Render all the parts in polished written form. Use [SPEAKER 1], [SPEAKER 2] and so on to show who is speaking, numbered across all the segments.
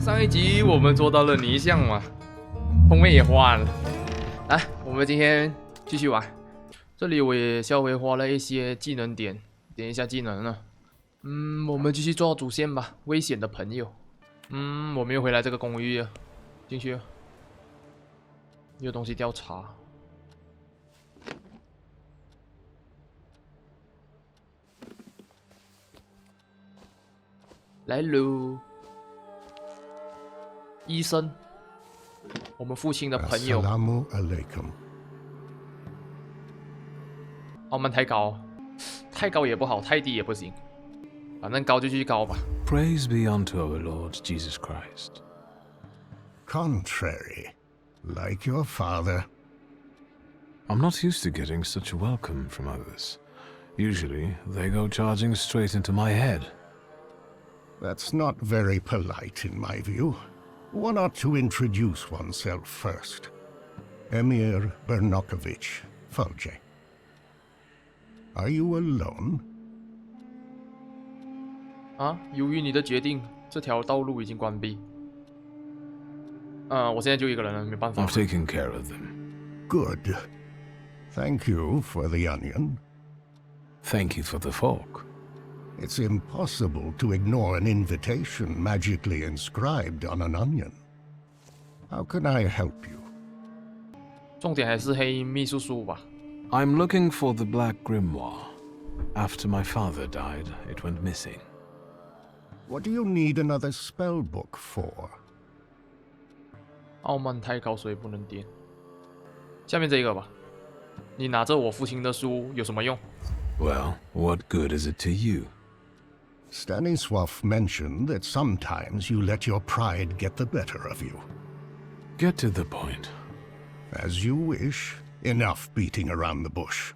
[SPEAKER 1] 上一集我们做到了泥像嘛，封面也换了。来，我们今天继续玩。这里我也销毁花了一些技能点一下技能了。我们继续做主线吧。危险的朋友。我们又回来这个公寓了，进去了。有东西调查。来喽，医生，我们父亲的朋友。澳门太高，太高也不好，太低也不行，反正高就继续高吧。
[SPEAKER 2] Praise be unto our Lord Jesus Christ.
[SPEAKER 3] Contrary, like your father.
[SPEAKER 2] I'm not used to getting such a welcome from others. Usually, they go charging straight into my head.
[SPEAKER 3] That's not very polite in my view. One ought to introduce oneself first. Emir Bernakovich, Fulge. Are you alone?
[SPEAKER 1] 由于你的决定，这条道路已经关闭。我现在就一个人了，没办法。
[SPEAKER 2] I've taken care of them.
[SPEAKER 3] Good. Thank you for the onion.
[SPEAKER 2] Thank you for the fork.
[SPEAKER 3] It's impossible to ignore an invitation magically inscribed on an onion. How can I help you?
[SPEAKER 1] 重点还是黑秘书书吧。
[SPEAKER 2] I'm looking for the Black Grimoire. After my father died, it went missing.
[SPEAKER 3] What do you need another spell book for?
[SPEAKER 1] 傲慢太高，所以不能点。下面这个吧。你拿着我父亲的书有什么用？
[SPEAKER 2] Well, what good is it to you?
[SPEAKER 3] Stanisław mentioned that sometimes you let your pride get the better of you.
[SPEAKER 2] Get to the point.
[SPEAKER 3] As you wish. Enough beating around the bush.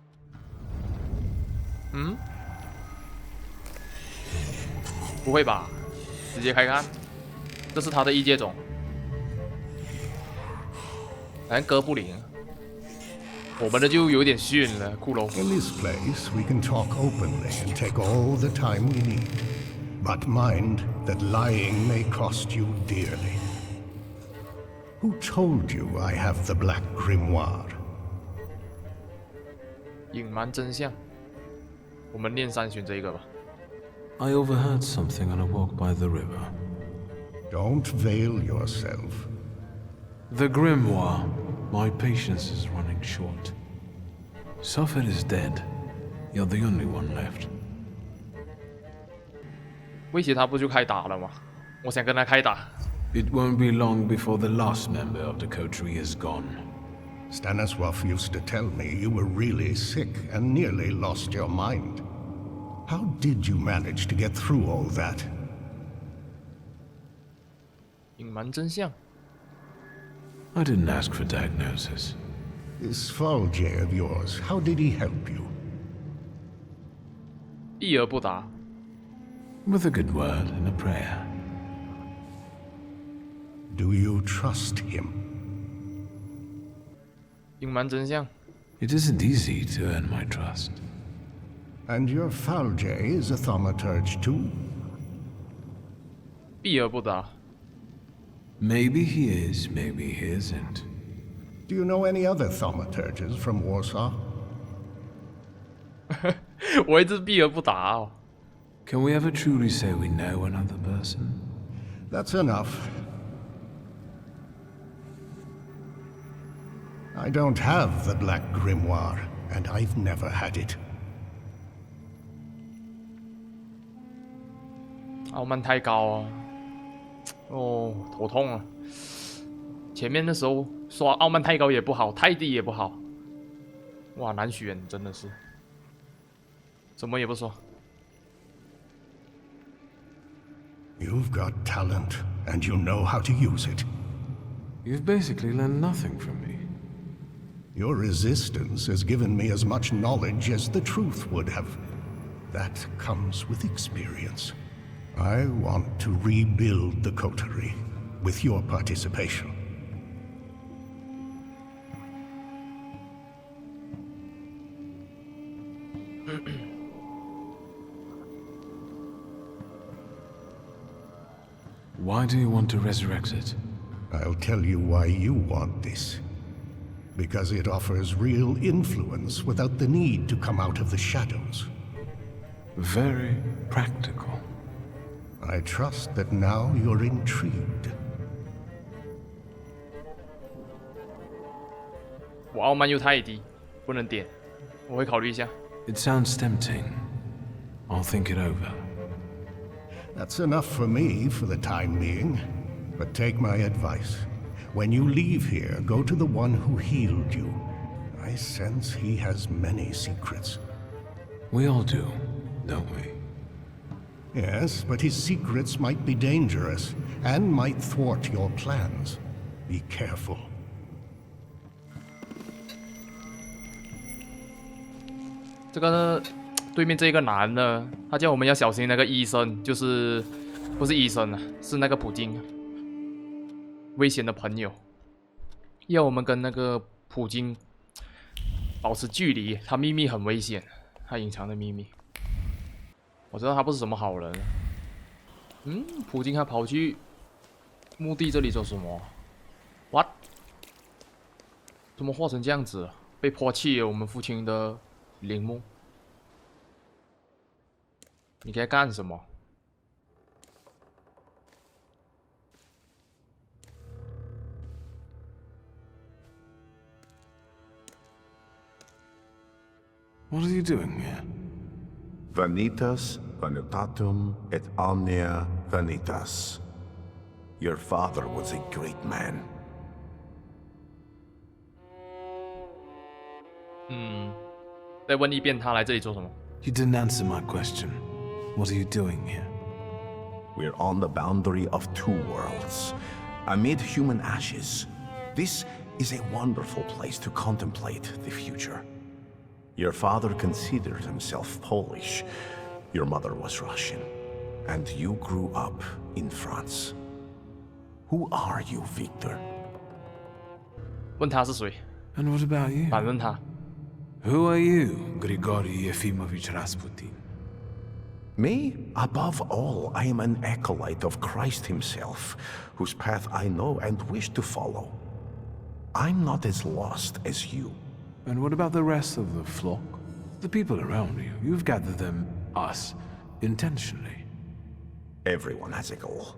[SPEAKER 1] 不会吧？直接开看，这是他的异界种，反正哥布林，我们的就有点逊了，骷髅。
[SPEAKER 3] In this place, we can talk openly and take all the time we need. But mind that lying may cost you dearly. Who told you I have the Black Grimoire?
[SPEAKER 1] 隐瞒真相，我们练3选这一个吧。
[SPEAKER 2] I overheard something on a walk by the river.
[SPEAKER 3] Don't veil yourself.
[SPEAKER 2] The Grimoire. My patience is running short. Suffolk is dead. You're the only one left.
[SPEAKER 1] 威胁他不就开打了吗？我想跟他开打。
[SPEAKER 2] It won't be long before the last member of the coterie is gone.
[SPEAKER 3] Stanisław used to tell me you were really sick and nearly lost your mind. How did you manage to get through all that?
[SPEAKER 1] 隐瞒真相。
[SPEAKER 2] I didn't ask for diagnosis.
[SPEAKER 3] This Fulge of yours, how did he help you?
[SPEAKER 1] 避而不答。
[SPEAKER 2] With a good word and a prayer.
[SPEAKER 3] Do you trust him?
[SPEAKER 1] 隐瞒真相。
[SPEAKER 2] It isn't easy to earn my trust.
[SPEAKER 3] And your Fulge is a thaumaturge too?
[SPEAKER 1] 避而不答。
[SPEAKER 2] Maybe he is, maybe he isn't.
[SPEAKER 3] Do you know any other thaumaturges from Warsaw?
[SPEAKER 1] 我一直避而不答哦。
[SPEAKER 2] Can we ever truly say we know another person?
[SPEAKER 3] That's enough. I don't have the Black Grimoire, and I've never had it.
[SPEAKER 1] 傲慢太高啊！哦，头痛啊！前面的时候说傲慢太高也不好，太低也不好，哇，难选，真的是，什么也不说。
[SPEAKER 3] You've got talent, and you know how to use it.
[SPEAKER 2] You've basically learned nothing from me.
[SPEAKER 3] Your resistance has given me as much knowledge as the truth would have. That comes with experience. I want to rebuild the coterie with your participation.
[SPEAKER 2] Why Why do you want to resurrect it?
[SPEAKER 3] I'll tell you why you want this. Because it offers real influence without the need to come out of the shadows.
[SPEAKER 2] Very practical.
[SPEAKER 3] I trust that now you're intrigued.
[SPEAKER 1] 我傲慢又太低，不能点，我会考虑一下。
[SPEAKER 2] It sounds tempting. I'll think it over.
[SPEAKER 3] That's enough for me for the time being. But take my advice. When you leave here, go to the one who healed you. I sense he has many secrets.
[SPEAKER 2] We all do, don't we?
[SPEAKER 3] Yes, but his secrets might be dangerous and might thwart your plans. Be careful.
[SPEAKER 1] 这个对面这个男的，他叫我们要小心那个医生，就是不是医生啊，是那个普京，危险的朋友，要我们跟那个普京保持距离，他秘密很危险，他隐藏的秘密。我知道他不是什么好人。普京还跑去墓地这里做什么 ？What？ 怎么画成这样子？被抛弃了我们父亲的陵墓。你该干什么？
[SPEAKER 2] What are you doing here?
[SPEAKER 4] Vanitas, vanitatum, et omnia vanitas. Your father was a great man.
[SPEAKER 1] 再问一遍，他来这里做什么？
[SPEAKER 2] You didn't answer my question. What are you doing here?
[SPEAKER 4] We're on the boundary of two worlds, amid human ashes. This is a wonderful place to contemplate the future. Your father considered himself Polish. Your mother was Russian. And you grew up in France. Who are you, Victor?
[SPEAKER 1] 问他是谁？
[SPEAKER 2] And what about you?
[SPEAKER 1] 反问他。
[SPEAKER 2] Who are you, Grigory Yefimovich Rasputin?
[SPEAKER 4] Me? Above all, I am an acolyte of Christ himself, whose path I know and wish to follow. I'm not as lost as you.
[SPEAKER 2] And what about the rest of the flock? The people around you. You've gathered them, us, intentionally.
[SPEAKER 4] Everyone has a goal.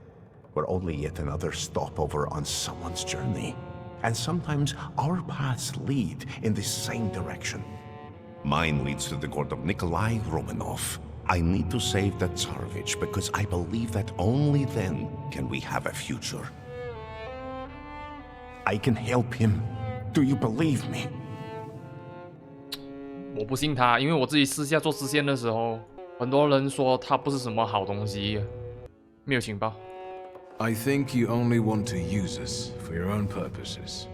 [SPEAKER 4] We're only yet another stopover on someone's journey. And sometimes our paths lead in the same direction. Mine leads to the court of Nikolai Romanov. I need to save the Tsarevich because I believe that only then can we have a future. I can help him. Do you believe me?
[SPEAKER 1] 我不信他，因为我自己私下做支线的时候，很多人说他不是什么好东西，没有情报。
[SPEAKER 2] I think you only want to use us for your own purposes.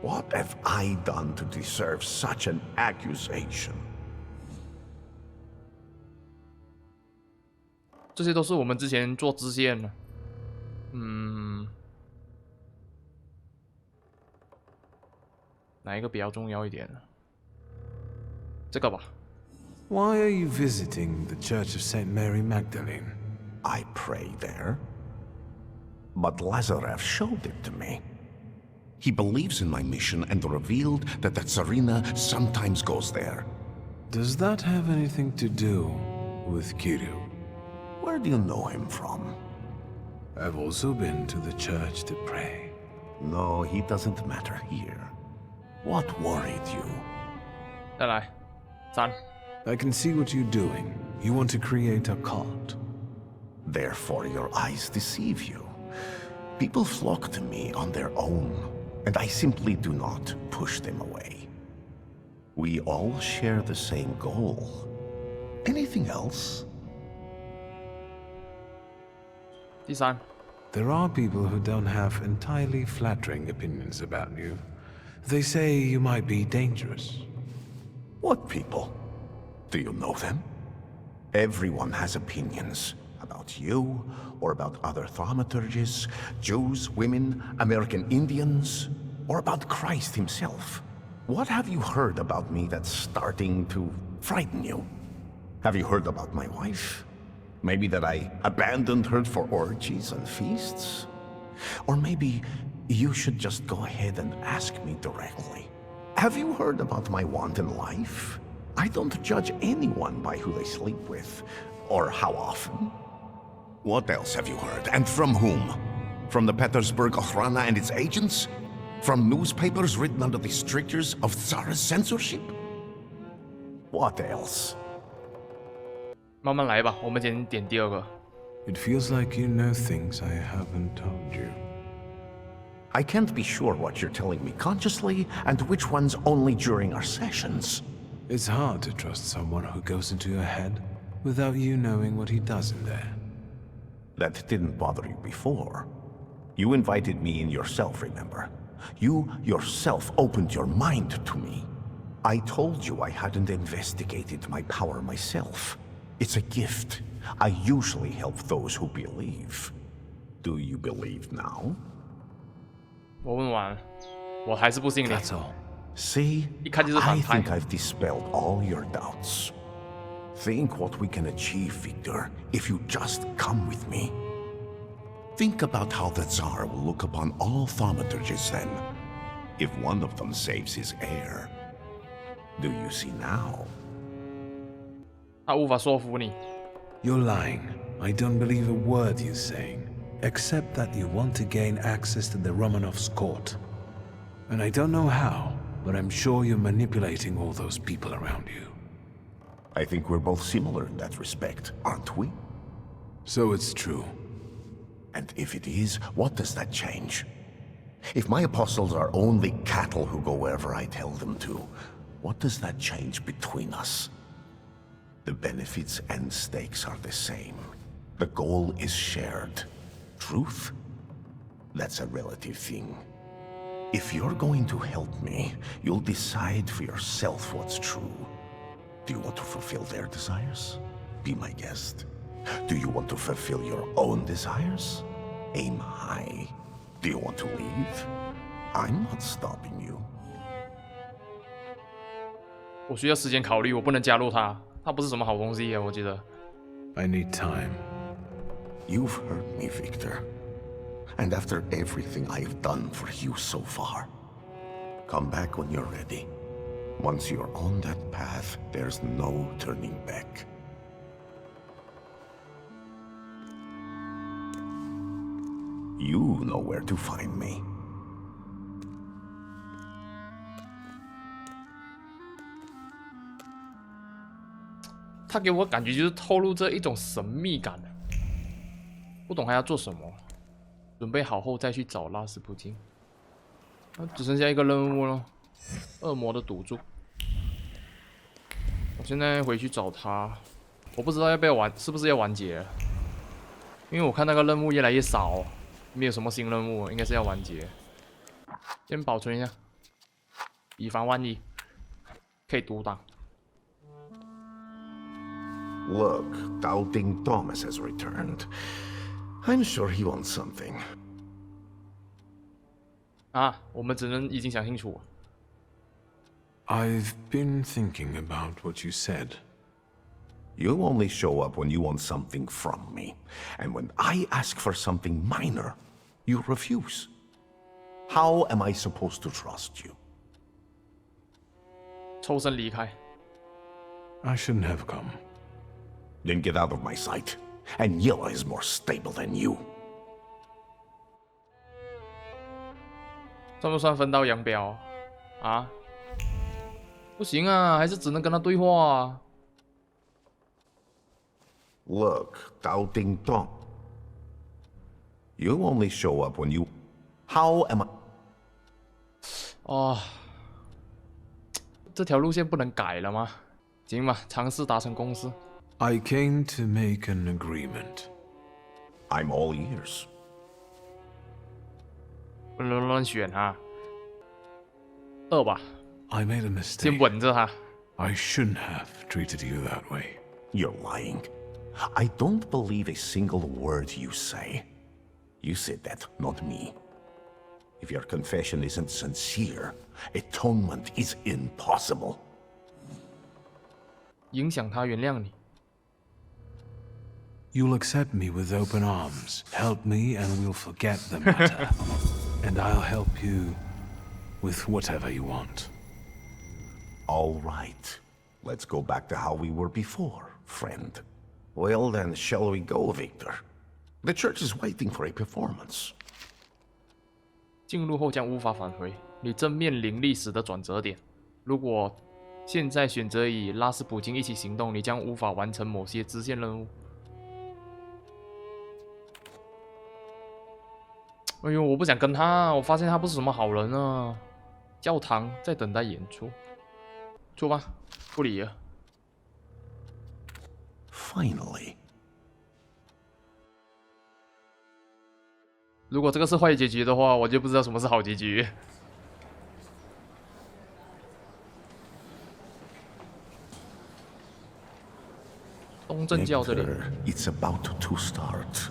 [SPEAKER 4] What have I done to deserve such an accusation?
[SPEAKER 1] 这些都是我们之前做支线的。哪一个比较重要一点呢？这个吧。
[SPEAKER 2] Why are you visiting the Church of St. Mary Magdalene?
[SPEAKER 4] I pray there. But Lazarev showed it to me. He believes in my mission and revealed that the Tsarina sometimes goes there.
[SPEAKER 2] Does that have anything to do with Kirill?
[SPEAKER 4] Where do you know him from?
[SPEAKER 2] I've also been to the church to pray.
[SPEAKER 4] No, he doesn't matter here. What worried you?
[SPEAKER 1] 再来，3。
[SPEAKER 2] I can see what you're doing. You want to create a cult.
[SPEAKER 4] Therefore your eyes deceive you. People flock to me on their own, and I simply do not push them away. We all share the same goal. Anything else?
[SPEAKER 1] 第3，
[SPEAKER 2] There are people who don't have entirely flattering opinions about you. They say you might be dangerous.
[SPEAKER 4] What people? Do you know them? Everyone has opinions about you, or about other thaumaturges, Jews, women, American Indians, or about Christ himself. What have you heard about me that's starting to frighten you? Have you heard about my wife? Maybe that I abandoned her for orgies and feasts? Or maybe you should just go ahead and ask me directly. Have you heard about my wanton life? I don't judge anyone by who they sleep with, or how often. What else have you heard, and from whom? From the Petersburg Okhrana and its agents? From newspapers written under the strictures of Tsar's censorship? What else?
[SPEAKER 1] 慢慢来吧，我们先点第二个。
[SPEAKER 2] It feels like you know things I haven't told you.
[SPEAKER 4] I can't be sure what you're telling me consciously, and which ones only during our sessions.
[SPEAKER 2] It's hard to trust someone who goes into your head without you knowing what he does in there.
[SPEAKER 4] That didn't bother you before. You invited me in yourself, remember? You yourself opened your mind to me. I told you I hadn't investigated my power myself. It's a gift. I usually help those who believe. Do you believe now?
[SPEAKER 1] 我问完了，我还是不信你。
[SPEAKER 2] That's all.
[SPEAKER 4] See,
[SPEAKER 1] 一看就是
[SPEAKER 4] I
[SPEAKER 1] 反派。
[SPEAKER 4] think I've dispelled all your doubts. Think what we can achieve, Victor, if you just come with me. Think about how the Tsar will look upon all thaumaturges then, if one of them saves his heir. Do you see now?
[SPEAKER 1] 他无法说服你。
[SPEAKER 2] You're lying. I don't believe a word you're saying, except that you want to gain access to the Romanovs' court. And I don't know how, but I'm sure you're manipulating all those people around you.
[SPEAKER 4] I think we're both similar in that respect, aren't we?
[SPEAKER 2] So it's true.
[SPEAKER 4] And if it is, what does that change? If my apostles are only cattle who go wherever I tell them to, what does that change between us? The benefits and stakes are the same. The goal is shared. Truth? That's a relative thing. If you're going to help me, you'll decide for yourself what's true. Do you want to fulfill their desires? Be my guest. Do you want to fulfill your own desires? Aim high. Do you want to leave? I'm not stopping you.
[SPEAKER 1] 我需要时间考虑，我不能加入他，他不是什么好东西啊，我觉得。
[SPEAKER 2] I need time.
[SPEAKER 4] You've hurt me, Victor. And after everything I've done for you so far, come back when you're ready. Once you're on that path, there's no turning back. You know where to find me.
[SPEAKER 1] 他给我感觉就是透露着一种神秘感，不懂还要做什么。准备好后再去找拉斯普京。只剩下一个任务了，恶魔的赌注。我现在回去找他，我不知道要不要完，是不是要完结了？因为我看那个任务越来越少，没有什么新任务，应该是要完结。先保存一下，以防万一，可以独挡。
[SPEAKER 4] Look, Doubting Thomas has returned. I'm sure he wants something.
[SPEAKER 1] 啊，我们只能已经想清楚。
[SPEAKER 2] I've been thinking about what you said.
[SPEAKER 4] You only show up when you want something from me. And when I ask for something minor, you refuse. How am I supposed to trust you?
[SPEAKER 1] 抽身离开。
[SPEAKER 2] I shouldn't have come.
[SPEAKER 4] Then get out of my sight. And Yella is more stable than you.
[SPEAKER 1] 算不算分道扬镳啊？不行啊，还是只能跟他对话啊。
[SPEAKER 4] Look, Doubting Tom. You only show up when you... How am I...
[SPEAKER 1] 哦，这条路线不能改了吗？行吧，尝试达成共识。
[SPEAKER 2] I came to make an agreement.
[SPEAKER 4] I'm all ears.
[SPEAKER 1] 不能乱选啊。二吧，
[SPEAKER 2] I made a
[SPEAKER 1] 先
[SPEAKER 2] mistake.
[SPEAKER 1] 稳着他。
[SPEAKER 2] I shouldn't have treated you that way.
[SPEAKER 4] You're lying. I don't believe a single word you say. You said that, not me. If your confession isn't sincere, atonement is impossible.
[SPEAKER 1] 影响他原谅你。
[SPEAKER 2] you'll accept me with open arms, help me, and we'll forget the matter. And I'll help you with whatever you want.
[SPEAKER 4] All right. Let's go back to how we were before, friend. Well then, shall we go, Victor? The church is waiting for a performance.
[SPEAKER 1] 进入后将无法返回，你正面临历史的转折点。如果现在选择与拉斯普京一起行动，你将无法完成某些支线任务。哎呦，我不想跟他，我发现他不是什么好人啊。教堂在等待演出，出吧，不理了。
[SPEAKER 4] Finally.
[SPEAKER 1] 如果这个是坏结局的话，我就不知道什么是好结局。东正教这里。
[SPEAKER 4] It's about to start.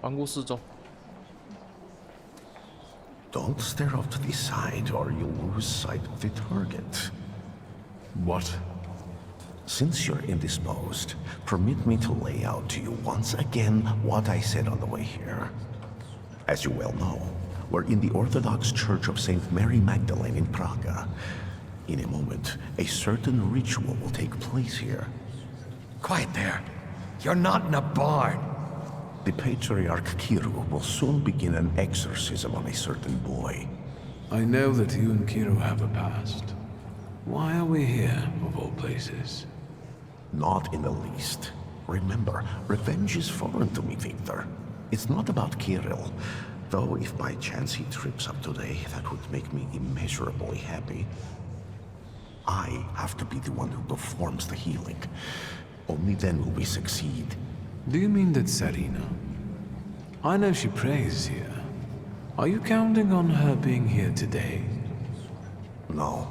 [SPEAKER 1] 环顾四周。
[SPEAKER 4] Don't stare off to the side, or you'll lose sight of the target.
[SPEAKER 2] What?
[SPEAKER 4] Since you're indisposed, permit me to lay out to you once again what I said on the way here. As you well know, we're in the Orthodox Church of St. Mary Magdalene in Praga. In a moment, a certain ritual will take place here.
[SPEAKER 5] Quiet there. You're not in a barn.
[SPEAKER 4] The Patriarch Kiru will soon begin an exorcism on a certain boy.
[SPEAKER 2] I know that you and Kiro have a past. Why are we here, of all places?
[SPEAKER 4] Not in the least. Remember, revenge is foreign to me, Victor. It's not about Kirill, though if by chance he trips up today, that would make me immeasurably happy. I have to be the one who performs the healing. Only then will we succeed.
[SPEAKER 2] Do you mean that Sarina? I know she prays here. Are you counting on her being here today?
[SPEAKER 4] No,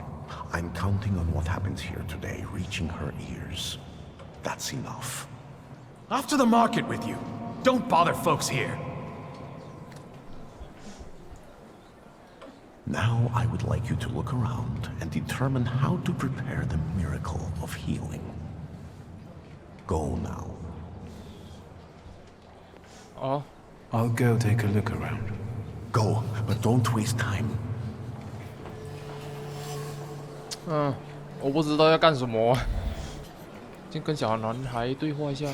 [SPEAKER 4] I'm counting on what happens here today reaching her ears. That's enough.
[SPEAKER 5] Off to the market with you. Don't bother folks here.
[SPEAKER 4] Now I would like you to look around and determine how to prepare the miracle of healing. Go now.
[SPEAKER 1] Oh.
[SPEAKER 2] I'll go take a look around.
[SPEAKER 4] Go, but don't waste time.
[SPEAKER 1] 我不知道要干什么。先跟小男孩对话一下，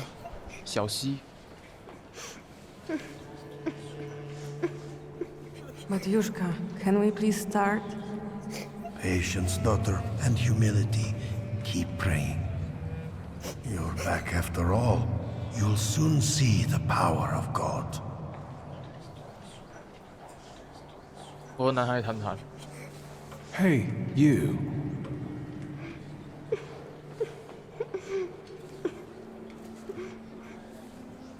[SPEAKER 1] 小西。
[SPEAKER 6] Matyushka, can we please start?
[SPEAKER 3] Patience, daughter, and humility. Keep praying. You're back after all. You'll soon see the power of God.
[SPEAKER 1] 我和男孩谈谈。
[SPEAKER 2] Hey, you.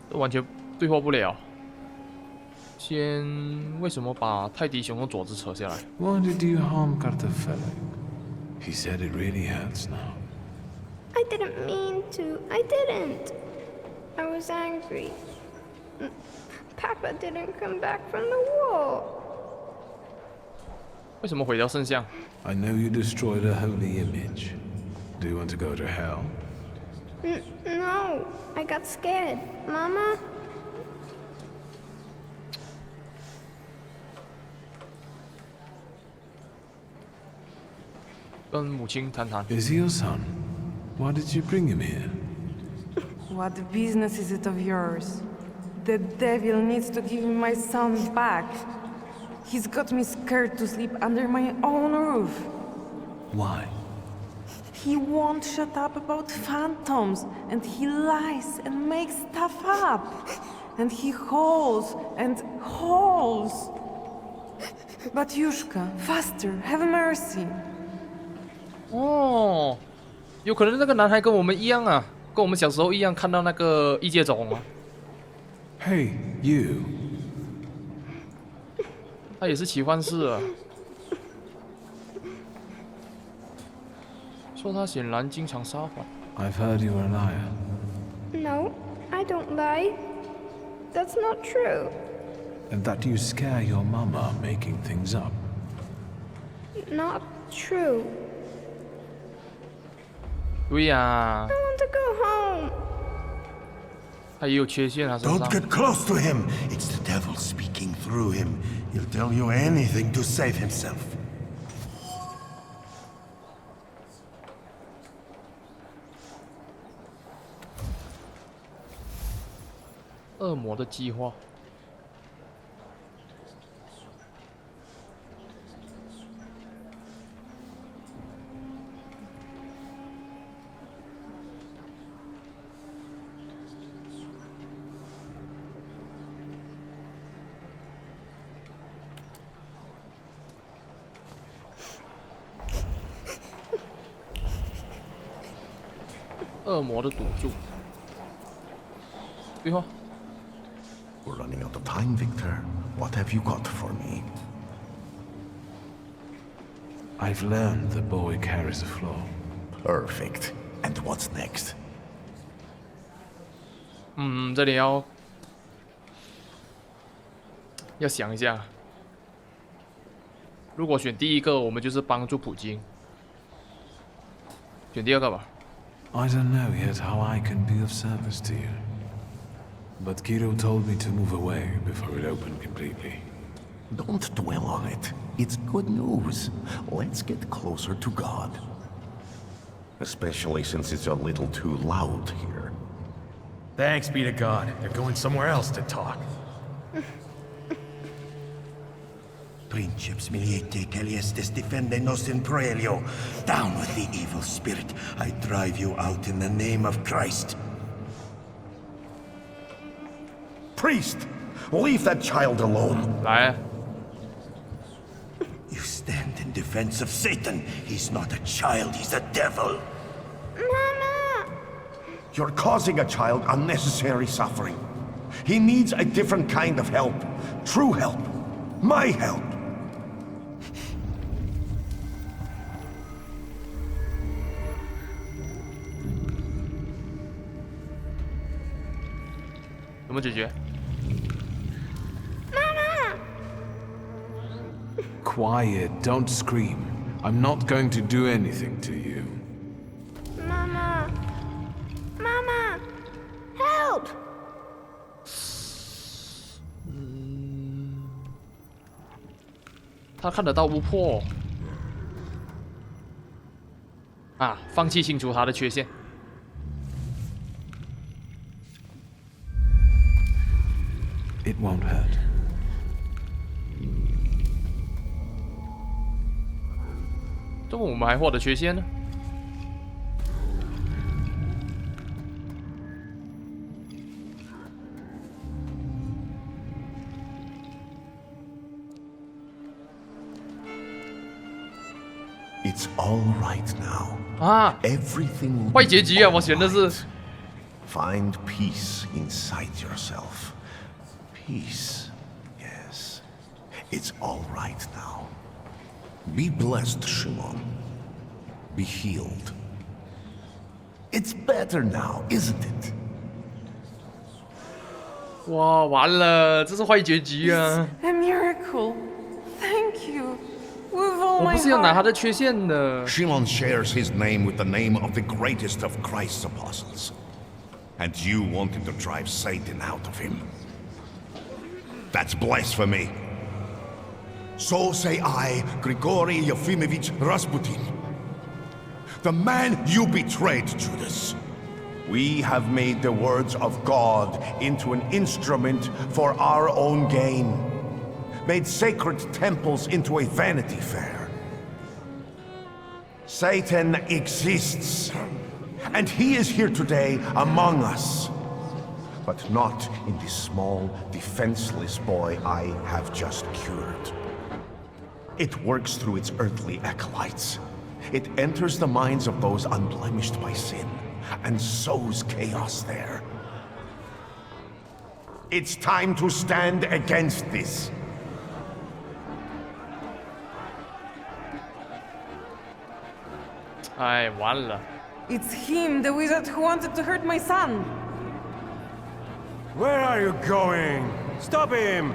[SPEAKER 1] 都完全对话不了。先为什么把泰迪熊的爪子扯下来？
[SPEAKER 2] Why did you harm Kartafelek? He said it really hurts now.
[SPEAKER 7] I didn't mean to. I didn't. I was angry. Papa didn't come back from the war.
[SPEAKER 1] 为什么毁掉圣像？
[SPEAKER 2] I know you destroyed a holy image. Do you want to go to hell?
[SPEAKER 7] No, I got scared. Mama?
[SPEAKER 1] 跟母亲谈谈。
[SPEAKER 2] Is he your son? Why did you bring him here?
[SPEAKER 6] What business is it of yours? The devil needs to give me my son back. He's got me scared to sleep under my own roof.
[SPEAKER 2] Why?
[SPEAKER 6] He won't shut up about phantoms, and he lies and makes stuff up. And he hauls and hauls. Batyushka, faster, have mercy.
[SPEAKER 1] 哦，有可能那个男孩跟我们一样啊，跟我们小时候一样，看到那个异界种啊。
[SPEAKER 2] Hey, you.
[SPEAKER 1] 他也是奇幻式啊。说他显然经常撒谎。
[SPEAKER 2] I've heard you're a liar.
[SPEAKER 7] No, I don't lie. That's not true.
[SPEAKER 2] And that you scare your mama making things up.
[SPEAKER 7] Not true.
[SPEAKER 1] 对呀、
[SPEAKER 7] I want to go home.
[SPEAKER 1] 他也有缺陷啊，身
[SPEAKER 8] Don't
[SPEAKER 1] 上。
[SPEAKER 8] get close to him. It's the devil speaking through him. He'll tell you anything to save himself.
[SPEAKER 1] 恶魔的计划。恶魔的赌注。对话。
[SPEAKER 4] We're running out of time, Victor. What have you got for me?
[SPEAKER 2] I've learned the boy carries a flaw.
[SPEAKER 4] Perfect. And what's next?
[SPEAKER 1] 这里要想一下。如果选第一个，我们就是帮助普京。选第二个吧。
[SPEAKER 2] I don't know yet how I can be of service to you. But Kiro told me to move away before it opened completely.
[SPEAKER 4] Don't dwell on it. It's good news. Let's get closer to God. Especially since it's a little too loud here.
[SPEAKER 5] Thanks be to God. They're going somewhere else to talk.
[SPEAKER 8] Princeps miliete caliestes defende nos in proelio. Down with the evil spirit. I drive you out in the name of Christ.
[SPEAKER 4] Priest! Leave that child alone.
[SPEAKER 1] 来，
[SPEAKER 8] You stand in defense of Satan. He's not a child, he's a devil.
[SPEAKER 7] Mama!
[SPEAKER 4] You're causing a child unnecessary suffering. He needs a different kind of help. True help. My help.
[SPEAKER 1] 怎么解决？
[SPEAKER 2] Quiet, don't scream. I'm not going to do anything to you.
[SPEAKER 7] Mama! Mama! Help!
[SPEAKER 1] 他看得到巫婆。啊，放弃清除他的缺陷。
[SPEAKER 2] It won't hurt.
[SPEAKER 1] 怎么我们还获得缺陷呢？
[SPEAKER 4] It's all right now.
[SPEAKER 1] 啊，
[SPEAKER 4] Everything will
[SPEAKER 1] 坏
[SPEAKER 4] be
[SPEAKER 1] 结局啊！我
[SPEAKER 4] all
[SPEAKER 1] 选的是
[SPEAKER 4] right. Find peace inside yourself. Peace. Yes. It's all right now. Be blessed, Shimon. Be healed. It's better now, isn't it?
[SPEAKER 1] 哇，完了，这是坏结局啊！
[SPEAKER 6] A miracle. Thank you. With all
[SPEAKER 1] 我
[SPEAKER 6] my
[SPEAKER 1] 不是要拿他
[SPEAKER 6] heart.
[SPEAKER 1] 的缺陷的。
[SPEAKER 4] Shimon shares his name with the name of the greatest of Christ's apostles. And you wanted to drive Satan out of him. That's blasphemy. So say I, Grigory Yefimovich Rasputin. The man you betrayed, Judas. We have made the words of God into an instrument for our own gain. Made sacred temples into a vanity fair. Satan exists. And he is here today among us. But not in this small, defenseless boy I have just cured. It works through its earthly acolytes. It enters the minds of those unblemished by sin, and sows chaos there. It's time to stand against this.
[SPEAKER 1] 哎，完了！
[SPEAKER 6] It's him, the wizard who wanted to hurt my son.
[SPEAKER 5] Where are you going? Stop him!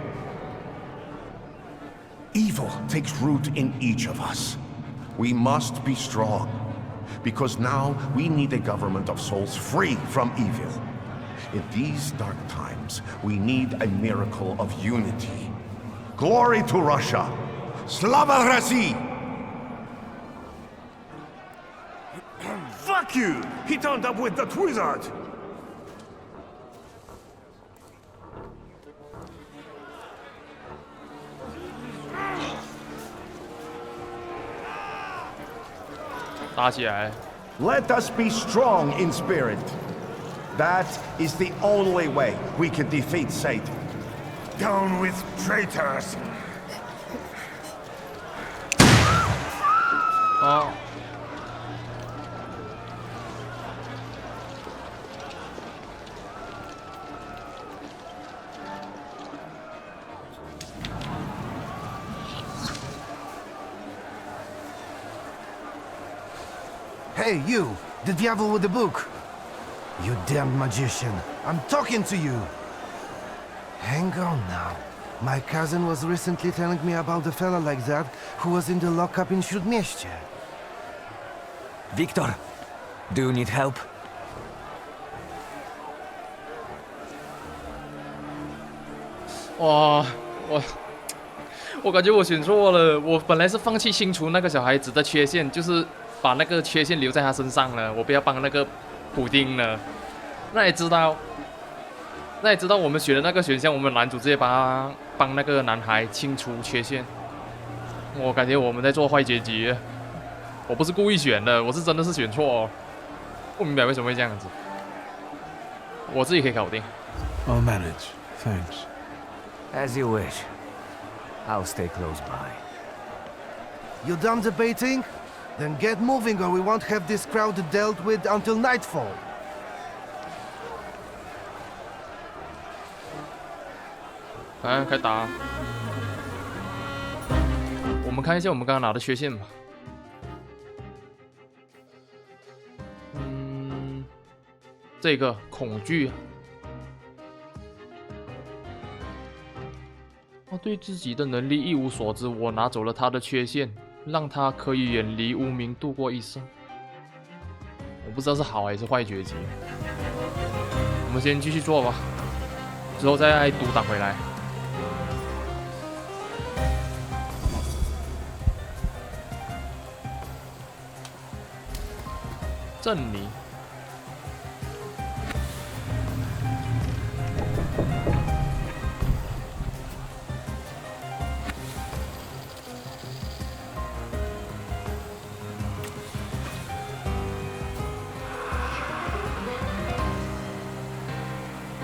[SPEAKER 4] Evil takes root in each of us. We must be strong. because now we need a government of souls free from evil. In these dark times, we need a miracle of unity. Glory to Russia! Slava России!
[SPEAKER 3] Fuck you! He turned up with that wizard!
[SPEAKER 1] 打起来。
[SPEAKER 4] Let us be strong in spirit. That is the only way we can defeat Satan.
[SPEAKER 3] Down with traitors!
[SPEAKER 1] 哦。
[SPEAKER 9] Hey, you! The devil with the book! You damned magician! I'm talking to you! Hang on now. My cousin was recently telling me about a fella like that who was in the lockup in Śródmieście.
[SPEAKER 10] Victor, do you need help?
[SPEAKER 1] 哇，我感觉我选错了。我本来是放弃清除那个小孩子的缺陷，就是把那个缺陷留在他身上了，我不要帮那个普丁了。那也知道我们选的那个选项，我们男主直接帮那个男孩清除缺陷。我感觉我们在做坏结局，我不是故意选的，我是真的是选错哦。不明白为什么会这样子。我自己可以搞定。
[SPEAKER 2] I'll manage. Thanks.
[SPEAKER 10] As you wish. I'll stay close by.
[SPEAKER 9] You done debating? Then get moving or we won't have this crowd dealt with until nightfall.
[SPEAKER 1] 来，开打。我们看一下我们刚刚拿的缺陷吧。这个恐惧。他对自己的能力一无所知，我拿走了他的缺陷，让他可以远离无名，度过一生。我不知道是好还是坏结局。我们先继续做吧，之后再读档回来。镇尼。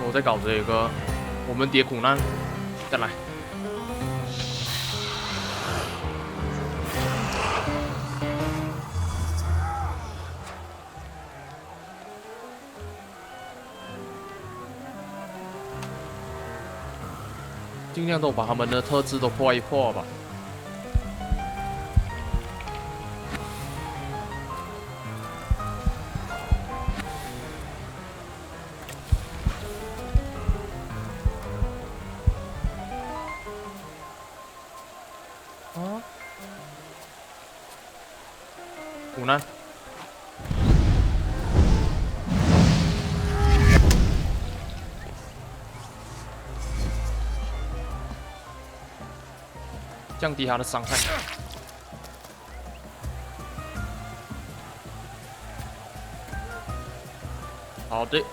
[SPEAKER 1] 我在搞这个，我们叠苦难，再来。尽量都把他们的特质都破一破吧。啊？苦难。降低他的伤害。好的，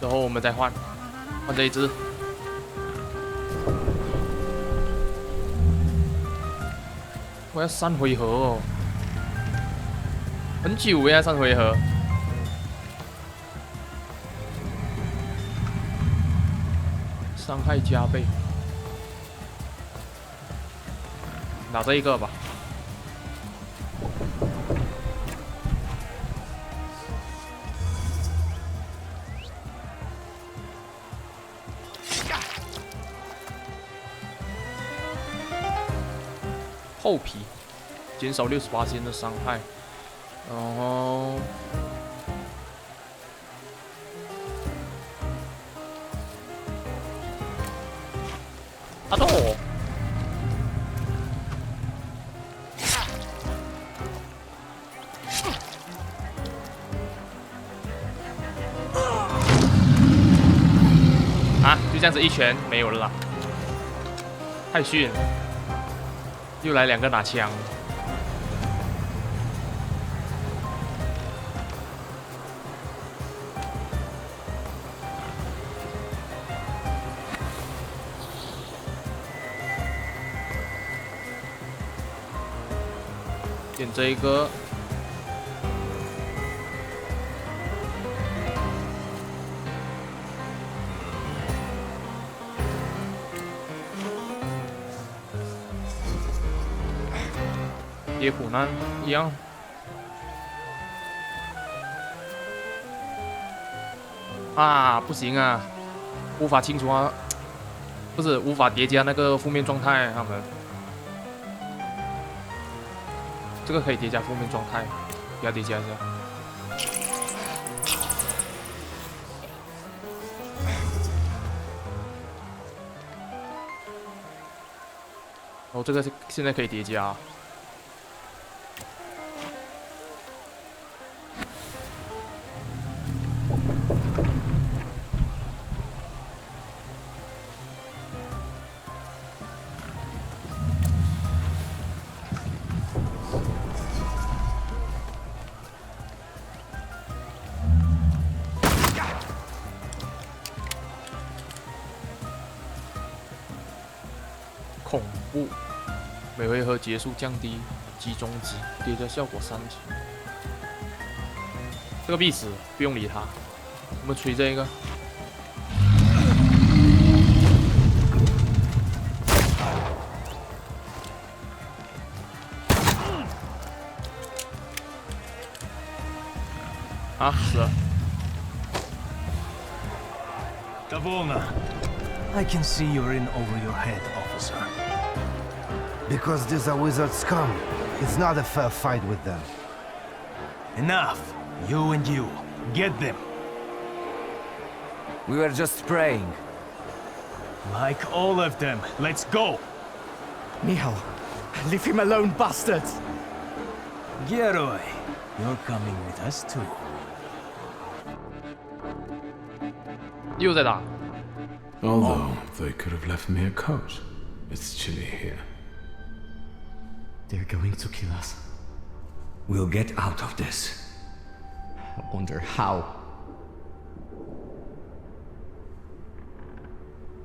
[SPEAKER 1] 然后我们再换这一只。我要3回合哦，很久呀，3回合。伤害加倍。拿这一个吧。厚皮，减少68%的伤害，然后阿斗。啊，就这样子一拳没有了啦，太逊了，又来2个拿枪。点这一个。跌苦难一样。啊，不行啊，无法清除啊，不是无法叠加那个负面状态，他们。这个可以叠加负面状态，给它叠加一下。哦，这个现在可以叠加。恐怖，每回合结束降低集中值，叠加效果3级。这个必死，不用理他。我们锤这个。啊，死了。
[SPEAKER 5] I can see you're in over your head, officer.
[SPEAKER 9] Because these are wizard scum. It's not a fair fight with them.
[SPEAKER 5] Enough. You and you. Get them.
[SPEAKER 10] We were just praying.
[SPEAKER 5] Like all of them. Let's go.
[SPEAKER 11] Mihal, leave him alone, bastards!
[SPEAKER 5] Geroy, you're coming with us too.
[SPEAKER 1] 又在打。
[SPEAKER 2] Although they could have left me a coat. It's chilly here.
[SPEAKER 11] They're going to kill us.
[SPEAKER 12] We'll get out of this.
[SPEAKER 11] I wonder how.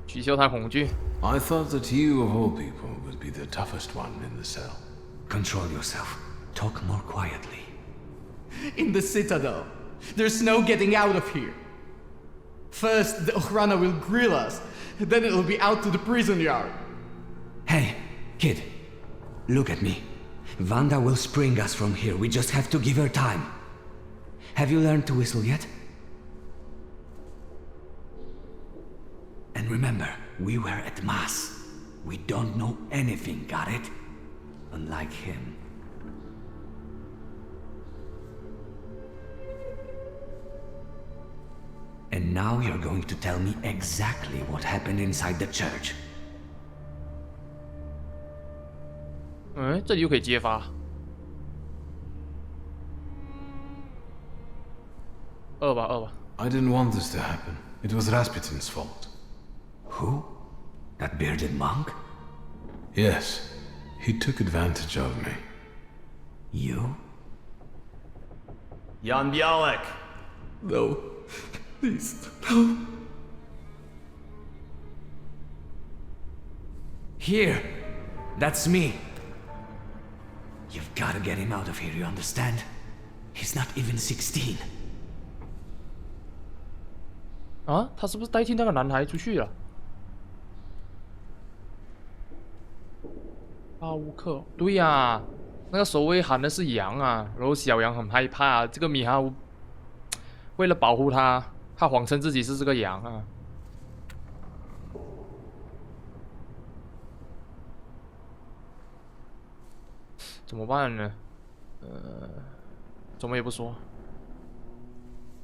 [SPEAKER 1] 取消他恐惧。
[SPEAKER 2] I thought that you, of all people, would be the toughest one in the cell.
[SPEAKER 12] Control yourself. Talk more quietly.
[SPEAKER 11] In the Citadel. There's no getting out of here. First, the Okhrana will grill us. Then it'll be out to the prison yard.
[SPEAKER 12] Hey, kid. Look at me. Vanda will spring us from here. We just have to give her time. Have you learned to whistle yet? And remember, we were at Mass. We don't know anything, got it? Unlike him. And now you're going to tell me exactly what happened inside the church.
[SPEAKER 1] 这里又可以接发。2吧。
[SPEAKER 2] I didn't want this to happen. It was Rasputin's fault.
[SPEAKER 12] Who? That bearded monk?
[SPEAKER 2] Yes, he took advantage of me.
[SPEAKER 12] You?
[SPEAKER 5] Jan Bialek.
[SPEAKER 11] No. Please, no.
[SPEAKER 12] Here. That's me. You've got to get him out of here, you understand? He's not even 16.
[SPEAKER 1] 啊，他是不是代替那个男孩出去了？巴乌克，对呀，那个守卫喊的是羊啊，然后小羊很害怕，这个米哈乌为了保护他，他谎称自己是这个羊啊。怎么办呢？怎么也不说。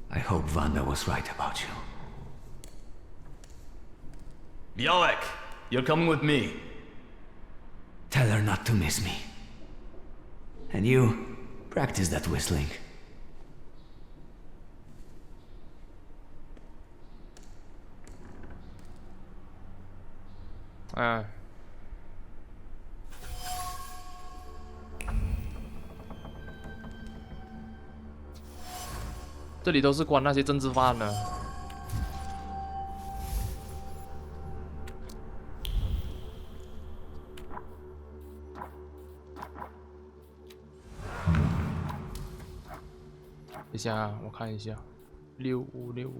[SPEAKER 12] I hope Vanda was right about you.
[SPEAKER 5] Bialek, you're coming with me.
[SPEAKER 12] Tell her not to miss me. And you, practice that whistling.
[SPEAKER 1] 嗯。这里都是关那些政治犯的。等一下，我看一下，6565。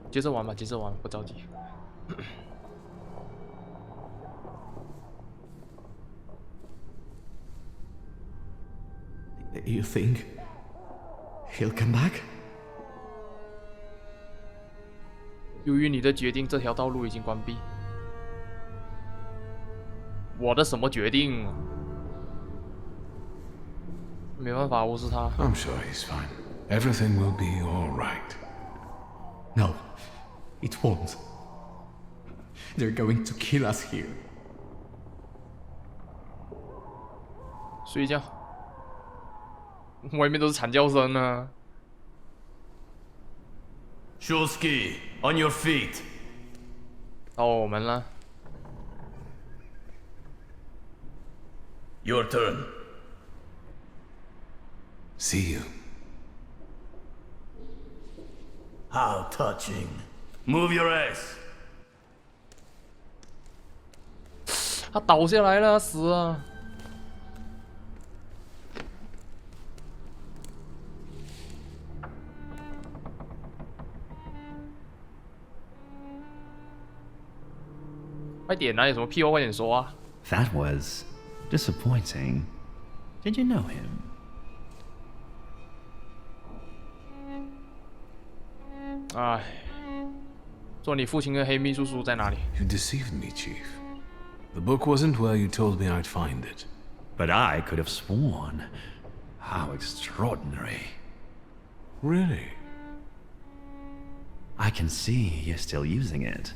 [SPEAKER 1] 接着玩吧，接着玩，不着急。
[SPEAKER 11] You think he'll come back?
[SPEAKER 1] 由于你的决定，这条道路已经关闭。我的什么决定？没办法，无视他。
[SPEAKER 2] I'm sure he's fine. Everything will be all right.
[SPEAKER 11] No, it won't. They're going to kill us here.
[SPEAKER 1] 睡觉。外面都是惨叫声啊。
[SPEAKER 13] Shulsky, on your feet.
[SPEAKER 1] 到我们了。
[SPEAKER 13] Your turn.
[SPEAKER 2] See you.
[SPEAKER 13] How touching. Move your ass.
[SPEAKER 1] 他倒下来了，死了。快点啊！有什么屁话快点说啊
[SPEAKER 14] That was disappointing. Did you know him?
[SPEAKER 1] 哎，做你父亲的黑秘书书在哪里
[SPEAKER 2] You deceived me, Chief. The book wasn't where you told me I'd find it.
[SPEAKER 14] But I could have sworn. How extraordinary.
[SPEAKER 2] Really?
[SPEAKER 14] I can see you're still using it.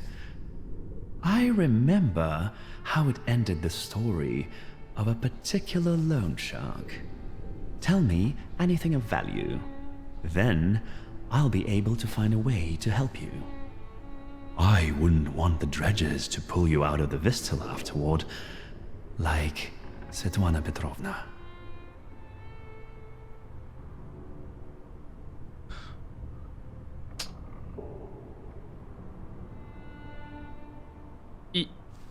[SPEAKER 14] I remember how it ended the story of a particular loan shark. Tell me anything of value. Then I'll be able to find a way to help you. I wouldn't want the dredgers to pull you out of the Vistula afterward, like Svetlana Petrovna.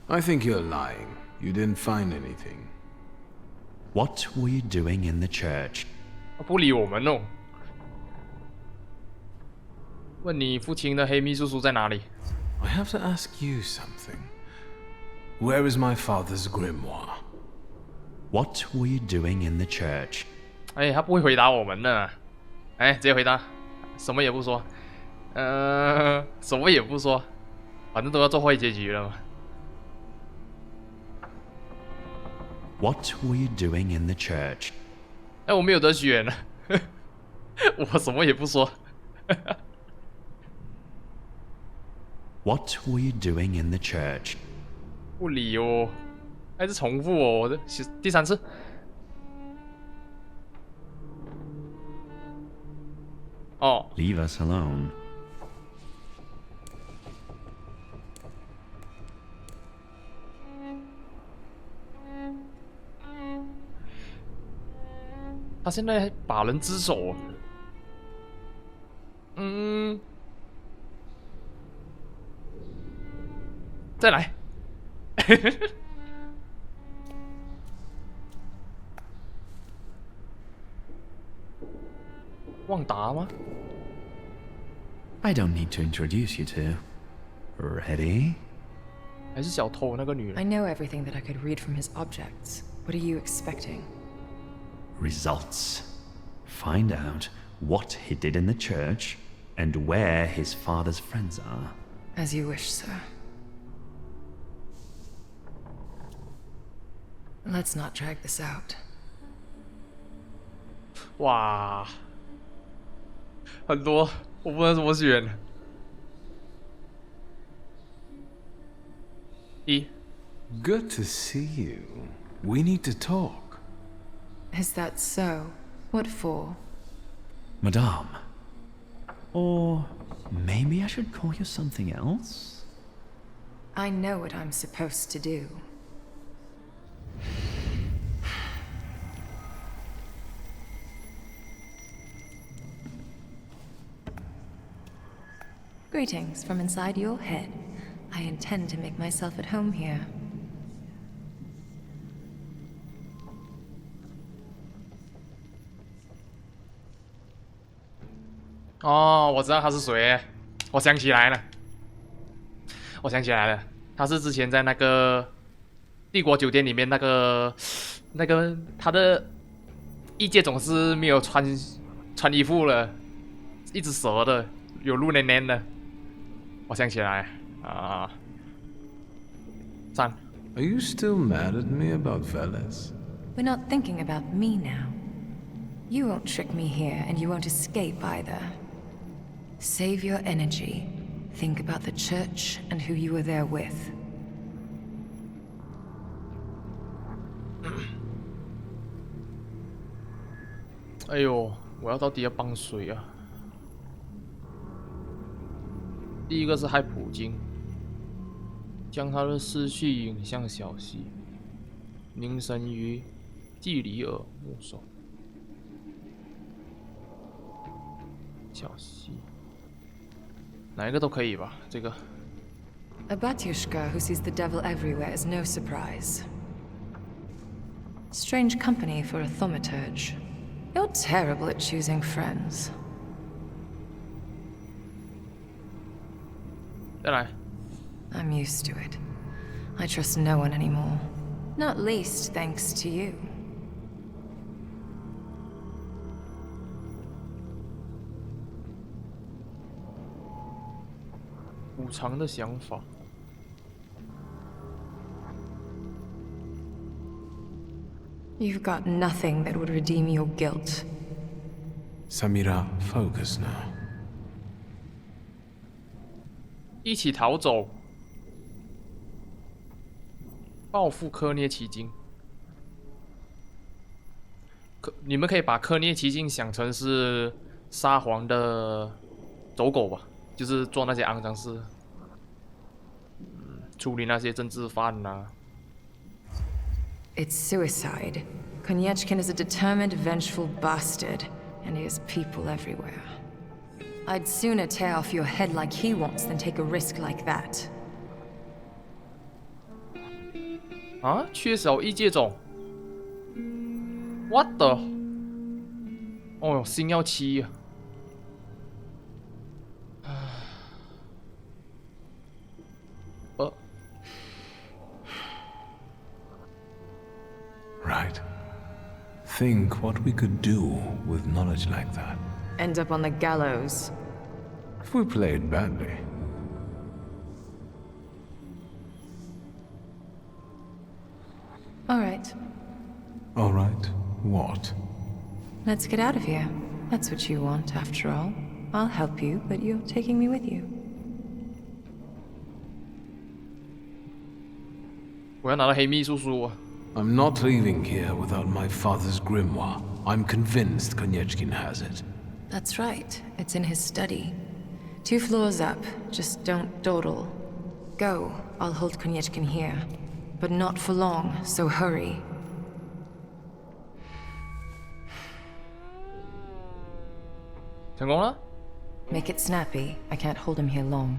[SPEAKER 2] I think you're lying. You didn't find anything.
[SPEAKER 14] What were you doing in the church?
[SPEAKER 1] 不理我们哦。问你父亲的黑秘书书在哪里
[SPEAKER 2] I have to ask you something. Where is my father's grimoire?
[SPEAKER 14] What were you doing in the church?
[SPEAKER 1] 哎，他不会回答我们的。哎，直接回答，什么也不说。什么也不说，反正都要做坏结局了嘛。
[SPEAKER 14] What were you doing in the church?
[SPEAKER 1] 哎，我没有得选了，我什么也不说。
[SPEAKER 14] What were you doing in the church?
[SPEAKER 1] 不理哦，还是重复哦，我的第3次。哦
[SPEAKER 14] Leave us alone.
[SPEAKER 1] 他现在把人之手，再来，旺达吗？
[SPEAKER 14] I don't need to introduce you to. Ready?
[SPEAKER 1] 还是小偷那个女人
[SPEAKER 15] I know everything that I could read from his objects. What are you expecting?
[SPEAKER 14] Results. Find out what he did in the church and where his father's friends are.
[SPEAKER 15] As you wish, sir. Let's not drag this out.
[SPEAKER 1] 哇，很多，我不知道怎么选。
[SPEAKER 2] Good to see you. We need to talk.
[SPEAKER 15] Is that so? What for?
[SPEAKER 14] Madame. Or Maybe I should call you something else?
[SPEAKER 15] I know what I'm supposed to do. Greetings from inside your head. I intend to make myself at home here.
[SPEAKER 1] 哦，我知道他是谁，我想起来了，他是之前在那个帝国酒店里面那个他的异界总是没有穿衣服了，一只蛇的，有露黏黏的，我想起来啊。3。
[SPEAKER 2] Are you still mad at me about Veles?
[SPEAKER 15] We're not thinking about me now. You won't trick me here, and you won't escape either. Save your energy. Think about the church and who you were there with.
[SPEAKER 1] 哎呦，我到底要帮谁啊？第一个是害普京，将他的思绪引向小溪，凝神于季里尔木手。小溪，哪一个都可以吧？这个。
[SPEAKER 15] A batyushka who sees the devil everywhere is no surprise. Strange company for a thaumaturge. You're terrible at choosing friends.
[SPEAKER 1] 再来。
[SPEAKER 15] I'm used to it. I trust no one anymore. Not least thanks to you. 补偿的想法。You've got nothing that would redeem your guilt.
[SPEAKER 2] Samira, focus now.
[SPEAKER 1] 一起逃走，报复科涅奇金。你们可以把科涅奇金想成是沙皇的走狗吧，就是做那些肮脏事，处理那些政治犯呐。
[SPEAKER 15] It's suicide. Konyechkin is a determined, vengeful bastard, and he has people everywhere. I'd sooner tear off your head like he wants than take a risk like that.
[SPEAKER 1] 啊，缺少异界种。What the？ 哦哟，星耀7啊。
[SPEAKER 2] Right. Think what we could do with knowledge like that.
[SPEAKER 15] End up on the gallows.
[SPEAKER 2] If we played badly.
[SPEAKER 15] All right.
[SPEAKER 2] All right. What?
[SPEAKER 15] Let's get out of here. That's what you want, after all. I'll help you, but you're taking me with you.
[SPEAKER 1] 我要拿到黑秘书书啊。
[SPEAKER 2] I'm not leaving here without my father's grimoire. I'm convinced Konyechkin has it.
[SPEAKER 15] That's right. It's in his study. 2 floors up. Just don't dawdle. Go. I'll hold Konyechkin here. But not for long, so hurry.
[SPEAKER 1] 成功了。
[SPEAKER 15] Make it snappy. I can't hold him here long.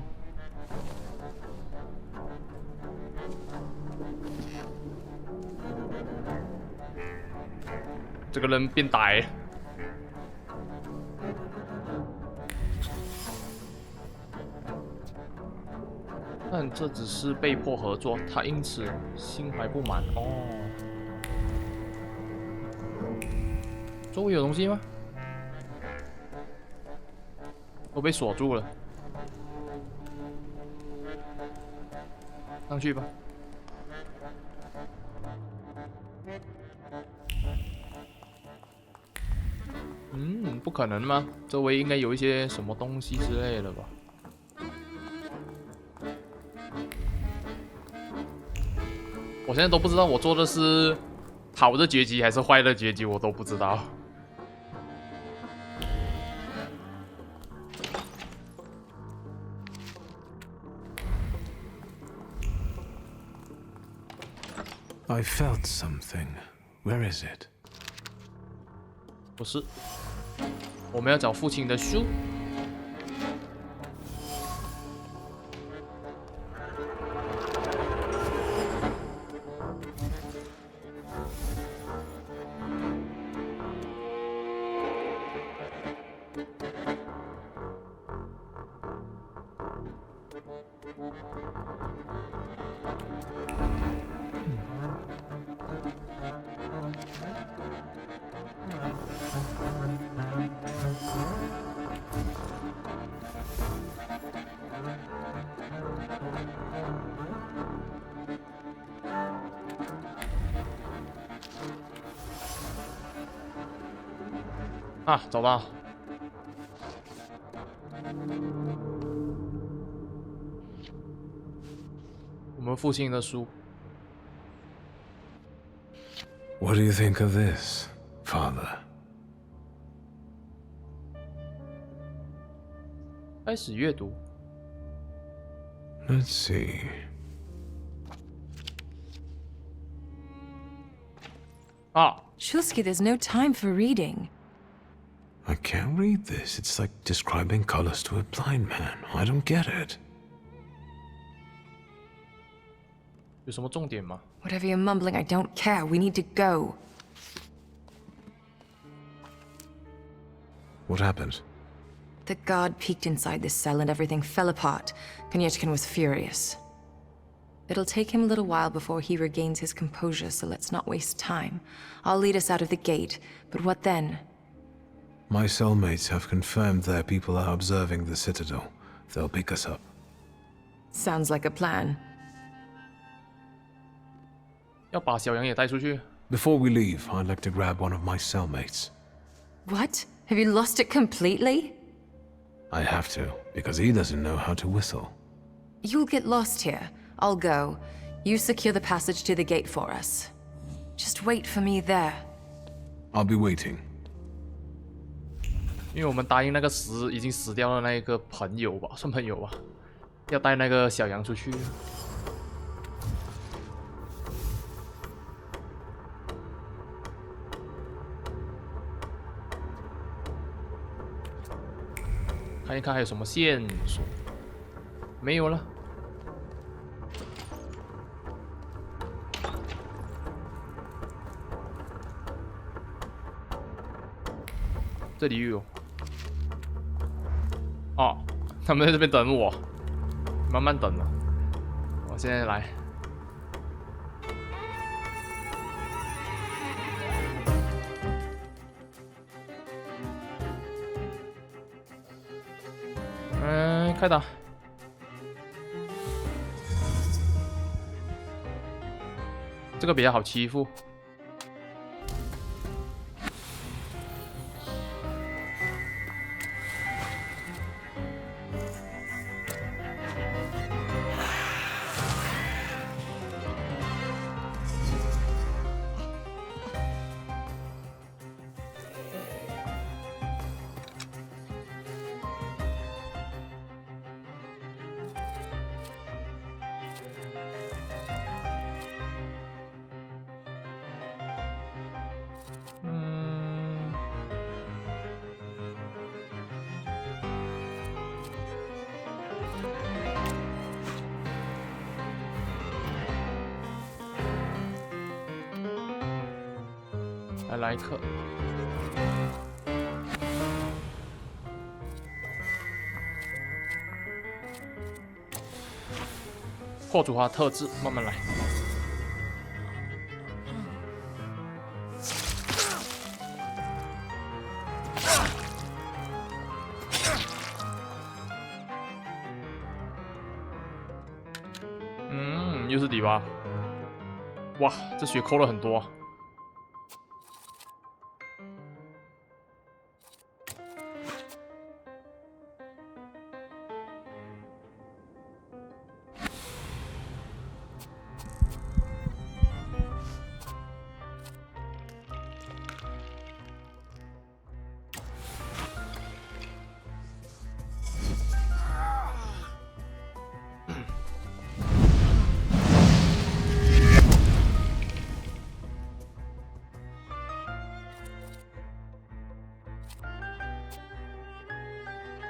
[SPEAKER 15] 这个人变歹。但这只是被迫合作，他因此心怀不满。哦，周围有东西吗？我被锁住了，上去吧。不可能吗？周围应该有一些什么东西之类的吧。我现在都不知道我做的是好的结局还是坏的结局，我都不知道。
[SPEAKER 2] I felt something. Where is it?
[SPEAKER 1] 不是，我们要找父亲的书。啊，找到！我们父亲的书。
[SPEAKER 2] What do you think of this, Father?
[SPEAKER 1] 开始阅读。
[SPEAKER 2] Let's see.
[SPEAKER 15] Shulsky, there's no time for reading.
[SPEAKER 2] I can't read this. It's like describing colors to a blind man. I don't get it.
[SPEAKER 1] 有什么重点吗？
[SPEAKER 15] Whatever you're mumbling, I don't care. We need to go.
[SPEAKER 2] What happened?
[SPEAKER 15] The guard peeked inside this cell and everything fell apart. Konyechkin was furious. It'll take him a little while before he regains his composure, so let's not waste time. I'll lead us out of the gate, but what then?
[SPEAKER 2] My cellmates have confirmed their people are observing the Citadel. They'll pick us up.
[SPEAKER 15] Sounds like a plan.
[SPEAKER 1] 要把小羊也带出去。
[SPEAKER 2] Before we leave, I'd like to grab one of my cellmates.
[SPEAKER 15] What? Have you lost it completely?
[SPEAKER 2] I have to, because he doesn't know how to whistle.
[SPEAKER 15] You'll get lost here. I'll go. You secure the passage to the gate for us. Just wait for me there.
[SPEAKER 2] I'll be waiting.
[SPEAKER 1] 因为我们答应那个已经死掉的那个朋友吧，算朋友吧，要带那个小羊出去。看一看还有什么线索，没有了。这里又有。哦，他们在这边等我，慢慢等了。我现在来。开打。这个比较好欺负。来客，破除它特质，慢慢来。又是底吧？哇，这血扣了很多。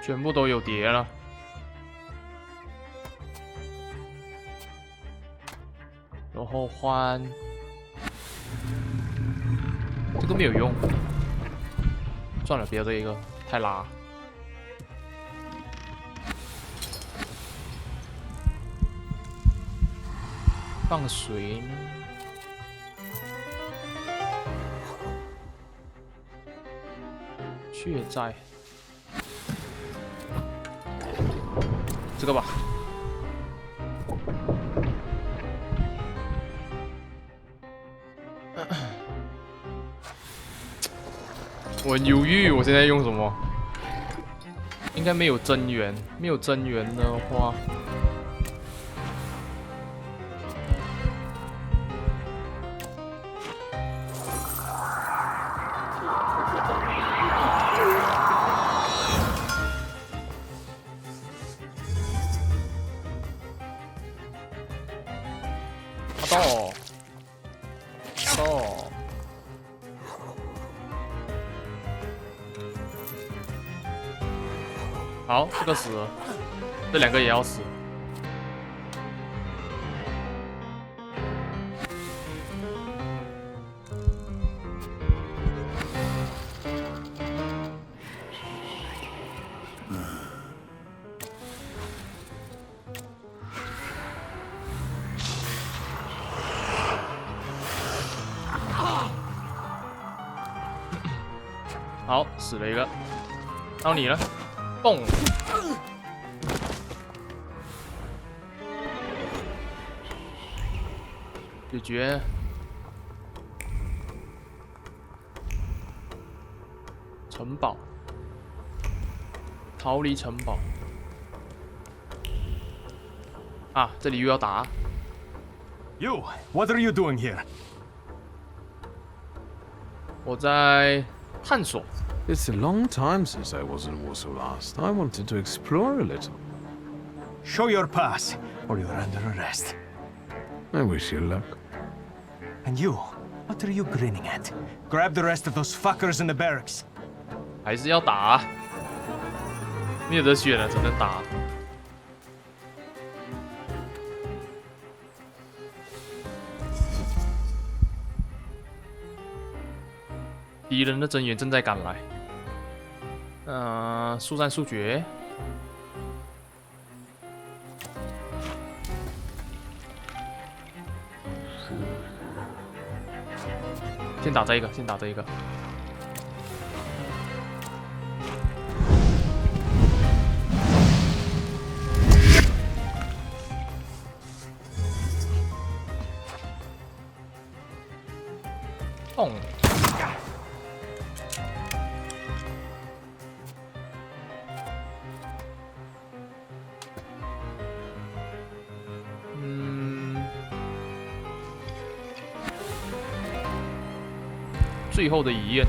[SPEAKER 1] 全部都有碟了。然后换这个没有用，算了，别这一个太拉。放水呢？血债，这个吧。我很犹豫，我现在用什么？应该没有增援，没有增援的话，好，这个死了，这两个也要死。好，死了一个，到你了。蹦！解决。城堡，逃离城堡。啊，这里又要打。
[SPEAKER 5] You, what are you doing here?
[SPEAKER 1] 我在探索。
[SPEAKER 2] It's a long time since I was in Warsaw last. I wanted to explore a little.
[SPEAKER 5] Show your pass, or you're under arrest.
[SPEAKER 2] I wish you luck.
[SPEAKER 5] And you, what are you grinning at? Grab the rest of those fuckers in the barracks.
[SPEAKER 1] 还是要打，没有得选了，只能打。敌人的增援正在赶来。速战速决。先打这一个，先打这一个。砰！最后的遗愿。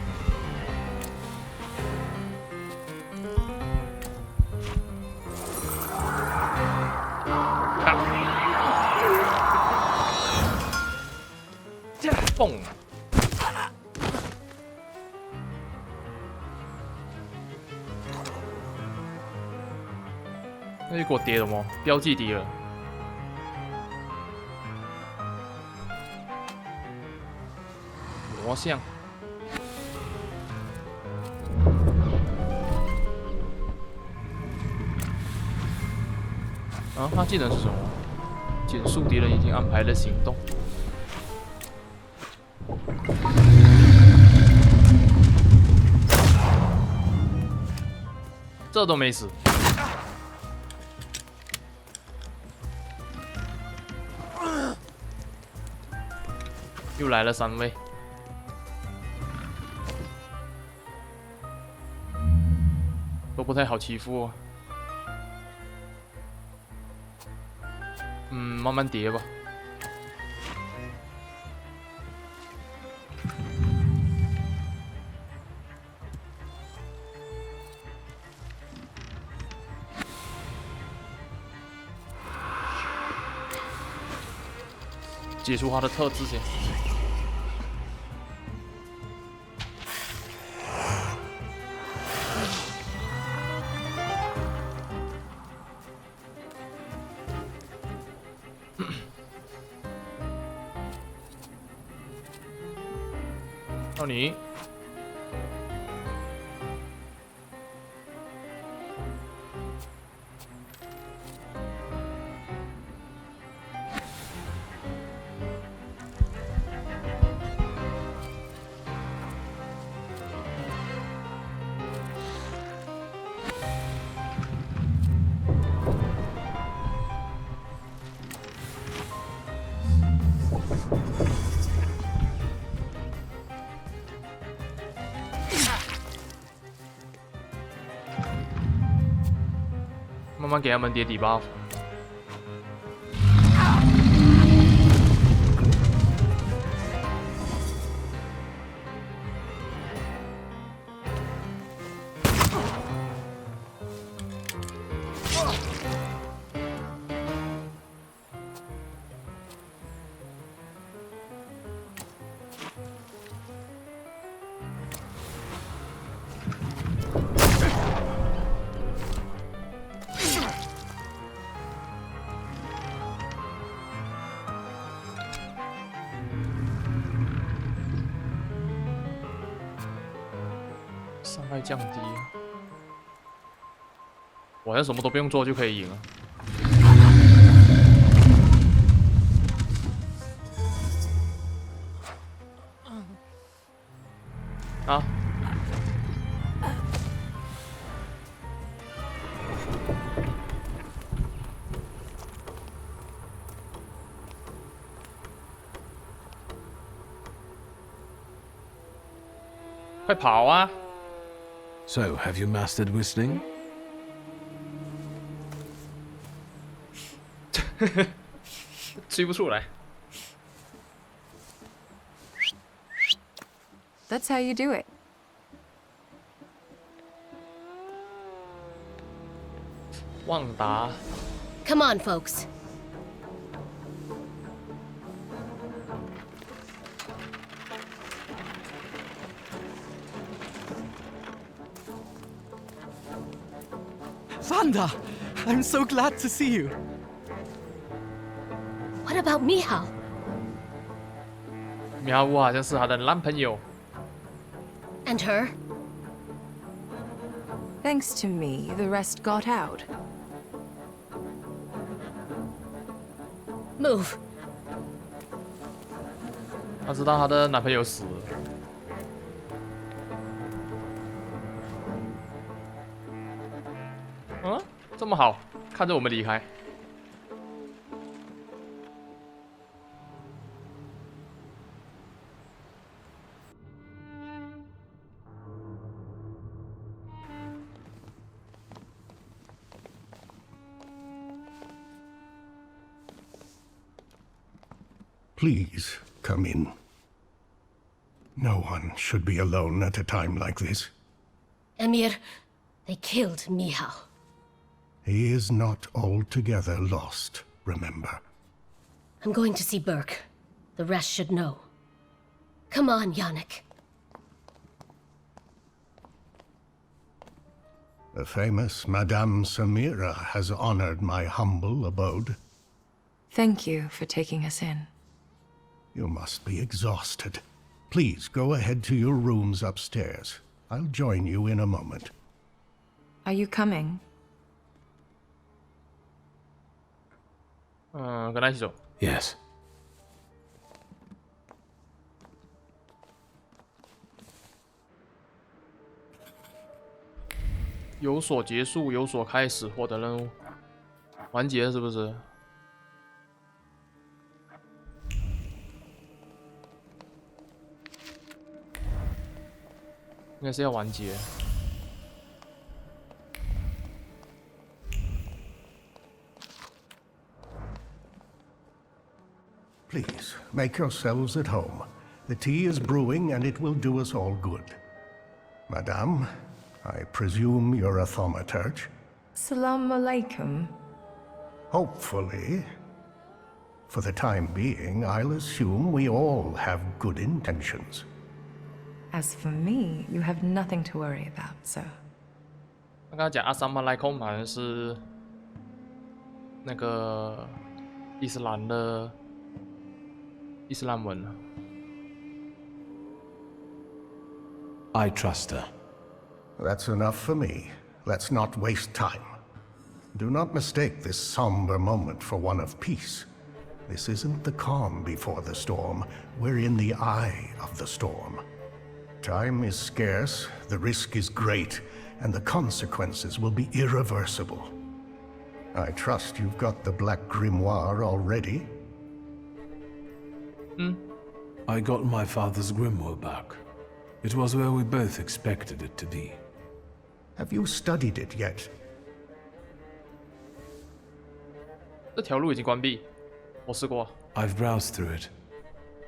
[SPEAKER 1] 蹦！那就给我跌了吗？标记敌人。魔像。啊，他技能是什么？减速敌人已经安排了行动。这都没死。又来了3位。都不太好欺负哦。慢慢叠吧。解除他的特质先。到你。慢慢给他们叠底buff。伤害降低，我好像什么都不用做就可以赢了。啊！快跑啊！
[SPEAKER 2] So, have you mastered whistling?
[SPEAKER 1] 吹不出来。
[SPEAKER 15] That's how you do it.
[SPEAKER 1] 旺达。
[SPEAKER 16] Come on, folks.
[SPEAKER 11] Wanda, I'm so glad to see you.
[SPEAKER 16] What about Mihao?
[SPEAKER 1] 米哈乌好像是他的男朋友。
[SPEAKER 16] And her?
[SPEAKER 15] Thanks to me, the rest got out.
[SPEAKER 16] Move.
[SPEAKER 1] 他知道他的男朋友死了。嗯，这么好，看着我们离开。
[SPEAKER 3] Please, come in. No one should be alone at a time like this.
[SPEAKER 16] Emir, they killed Mihao.
[SPEAKER 3] He is not altogether lost, remember.
[SPEAKER 16] I'm going to see Burke. The rest should know. Come on, Yannick.
[SPEAKER 3] The famous Madame Samira has honored my humble abode.
[SPEAKER 15] Thank you for taking us in.
[SPEAKER 3] You must be exhausted. Please go ahead to your rooms upstairs. I'll join you in a moment.
[SPEAKER 15] Are you coming?
[SPEAKER 1] 跟他一起走。
[SPEAKER 2] Yes.
[SPEAKER 1] 有所结束，有所开始，获得任务，完结是不是？应该是要完结。
[SPEAKER 3] Please, make yourselves at home. The tea is brewing and it will do us all good. Madame, I presume you're a thaumaturge?
[SPEAKER 15] Salam alaikum.
[SPEAKER 3] Hopefully. For the time being, I'll assume we all have good intentions.
[SPEAKER 15] As for me, you have nothing to worry about, sir.
[SPEAKER 1] 他刚刚讲阿萨马莱空好像是那个伊斯兰的伊斯兰文。
[SPEAKER 2] I trust her.
[SPEAKER 3] That's enough for me. Let's not waste time. Do not mistake this somber moment for one of peace. This isn't the calm before the storm. We're in the eye of the storm. Time is scarce, the risk is great, and the consequences will be irreversible. I trust you've got the Black Grimoire already?
[SPEAKER 2] I got my father's grimoire back. It was where we both expected it to be.
[SPEAKER 3] Have you studied it yet?
[SPEAKER 1] 这条路已经关闭，我试过。
[SPEAKER 2] I've browsed through it.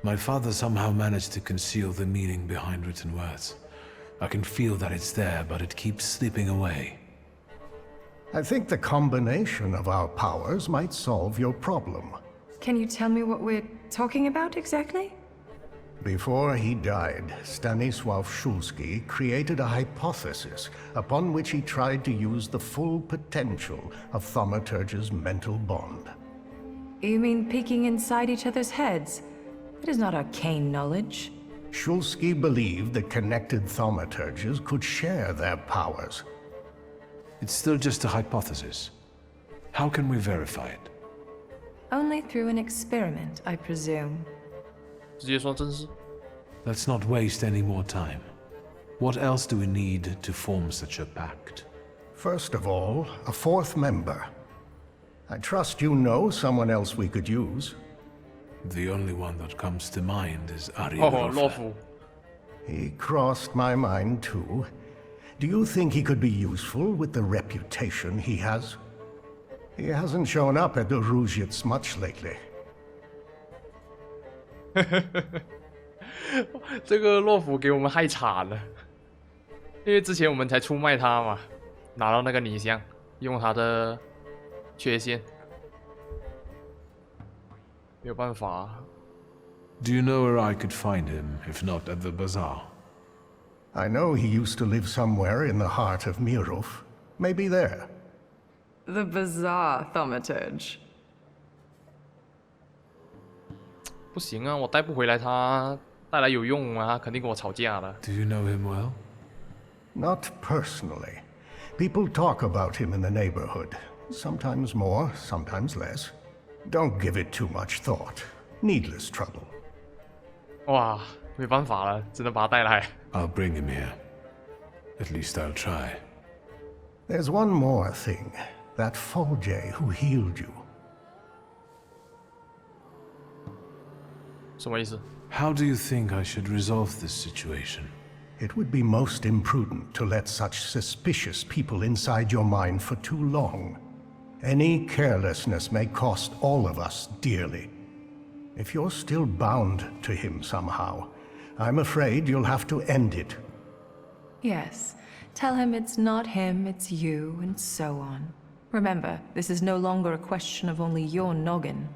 [SPEAKER 2] My father somehow managed to conceal the meaning behind written words. I can feel that it's there, but it keeps slipping away.
[SPEAKER 3] I think the combination of our powers might solve your problem.
[SPEAKER 15] Can you tell me what we're talking about exactly?
[SPEAKER 3] Before he died, Stanisław Szulski created a hypothesis upon which he tried to use the full potential of thaumaturge's mental bond.
[SPEAKER 15] You mean peeking inside each other's heads? It is not arcane knowledge.
[SPEAKER 3] Szulski believed that connected thaumaturges could share their powers.
[SPEAKER 2] It's still just a hypothesis. How can we verify it?
[SPEAKER 15] Only through an experiment, I presume.
[SPEAKER 1] 直接说真是。
[SPEAKER 2] Let's not waste any more time. What else do we need to form such a pact?
[SPEAKER 3] First of all, a fourth member. I trust you know someone else we could use.
[SPEAKER 2] The only one that comes to mind is Ari.
[SPEAKER 3] He crossed my mind too. Do you think he could be useful with the reputation he has? He hasn't shown up at the Ruzhits much lately.
[SPEAKER 1] 这个洛夫给我们害惨了，因为之前我们才出卖他嘛，拿到那个泥像，用他的缺陷，没有办法。
[SPEAKER 2] Do you know where I could find him, if not at the bazaar?
[SPEAKER 3] I know he used to live somewhere in the heart of Mirov. Maybe there.
[SPEAKER 15] The bazaar, thaumaturge.
[SPEAKER 1] 不行啊，我带不回来他，带来有用吗？他肯定跟我吵架了。
[SPEAKER 2] Do you know him well?
[SPEAKER 3] Not personally. People talk about him in the neighborhood. Sometimes more, sometimes less. Don't give it too much thought. Needless trouble.
[SPEAKER 1] 哇，没办法了，只能把他带来。
[SPEAKER 2] I'll bring him here. At least I'll try.
[SPEAKER 3] There's one more thing. That Folje who healed you.
[SPEAKER 1] 什么意思？
[SPEAKER 2] How do you think I should resolve this situation?
[SPEAKER 3] It would be most imprudent to let such suspicious people inside your mind for too long. Any carelessness may cost all of us dearly. If you're still bound to him somehow, I'm afraid you'll have to end it.
[SPEAKER 15] Yes. Tell him it's not him, it's you, and so on. Remember, this is no longer a question of only your noggin.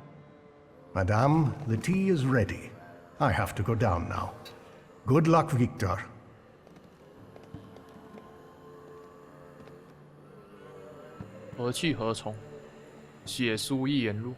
[SPEAKER 3] Madame, the tea is ready. I have to go down now. Good luck, Victor.
[SPEAKER 1] 何去何从？血书一言录。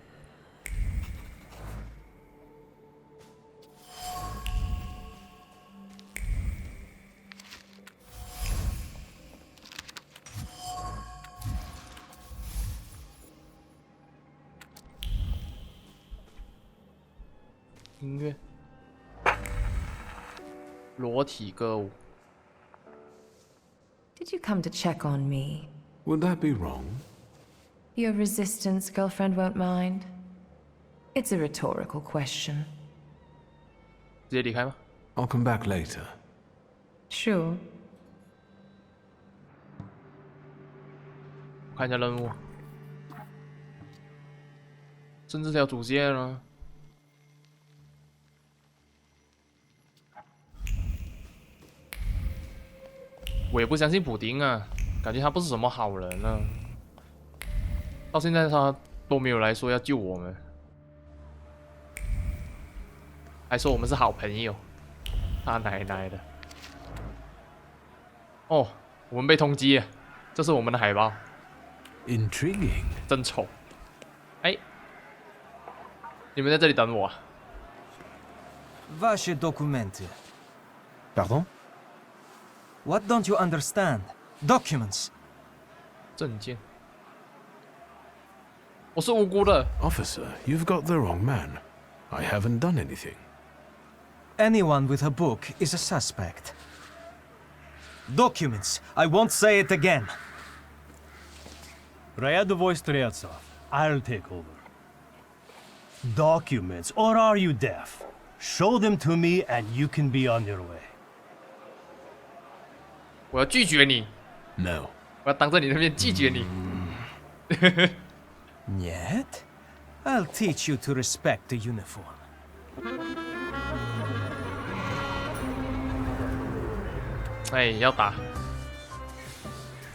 [SPEAKER 1] 音乐，裸体歌舞。
[SPEAKER 15] Did you come to check on me?
[SPEAKER 2] Would that be wrong?
[SPEAKER 15] Your resistance girlfriend won't mind. It's a rhetorical question.
[SPEAKER 1] 直接离开吗？
[SPEAKER 2] I'll come back later.
[SPEAKER 15] Sure.
[SPEAKER 1] 看一下任务，剩这条主线了。我也不相信普丁啊，感觉他不是什么好人啊。到现在他都没有来说要救我们，还说我们是好朋友。他奶奶的！哦，我们被通缉了，这是我们的海报。
[SPEAKER 2] Intriguing.
[SPEAKER 1] 真丑。哎，你们在这里等我啊。
[SPEAKER 5] Ваши документы.
[SPEAKER 9] Pardon?
[SPEAKER 5] What don't you understand? Documents.
[SPEAKER 1] 证件。我是无辜的。
[SPEAKER 2] Officer, you've got the wrong man. I haven't done anything.
[SPEAKER 5] Anyone with a book is a suspect. Documents. I won't say it again.
[SPEAKER 17] Ryadovoy Streltsov, I'll take over. Documents, or are you deaf? Show them to me and you can be on your way.
[SPEAKER 1] 我要拒绝你。
[SPEAKER 2] No.
[SPEAKER 1] 我要当着你的面拒绝你。
[SPEAKER 5] Yet? I'll teach you to respect the uniform.
[SPEAKER 1] 哎，要打。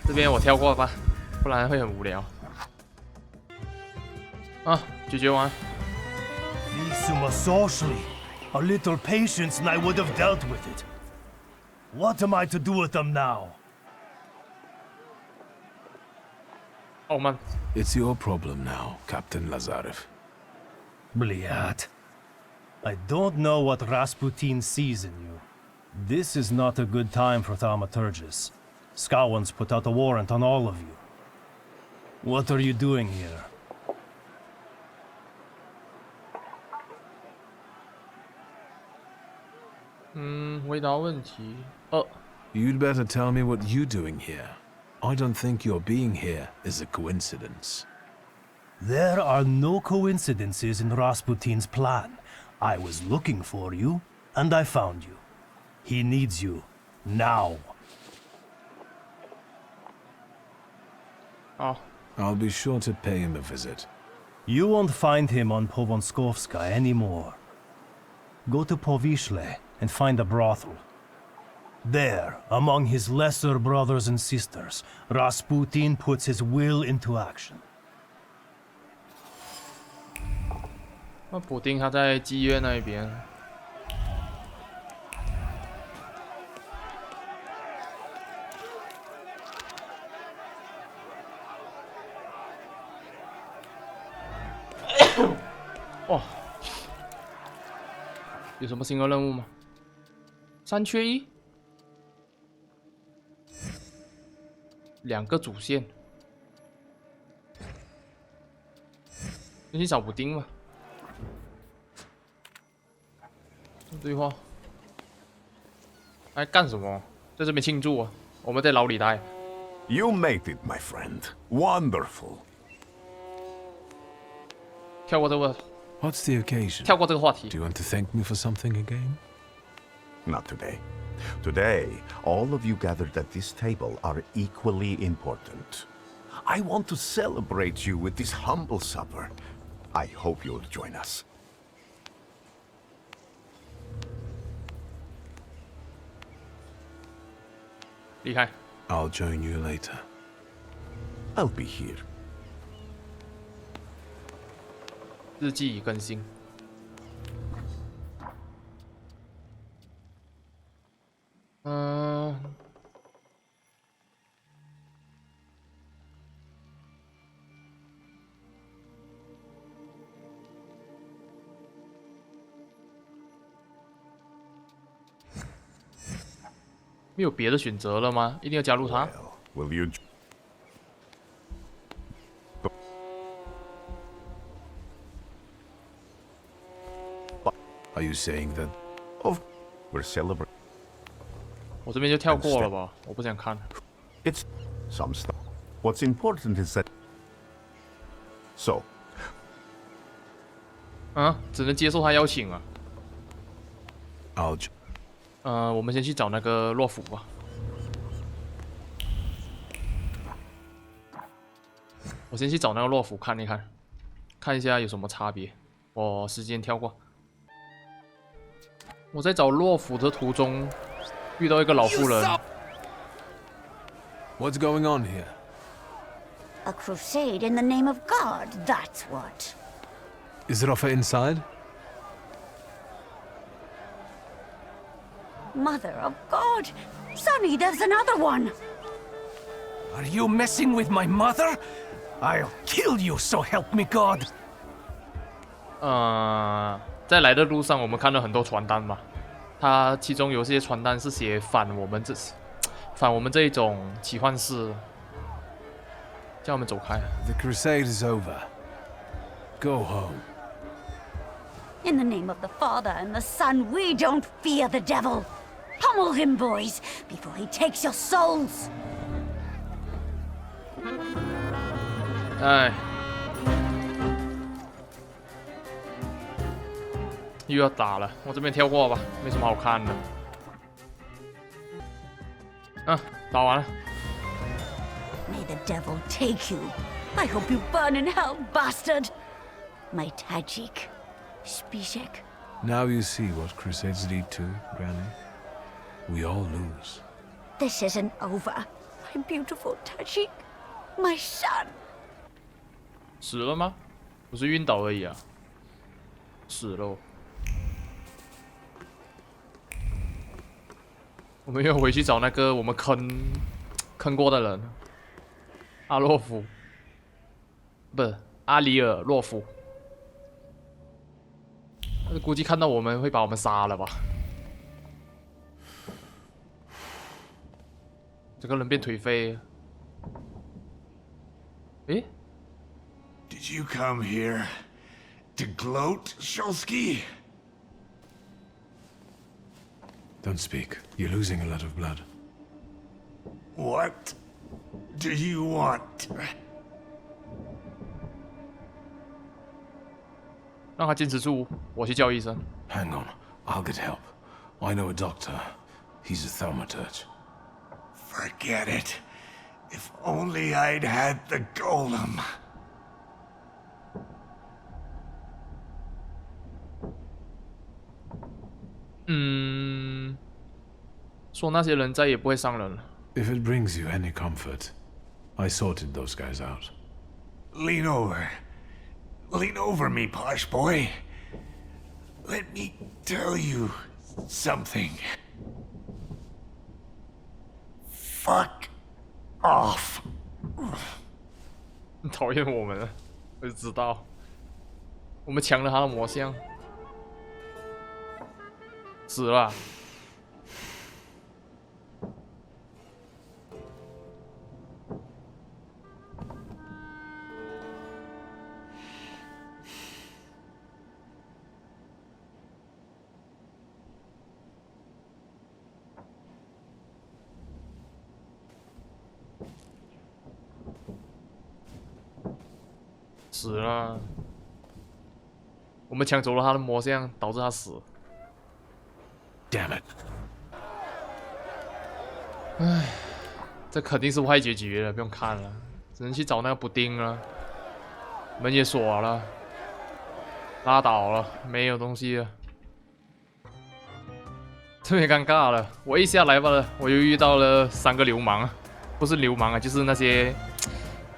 [SPEAKER 1] 这边我跳过吧，不然会很无聊。啊，解决完。
[SPEAKER 17] Isuma socially. A little patience and I would have dealt with it. What am I to do with them now?
[SPEAKER 1] Oh man.
[SPEAKER 2] It's your problem now, Captain Lazarev.
[SPEAKER 17] Blyat. I don't know what Rasputin sees in you. This is not a good time for thaumaturgists. Skowron's put out a warrant on all of you. What are you doing here?
[SPEAKER 2] You'd better tell me what you're doing here. I don't think your being here is a coincidence.
[SPEAKER 17] There are no coincidences in Rasputin's plan. I was looking for you, and I found you. He needs you. Now.
[SPEAKER 1] Oh.
[SPEAKER 2] I'll be sure to pay him a visit.
[SPEAKER 17] You won't find him on Povonskovska anymore. Go to Povishle and find a brothel. There, among his lesser brothers and sisters, Rasputin puts his will into action.
[SPEAKER 1] 那普丁他在妓院那一边。哦，有什么新的任务吗？3缺1，2个主线。先去找补丁嘛。对话。哎，干什么？在这边庆祝啊！我们在牢里待。
[SPEAKER 4] You made it, my friend. Wonderful.
[SPEAKER 1] 跳过这个。
[SPEAKER 2] What's the occasion?
[SPEAKER 1] 跳过这个话题。
[SPEAKER 2] Do you want to thank me for something again?
[SPEAKER 4] Not today. Today, all of you gathered at this table are equally important. I want to celebrate you with this humble supper. I hope you'll join us.
[SPEAKER 1] 离开。
[SPEAKER 2] I'll join you later.
[SPEAKER 4] I'll be here.
[SPEAKER 1] 日记已更新。没有别的选择了吗？一定要加入他？
[SPEAKER 4] Will you?
[SPEAKER 2] Are you saying that?
[SPEAKER 4] Oh, we're celebrating.
[SPEAKER 1] 我这边就跳过了吧，我不想看。
[SPEAKER 4] It's some stuff. What's important is that. So.
[SPEAKER 1] 啊，只能接受他邀请啊。
[SPEAKER 2] I'll.
[SPEAKER 1] 我们先去找那个洛甫吧。我先去找那个洛甫看一看，看一下有什么差别。我时间跳过。我在找洛甫的途中遇到一个老妇人。
[SPEAKER 2] What's going on here?
[SPEAKER 18] A crusade in the name of God, that's what.
[SPEAKER 2] Is it offer inside?
[SPEAKER 18] Mother of God! Sonny, there's another one!
[SPEAKER 5] Are you messing with my mother? I'll kill you, so help me God!
[SPEAKER 1] 在来的路上，我们看到很多传单嘛，它其中有些传单是写反我们这反我们这一种奇幻式，叫我们走开。
[SPEAKER 2] The crusade is over. Go home.
[SPEAKER 18] In the name of the Father and the Son, we don't fear the devil. Pummel him, boys, before he takes your souls.
[SPEAKER 1] 哎，又要打了，我这边跳过吧，没什么好看的。打完了。
[SPEAKER 18] May the devil take you. I hope you burn in hell, bastard. My Tajik. Spishek.
[SPEAKER 2] Now you see what crusades lead to, Granny. We all lose.
[SPEAKER 18] This isn't over. My beautiful Tajik. My son.
[SPEAKER 1] 死了吗？不是晕倒而已啊。死了。我们要回去找那个我们坑过的人，阿洛夫，不是阿里尔洛夫。估计看到我们会把我们杀了吧？这个人变颓废了。诶
[SPEAKER 3] Did you come here to gloat, Shulsky?
[SPEAKER 2] Don't speak. You're losing a lot of blood.
[SPEAKER 3] What do you want?
[SPEAKER 1] 让他坚持住，我去叫医生。
[SPEAKER 2] Hang on, I'll get help. I know a doctor. He's a thaumaturge.
[SPEAKER 3] Forget it. If only I'd had the golem.
[SPEAKER 1] 说那些人再也不会伤人了。
[SPEAKER 2] If it brings you any comfort, I sorted those guys out.
[SPEAKER 3] Lean over. Lean over me, posh boy. Let me tell you something. Fuck off.
[SPEAKER 1] 你讨厌我们了，我就知道。我们抢了他的魔像，死了啊。死了，我们抢走了他的魔像，导致他死。
[SPEAKER 2] Damn it！
[SPEAKER 1] 唉，这肯定是坏结局了，不用看了，只能去找那个补丁了。门也锁了，拉倒了，没有东西了，特别尴尬了。我一下来吧，我又遇到了3个流氓，不是流氓啊，就是那些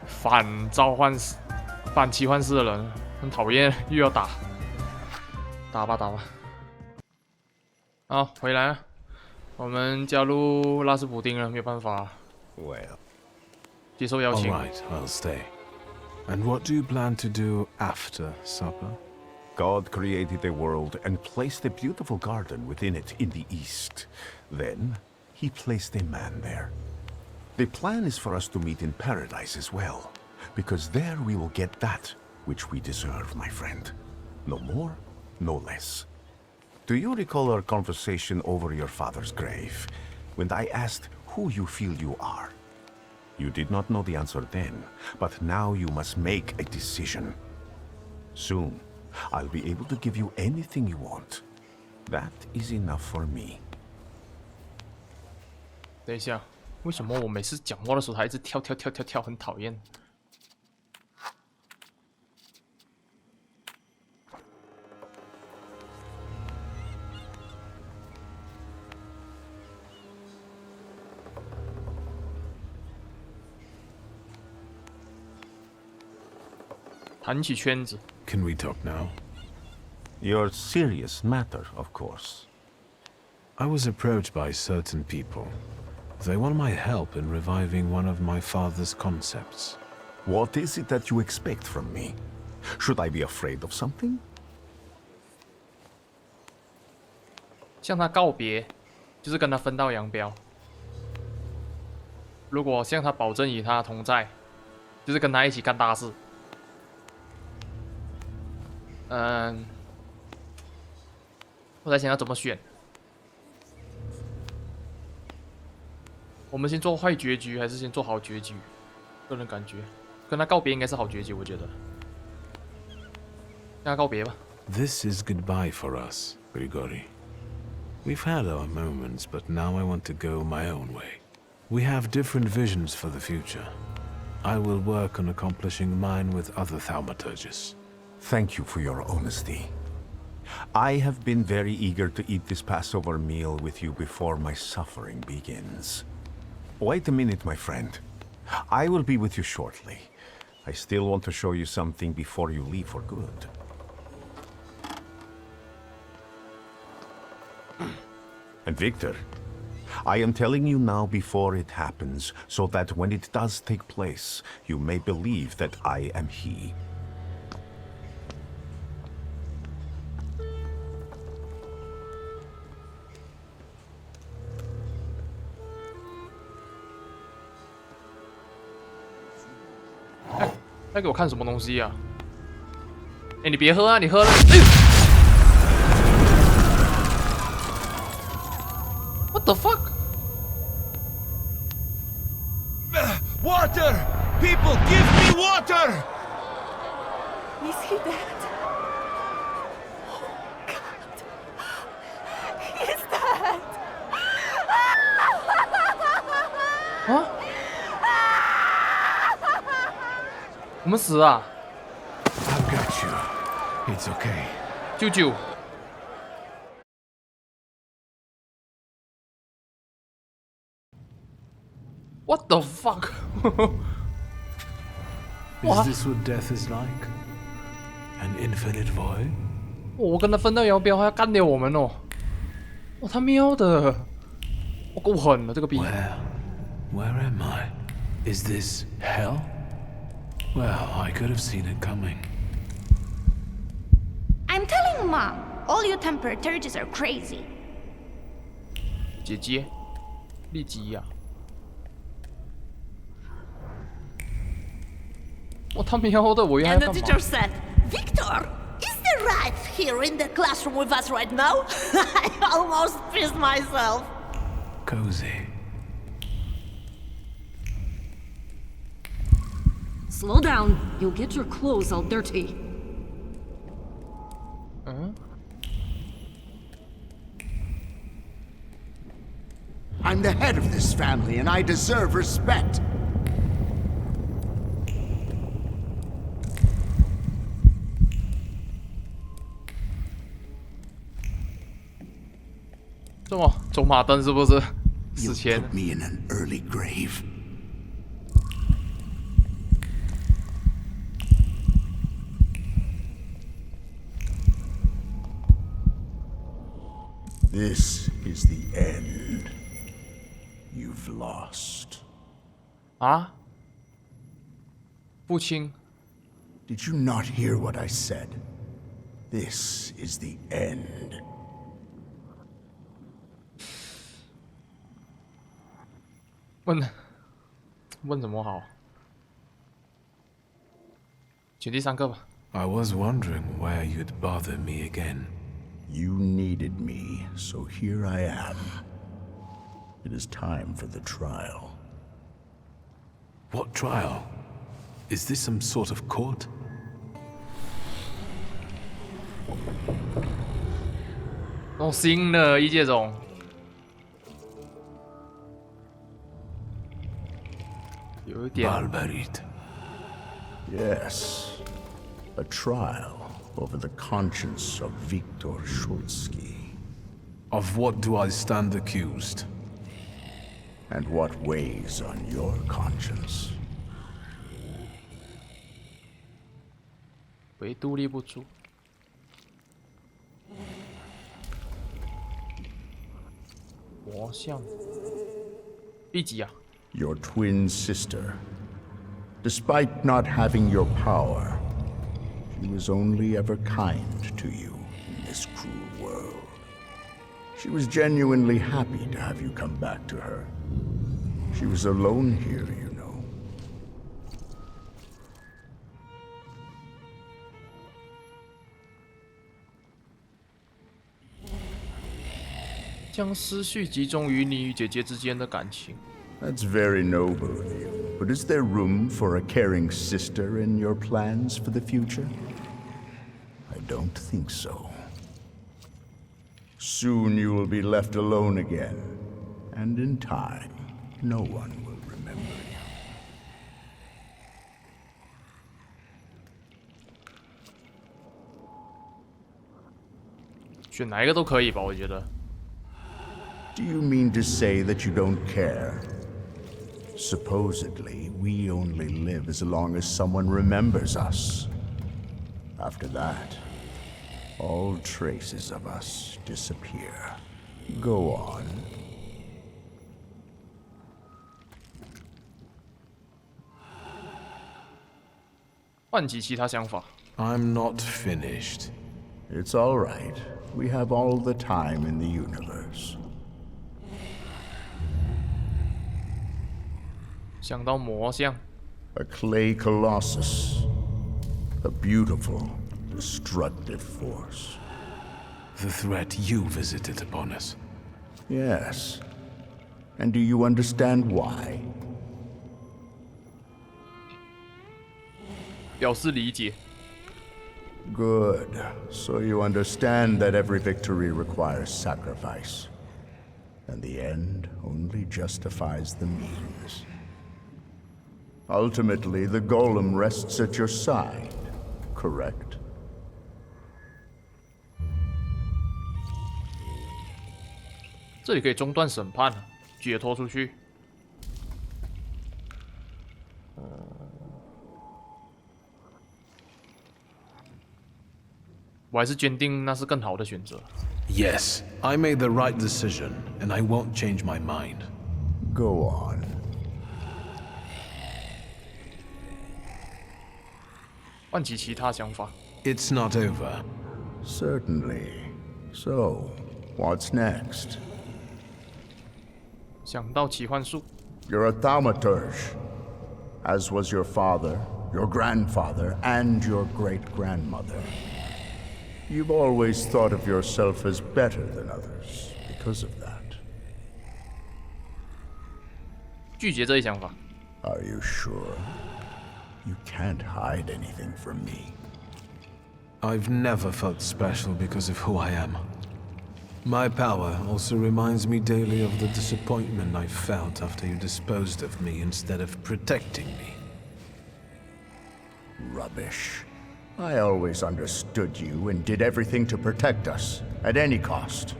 [SPEAKER 1] 反奇幻式的人，很讨厌，又要打，打吧。好，回来了，我们加入拉斯普丁了，没有办法。
[SPEAKER 4] Well,
[SPEAKER 1] 接受邀请。
[SPEAKER 2] All right, I'll stay. And what do you plan to do after supper?
[SPEAKER 4] God created a world and placed a beautiful garden within it in the east. Then, he placed a man there. The plan is for us to meet in paradise as well. Because there we will get that which we deserve, my friend. No more, no less. Do you recall our conversation over your father's grave, when I asked who you feel you are? You did not know the answer then, but now you must make a decision. Soon, I'll be able to give you anything you want. That is enough for me.
[SPEAKER 1] 等一下，为什么我每次讲话的时候还一直跳，很讨厌。谈起圈子。
[SPEAKER 2] Can we talk now?
[SPEAKER 4] Your serious matter, of course.
[SPEAKER 2] I was approached by certain people. They want my help in reviving one of my father's concepts.
[SPEAKER 4] What is it that you expect from me? Should I be afraid of something?
[SPEAKER 1] 向他告别，就是跟他分道扬镳。如果向他保证与他同在，就是跟他一起干大事。我在想要怎么选。我们先做坏结局，还是先做好结局？个人感觉，跟他告别应该是好结局，我觉得。跟他告别吧。
[SPEAKER 2] This is goodbye for us, Grigori. We've had our moments, but now I want to go my own way. We have different visions for the future. I will work on accomplishing mine with other thaumaturges.
[SPEAKER 4] Thank you for your honesty. I have been very eager to eat this Passover meal with you before my suffering begins. Wait a minute, my friend. I will be with you shortly. I still want to show you something before you leave for good. And Victor, I am telling you now before it happens, so that when it does take place, you may believe that I am he.
[SPEAKER 1] Hey, 在给我看什么东西啊？哎，你别喝啊！你喝了。What the fuck?
[SPEAKER 9] Water! People, give me water!
[SPEAKER 6] Is he dead? Oh, God. He's dead!
[SPEAKER 1] 啊？我们死啊
[SPEAKER 2] I've got you. It's okay.
[SPEAKER 1] 舅舅。What the fuck?
[SPEAKER 2] Is this what death is like? An infinite void?
[SPEAKER 1] 我跟他分道扬镳，还要干掉我们哦！哇，他喵的！我够狠了，这个逼。
[SPEAKER 2] Where am I? Is this hell? Well, I could have seen it coming.
[SPEAKER 18] I'm telling Mom, all you Thaumaturges are crazy.
[SPEAKER 1] 姐姐，立即呀！哇，他喵的，我以为
[SPEAKER 18] And
[SPEAKER 1] 他
[SPEAKER 18] the
[SPEAKER 1] 干嘛
[SPEAKER 18] teacher said, Victor, is the rat here in the classroom with us right now? I almost pissed myself.
[SPEAKER 2] Cozy.
[SPEAKER 19] Slow down. You'll get your clothes all dirty.
[SPEAKER 8] I'm the head of this family, and I deserve respect.
[SPEAKER 1] 这么走马灯是不是？死
[SPEAKER 8] You
[SPEAKER 1] 前
[SPEAKER 8] put me in an early grave. This is the end. You've lost.
[SPEAKER 1] 啊？父亲
[SPEAKER 8] Did you not hear what I said? This is the end.
[SPEAKER 1] 问什么好？选第三个吧。
[SPEAKER 2] I was wondering where you'd bother me again.
[SPEAKER 8] You needed me, so here I am. It is time for the trial.
[SPEAKER 2] What trial? Is this some sort of court?
[SPEAKER 1] 弄新的一届种。有一点。
[SPEAKER 2] Barbarit.
[SPEAKER 8] Yes. A trial over the conscience of Viktor Shulsky.
[SPEAKER 2] Of what do I stand accused?
[SPEAKER 8] And what weighs on your conscience?
[SPEAKER 1] 唯独立不住。魔像。第几啊？
[SPEAKER 8] Your twin sister. Despite not having your power, she was only ever kind to you in this cruel world. She was genuinely happy to have you come back to her. She was alone here, you know.
[SPEAKER 1] 将思绪集中于你与姐姐之间的感情。
[SPEAKER 8] That's very noble of you. But is there room for a caring sister in your plans for the future? I don't think so. Soon you will be left alone again. And in time, no one will remember you.
[SPEAKER 1] 选哪一个都可以吧，我觉得。
[SPEAKER 8] Do you mean to say that you don't care? Supposedly, we only live as long as someone remembers us. After that, all traces of us disappear. Go on.
[SPEAKER 1] 唤起其他想法。
[SPEAKER 2] I'm not finished.
[SPEAKER 8] It's all right. We have all the time in the universe.
[SPEAKER 1] 想到魔像。
[SPEAKER 8] A clay colossus. A beautiful, destructive force.
[SPEAKER 2] The threat you visited upon us.
[SPEAKER 8] Yes. And do you understand why?
[SPEAKER 1] 表示理解。
[SPEAKER 8] Good. So you understand that every victory requires sacrifice. And the end only justifies the means. Ultimately, the golem rests at your side, correct?
[SPEAKER 1] 这里可以中断审判，解脱出去。我还是坚定那是更好的选择。
[SPEAKER 2] Yes, I made the right decision, and I won't change my mind.
[SPEAKER 8] Go on.
[SPEAKER 1] 唤起其他想法。
[SPEAKER 2] It's not over.
[SPEAKER 8] Certainly. So, what's next?
[SPEAKER 1] 想到奇幻术。
[SPEAKER 8] You're a thaumaturge, as was your father, your grandfather, and your great-grandmother. You've always thought of yourself as better than others because of that.
[SPEAKER 1] 拒绝这一想法。
[SPEAKER 8] Are you sure? You can't hide anything from me.
[SPEAKER 2] I've never felt special because of who I am. My power also reminds me daily of the disappointment I felt after you disposed of me instead of protecting me.
[SPEAKER 8] Rubbish. I always understood you and did everything to protect us, at any cost.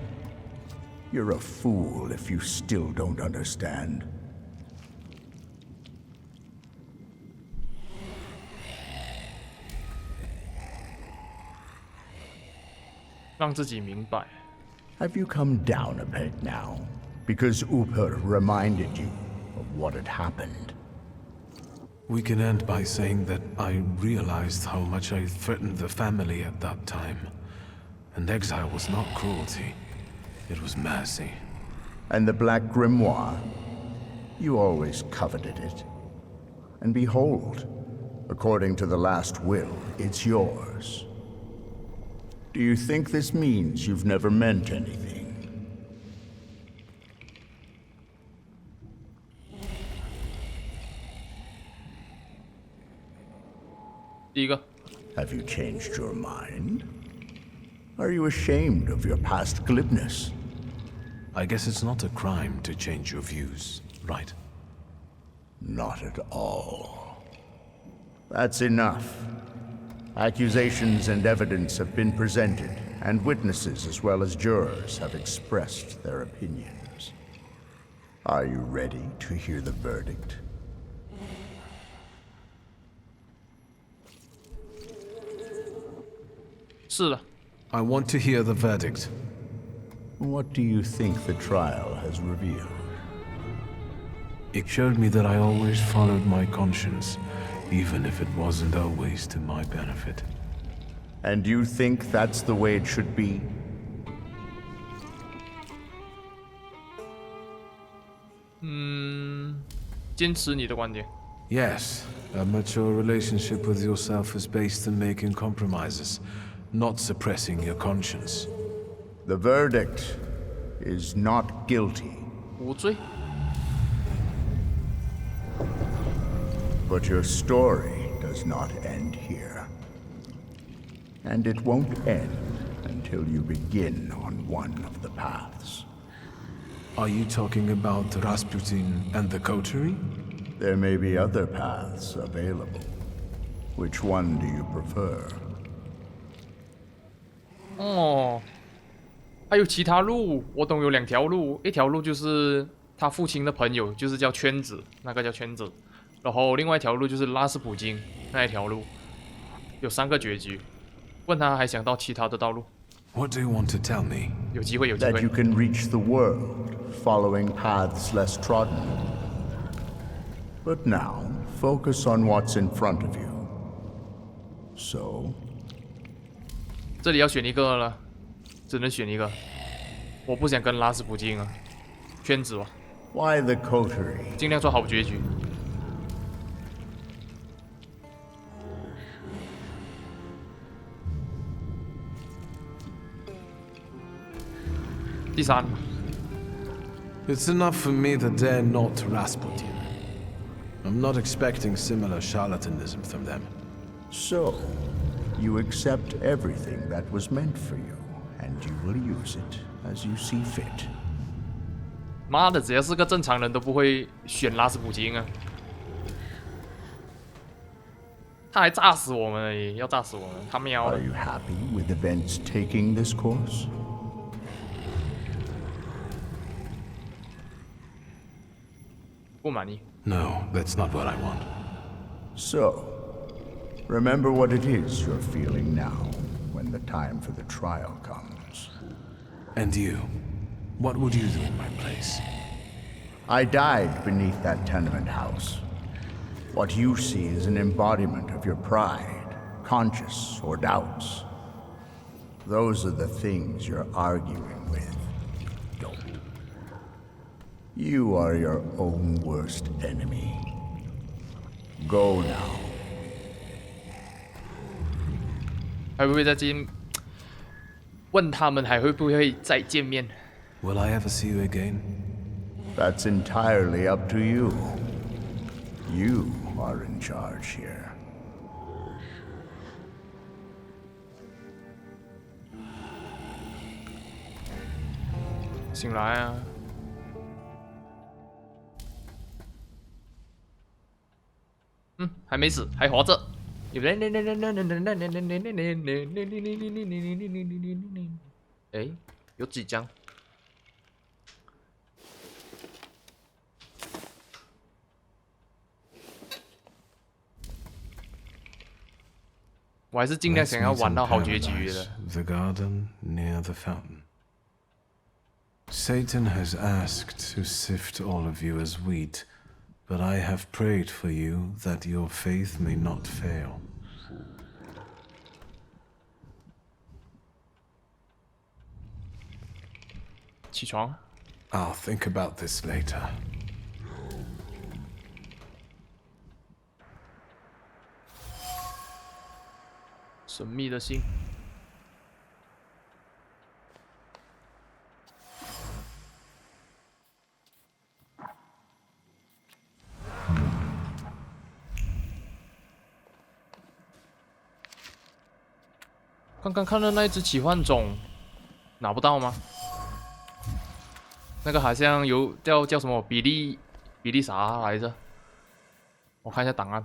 [SPEAKER 8] You're a fool if you still don't understand.
[SPEAKER 1] 让自己明白。
[SPEAKER 8] Have you come down a peg now? Because Upper reminded you of what had happened.
[SPEAKER 2] We can end by saying that I realized how much I threatened the family at that time. And exile was not cruelty. It was mercy.
[SPEAKER 8] And the Black Grimoire? You always coveted it. And behold, according to the last will, it's yours. Do you think this means you've never meant anything?
[SPEAKER 1] 第一个。
[SPEAKER 8] Have you changed your mind? Are you ashamed of your past glibness?
[SPEAKER 2] I guess it's not a crime to change your views, right?
[SPEAKER 8] Not at all. That's enough. Accusations and evidence have been presented, and witnesses as well as jurors have expressed their opinions. Are you ready to hear the verdict?
[SPEAKER 2] I want to hear the verdict.
[SPEAKER 8] What do you think the trial has revealed?
[SPEAKER 2] It showed me that I always followed my conscience, even if it wasn't always to my benefit.
[SPEAKER 8] And you think that's the way it should be?
[SPEAKER 1] 坚持你的观点。
[SPEAKER 2] Yes, a mature relationship with yourself is based on making compromises, not suppressing your conscience.
[SPEAKER 8] The verdict is not guilty.
[SPEAKER 1] 无罪。
[SPEAKER 8] But your story does not end here. And it won't end until you begin on one of the paths.
[SPEAKER 2] Are you talking about Rasputin and the coterie?
[SPEAKER 8] There may be other paths available. Which one do you prefer?
[SPEAKER 1] 哦，还有其他路，我懂有2条路，一条路就是他父亲的朋友，就是叫圈子，那个叫圈子，然后另外一条路就是拉斯普京那一条路，有3个结局。问他还想到其他的道路。
[SPEAKER 2] What do you want to tell me?
[SPEAKER 1] 有机会，有机
[SPEAKER 8] That
[SPEAKER 1] 会。
[SPEAKER 8] you can reach the world, following paths less trodden. But now, focus on what's in front of you. So?
[SPEAKER 1] 这里要选一个了，只能选一个。我不想跟拉斯普京啊，圈子吧。
[SPEAKER 8] Why the coterie?
[SPEAKER 1] 尽量做好结局。第3。
[SPEAKER 2] It's enough for me that they're not Rasputin. I'm not expecting similar charlatanism from them.
[SPEAKER 8] So, you accept everything that was meant for you, and you will use it as you see fit.
[SPEAKER 1] 妈的，只要是个正常人都不会选拉斯普京啊！他还炸死我们而已，要炸死我们，他喵的
[SPEAKER 8] Are you happy with events taking this course?
[SPEAKER 1] 不满意。
[SPEAKER 2] No, that's not what I want.
[SPEAKER 8] So, remember what it is you're feeling now, when the time for the trial comes.
[SPEAKER 2] And you? What would you do in my place?
[SPEAKER 8] I died beneath that tenement house. What you see is an embodiment of your pride, conscience, or doubts. Those are the things you're arguing with. You are your own worst enemy. Go now.
[SPEAKER 1] 还会不会再见？问他们还会不会再见面？
[SPEAKER 2] Will I ever see you again?
[SPEAKER 8] That's entirely up to you. You are in charge here.
[SPEAKER 1] 醒来啊！还没死，还活着。哎，有几张？我还是尽量想要玩到好结局的。
[SPEAKER 2] The garden near the fountain. Satan has asked to sift all of you as wheat, but I have prayed for you that your faith may not fail.
[SPEAKER 1] 起床。
[SPEAKER 2] I'll think about this later.
[SPEAKER 1] 神秘的信。刚刚看到那一只奇幻种，拿不到吗？那个好像有叫什么比利啥来着？我看一下档案。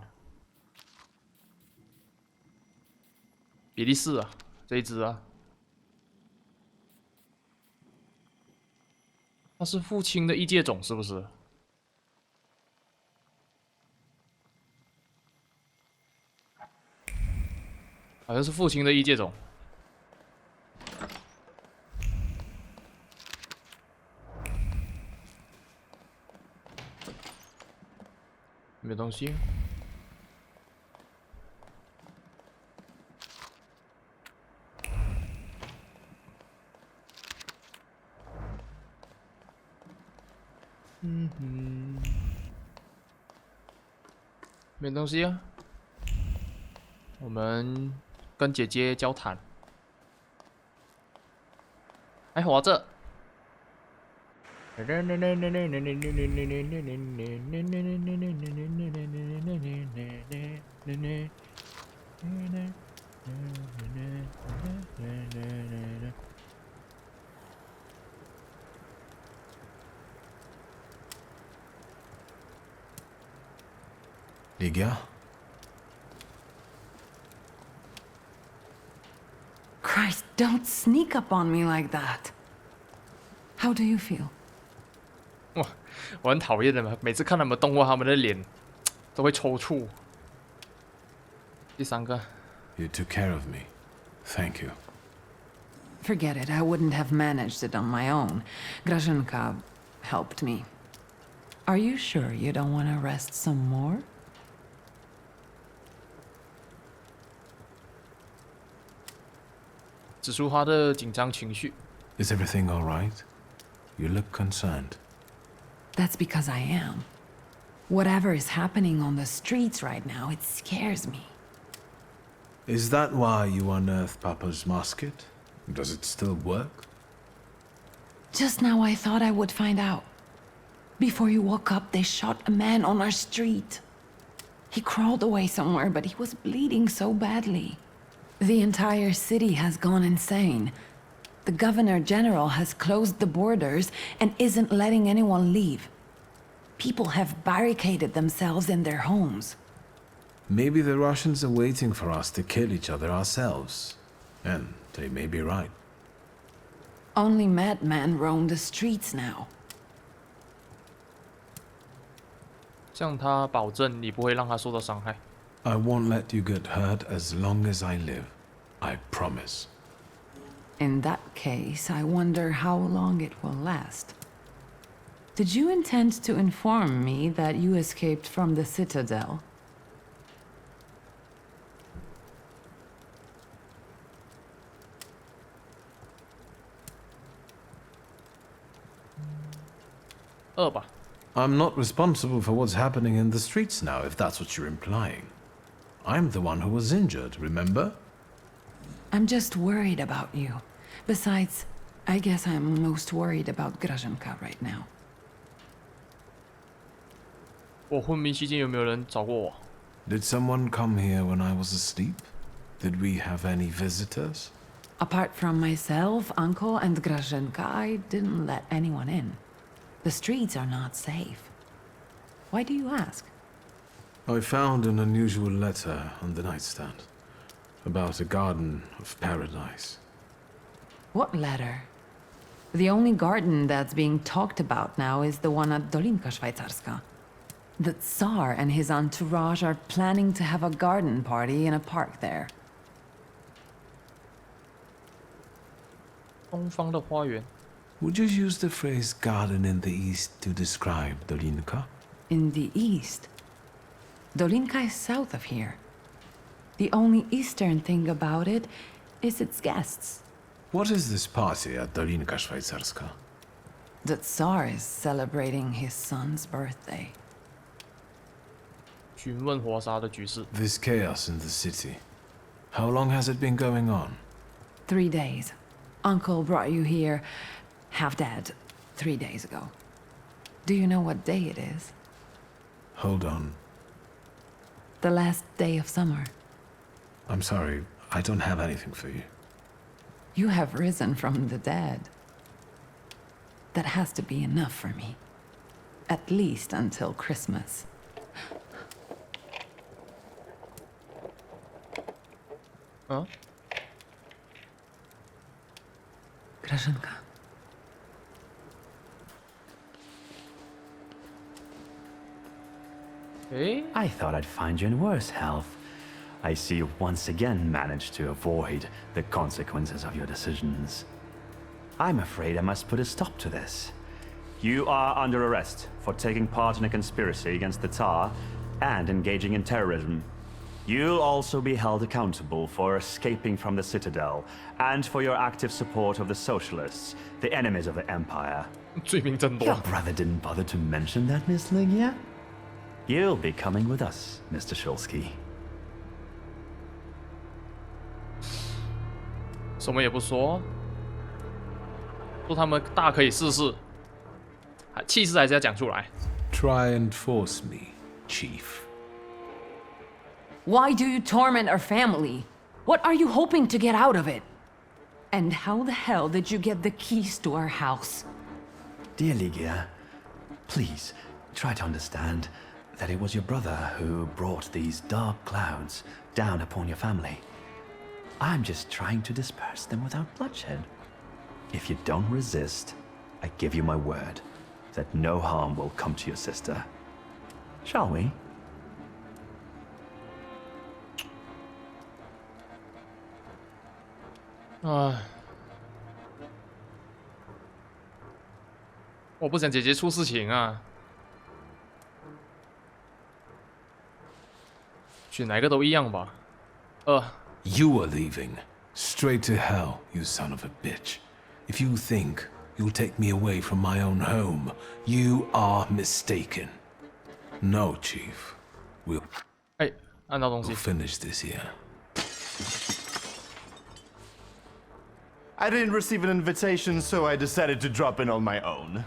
[SPEAKER 1] 比利时啊，这一只啊，它是父亲的异界种是不是？好像是父亲的异界种。没东西。 嗯哼，没东西啊。我们跟姐姐交谈。还活着。
[SPEAKER 2] Ligia?
[SPEAKER 6] Christ, don't sneak up on me like that. How do you feel?
[SPEAKER 1] 哇，我很讨厌的嘛，每次看他们动画，他们的脸都会抽搐。第三个。
[SPEAKER 2] You took care of me. Thank you.
[SPEAKER 6] Forget it. I wouldn't have managed it on my own. Grażynka helped me. Are you sure you don't want to rest some more?
[SPEAKER 1] 指出他的紧张情绪。
[SPEAKER 2] Is everything all right? You look concerned.
[SPEAKER 6] That's because I am. Whatever is happening on the streets right now, it scares me.
[SPEAKER 2] Is that why you unearthed Papa's musket? Does it still work?
[SPEAKER 6] Just now I thought I would find out. Before you woke up, they shot a man on our street. He crawled away somewhere, but he was bleeding so badly. The entire city has gone insane. The Governor General has closed the borders and isn't letting anyone leave. People have barricaded themselves in their homes.
[SPEAKER 2] Maybe the Russians are waiting for us to kill each other ourselves. And they may be right.
[SPEAKER 6] Only madmen roam the streets now.
[SPEAKER 1] 向他保证你不会让他受到伤害。
[SPEAKER 2] I won't let you get hurt as long as I live. I promise.
[SPEAKER 6] In that case, I wonder how long it will last. Did you intend to inform me that you escaped from the Citadel?
[SPEAKER 2] I'm not responsible for what's happening in the streets now, if that's what you're implying. I'm the one who was injured, remember?
[SPEAKER 6] I'm just worried about you. Besides, I guess I'm most worried about Grażynka right now.
[SPEAKER 1] 我昏迷期间有没有人找过我？
[SPEAKER 2] Did someone come here when I was asleep? Did we have any visitors?
[SPEAKER 6] Apart from myself, Uncle, and Grażynka, I didn't let anyone in. The streets are not safe. Why do you ask?
[SPEAKER 2] I found an unusual letter on the nightstand about a garden of paradise.
[SPEAKER 6] What letter? The only garden that's being talked about now is the one at Dolinka Szwajcarska. The Tsar and his entourage are planning to have a garden party in a park there.
[SPEAKER 1] 东方的花园。
[SPEAKER 2] Would you use the phrase garden in the east to describe Dolinka?
[SPEAKER 6] In the east? Dolinka is south of here. The only eastern thing about it is its guests.
[SPEAKER 2] What is this party at Dolinka Szwajcarska?
[SPEAKER 6] The Tsar is celebrating his son's birthday.
[SPEAKER 1] 询问活杀的局势。
[SPEAKER 2] This chaos in the city. How long has it been going on?
[SPEAKER 6] 3 days. Uncle brought you here, half dead, 3 days ago. Do you know what day it is?
[SPEAKER 2] Hold on.
[SPEAKER 6] The last day of summer.
[SPEAKER 2] I'm sorry, I don't have anything for you.
[SPEAKER 6] You have risen from the dead. That has to be enough for me. At least until Christmas.
[SPEAKER 1] Huh?
[SPEAKER 6] Grażynka.
[SPEAKER 1] Hey?
[SPEAKER 14] I thought I'd find you in worse health. I see you once again managed to avoid the consequences of your decisions. I'm afraid I must put a stop to this. You are under arrest for taking part in a conspiracy against the Tsar and engaging in terrorism. You'll also be held accountable for escaping from the Citadel and for your active support of the Socialists, the enemies of the Empire.
[SPEAKER 1] 罪名真多。
[SPEAKER 14] Your brother didn't bother to mention that, Miss Ligia? You'll be coming with us, Mr. Shulsky.
[SPEAKER 1] 什么也不说，说他们大可以试试，气势还是要讲出来。
[SPEAKER 2] Try and force me, Chief.
[SPEAKER 6] Why do you torment our family? What are you hoping to get out of it? And how the hell did you get the keys to our house?
[SPEAKER 14] Dear Ligia, please try to understand that it was your brother who brought these dark clouds down upon your family. I'm just trying to disperse them without bloodshed. If you don't resist, I give you my word that no harm will come to your sister. Shall we?
[SPEAKER 1] 我不想姐姐出事情啊。选哪个都一样吧。
[SPEAKER 2] You are leaving. Straight to hell, you son of a bitch. If you think you'll take me away from my own home, you are mistaken. No, Chief. We'll
[SPEAKER 1] 按到东西。
[SPEAKER 2] finish this here.
[SPEAKER 20] I didn't receive an invitation, so I decided to drop in on my own.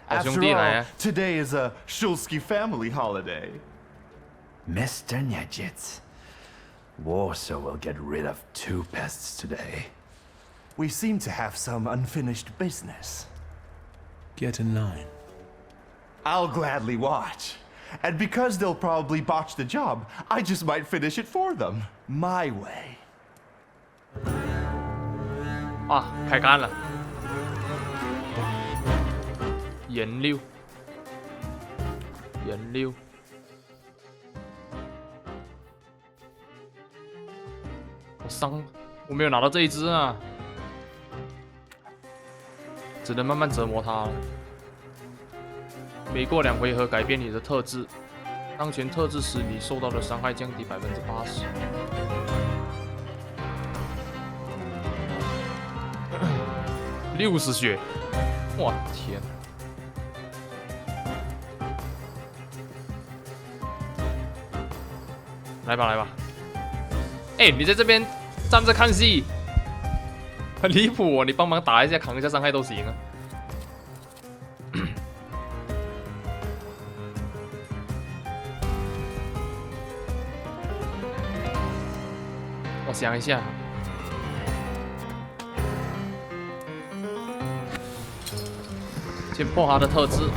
[SPEAKER 1] 好兄
[SPEAKER 20] After
[SPEAKER 1] 弟来
[SPEAKER 20] all,
[SPEAKER 1] 啊！
[SPEAKER 20] today is a Shulsky family holiday.
[SPEAKER 14] Mr. Nejitz, Warsaw will get rid of 2 pests today.
[SPEAKER 20] We seem to have some unfinished business.
[SPEAKER 2] Get a 9.
[SPEAKER 20] I'll gladly watch. And because they'll probably botch the job, I just might finish it for them. My way.
[SPEAKER 1] 开干了。颜六。我没有拿到这一只啊，只能慢慢折磨它了。每过2回合改变你的特质，当前特质时你受到的伤害降低80%。60血，我天！来吧！你在这边站着看戏，很离谱哦！你帮忙打一下，扛一下伤害都行啊。我想一下，先破他的特质。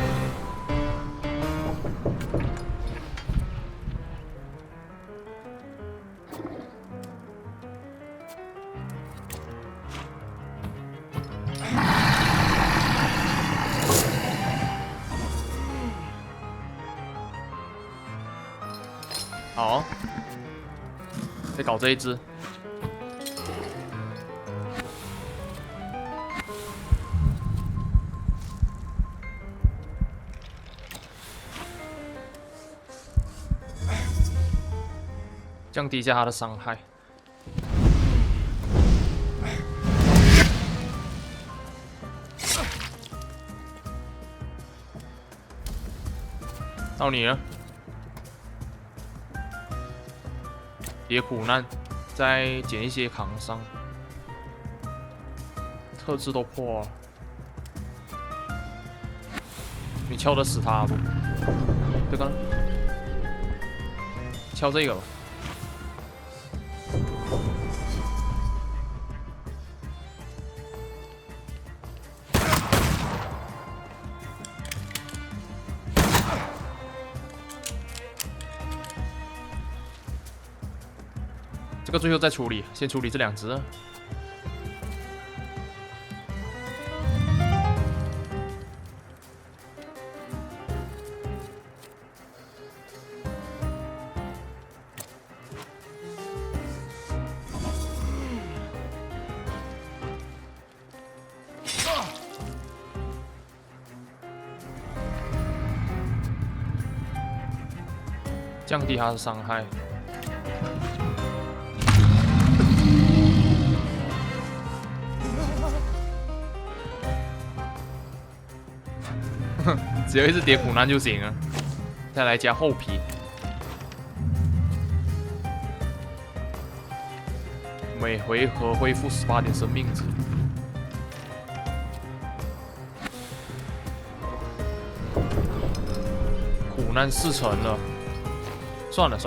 [SPEAKER 1] 好，再搞这一只。降低一下他的伤害。到你了，别苦难，再减一些扛伤，特质都破了。你敲得死他不？这个呢？敲这个吧。这个最后再处理，先处理这2只。降低他的伤害。只要一直叠苦难就行了。再来加厚皮。每回合恢复18点生命值。苦难事成了，算了。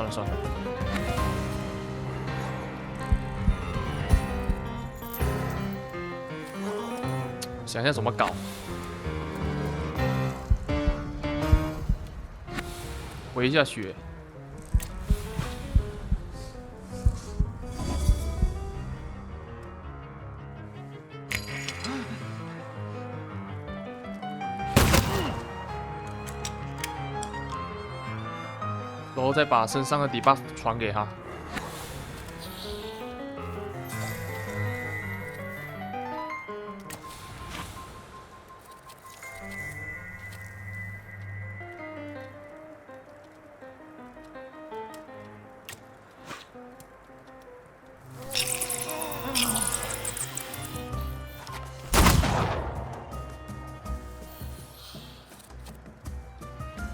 [SPEAKER 1] 想想怎么搞。回一下血。然后再把身上的 debuff 传给他。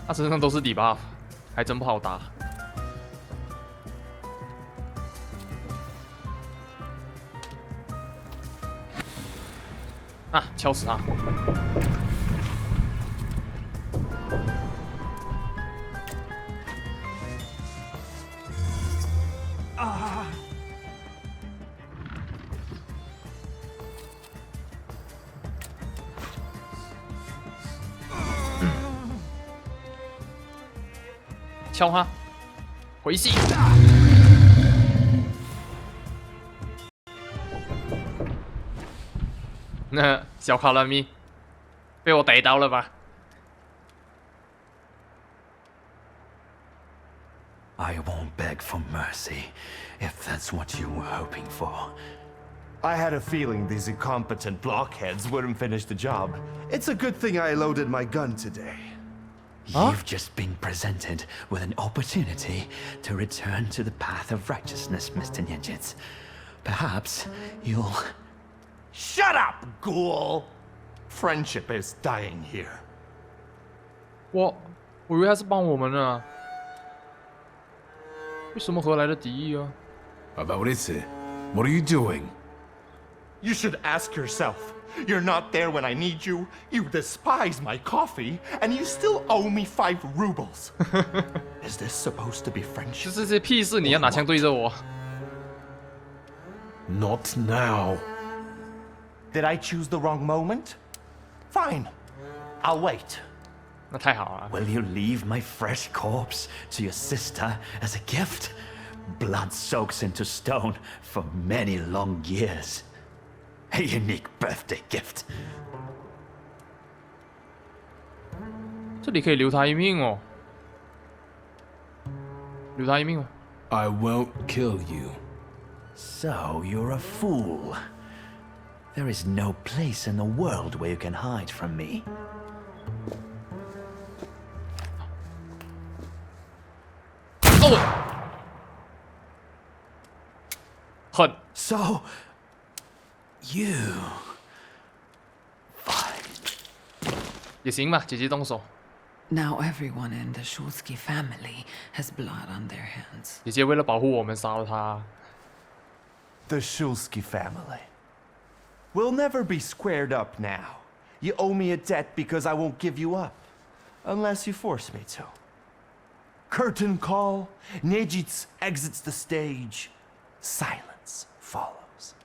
[SPEAKER 1] 他身上都是 debuff。还真不好打。啊！敲死他！啊！敲他，回戏。那小卡拉米被我逮到了吧
[SPEAKER 12] I won't beg for mercy, if that's what you were hoping for.
[SPEAKER 20] I had a feeling these incompetent blockheads wouldn't finish the job. It's a good thing I loaded my gun today.
[SPEAKER 12] You've just been presented with an opportunity to return to the path of righteousness, Mr. Ninjitsu. Perhaps you'll...
[SPEAKER 20] Shut up, ghoul! Friendship is dying here.
[SPEAKER 1] 我以为他是帮我们呢，为什么何来的敌意啊
[SPEAKER 2] Abaurice, what are you doing?
[SPEAKER 20] You should ask yourself. You're not there when I need you. You despise my coffee, and you still owe me 5 rubles. Is this supposed to be friendship?
[SPEAKER 1] 这些屁事，你要拿枪对着我
[SPEAKER 2] Not now.
[SPEAKER 20] Did I choose the wrong moment? Fine. I'll wait.
[SPEAKER 1] 那太好了。
[SPEAKER 12] Will you leave my fresh corpse to your sister as a gift? Blood soaks into stone for many long years. A unique birthday gift.
[SPEAKER 1] 这里可以留他一命哦，留他一命哦。
[SPEAKER 2] I won't kill you.
[SPEAKER 12] So you're a fool. There is no place in the world where you can hide from me.
[SPEAKER 1] Oh! 狠。
[SPEAKER 12] So, you.
[SPEAKER 1] 也行吧，姐姐动手。
[SPEAKER 6] Now everyone in the Shulsky family has blood on their hands.
[SPEAKER 1] 姐姐为了保护我们杀了他。
[SPEAKER 20] The Shulsky family. We'll never be squared up now. You owe me a debt because I won't give you up. Unless you force me to. Curtain call. Nejits exits the stage. Silence follows.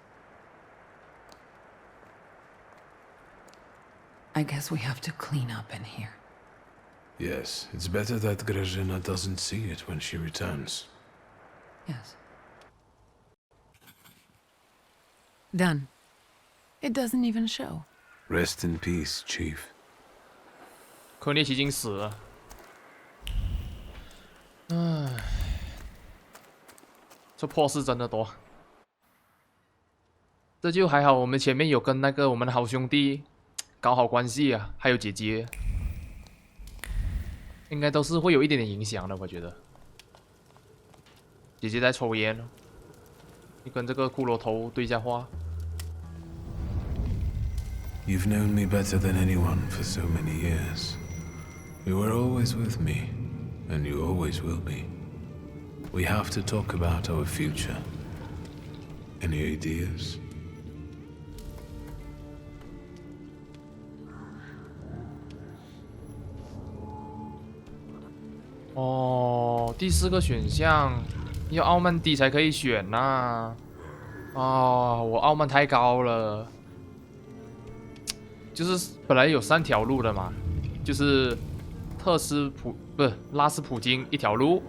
[SPEAKER 6] I guess we have to clean up in here.
[SPEAKER 2] Yes, it's better that Grażyna doesn't see it when she returns.
[SPEAKER 6] Yes. Done. It doesn't even show.
[SPEAKER 2] Rest in peace, Chief.
[SPEAKER 1] 科涅奇已经死了。唉，这破事真的多。这就还好，我们前面有跟那个我们的好兄弟搞好关系啊，还有姐姐，应该都是会有一点点影响的，我觉得。姐姐在抽烟，你跟这个骷髅头对一下话。
[SPEAKER 2] You've known me better than anyone for so many years. You were always with me, and you always will be. We have to talk about our future. Any ideas?
[SPEAKER 1] 哦，第4个选项要傲慢低才可以选呐、啊。我傲慢太高了。就是本来有3条路的嘛，就是拉斯普京一条路，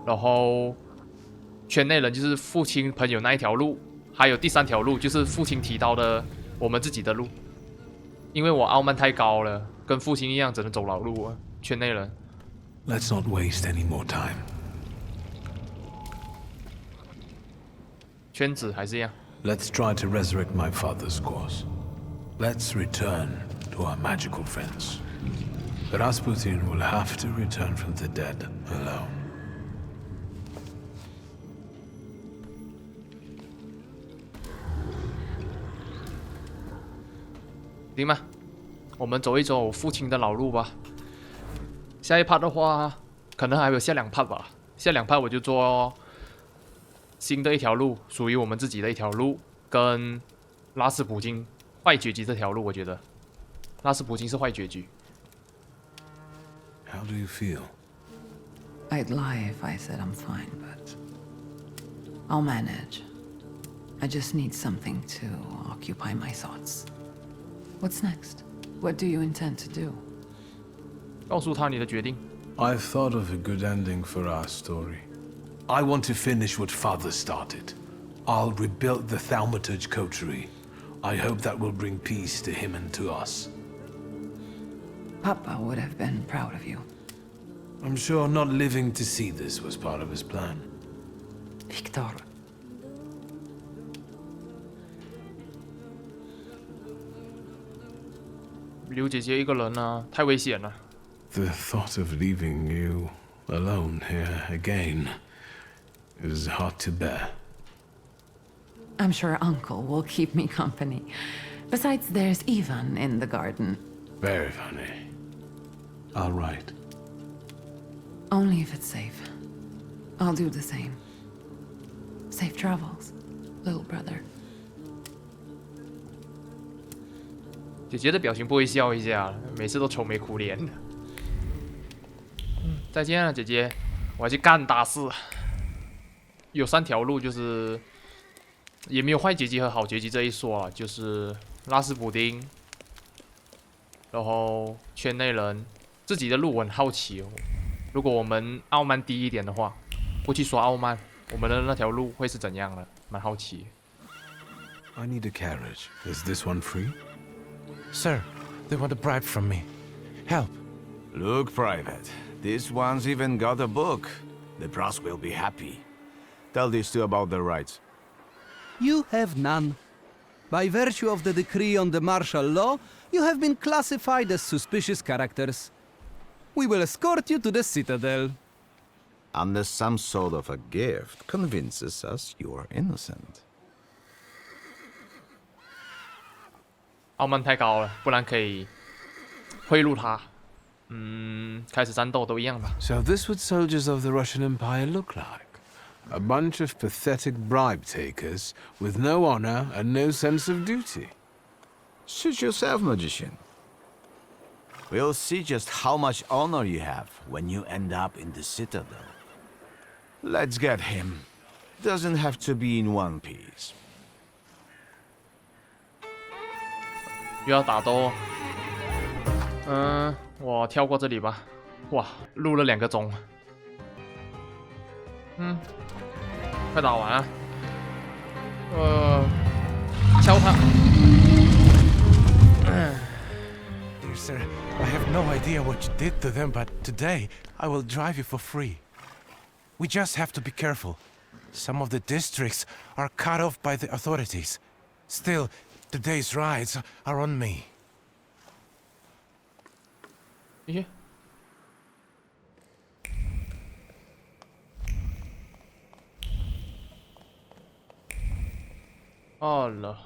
[SPEAKER 1] 然后圈内人就是父亲朋友那一条路，还有第3条路就是父亲提到的我们自己的路。因为我傲慢太高了，跟父亲一样只能走老路啊，圈内人。
[SPEAKER 2] Let's not waste any more time.
[SPEAKER 1] 圈子还是一样。
[SPEAKER 2] Let's try to resurrect my father's course. Let's return to our magical friends. Rasputin will have to return from the dead alone.
[SPEAKER 1] 行吧，我们走一走父亲的老路吧。下一 part 的话，可能还有下2 part 吧。下2 part 我就做新的一条路，属于我们自己的一条路，跟拉斯普京坏结局这条路，我觉得拉斯普京是坏结局。
[SPEAKER 2] How do you feel?
[SPEAKER 6] I'd lie if I said I'm fine, but I'll manage. I just need something to occupy my thoughts. What's next? What do you intend to do?
[SPEAKER 1] 告诉他你的决定。
[SPEAKER 2] I've thought of a good ending for our story. I want to finish what Father started. I'll rebuild the Thaumaturge coterie. I hope that will bring peace to him and to us.
[SPEAKER 6] Papa would have been proud of you.
[SPEAKER 2] I'm sure not living to see this was part of his plan.
[SPEAKER 6] Victor.
[SPEAKER 1] 留姐姐一个人呢，太危险了。
[SPEAKER 2] The thought of leaving you alone here again is hard to bear.
[SPEAKER 6] I'm sure Uncle will keep me company. Besides, there's Ivan in the garden.
[SPEAKER 2] Very funny. I'll write.
[SPEAKER 6] Only if it's safe. I'll do the same. Safe travels, little brother.
[SPEAKER 1] 姐姐的表情不会笑一下，每次都愁眉苦脸的。再见了，姐姐，我要去干大事。有3条路，就是也没有坏结局和好结局这一说啊，就是拉斯普丁，然后圈内人自己的路，我很好奇哦。如果我们傲慢低一点的话，不去刷傲慢，我们的那条路会是怎样的？蛮好奇。
[SPEAKER 2] I need a carriage. Is this one free?
[SPEAKER 9] Sir, they want a bribe from me. Help.
[SPEAKER 21] Look, Private. This one's even got a book. The Pross will be happy. Tell these two about their rights.
[SPEAKER 22] You have none. By virtue of the decree on the martial law, you have been classified as suspicious characters. We will escort you to the Citadel.
[SPEAKER 21] Unless some sort of a gift convinces us you are innocent.
[SPEAKER 1] 傲慢太高了，不然可以贿赂他。开始战斗都一样吧。
[SPEAKER 2] So this what soldiers of the Russian Empire look like. A bunch of pathetic bribe takers with no honor and no sense of duty.
[SPEAKER 21] Suit yourself, magician. We'll see just how much honor you have when you end up in the Citadel. Let's get him. Doesn't have to be in one piece.
[SPEAKER 1] 又要打斗。我跳过这里吧。哇，录了2个钟。快打完了。敲他。
[SPEAKER 9] Dear sir, I have no idea what you did to them, but today I will drive you for free. We just have to be careful. Some of the districts are cut off by the authorities. Still, today's rides are on me.
[SPEAKER 1] 咦？哦了。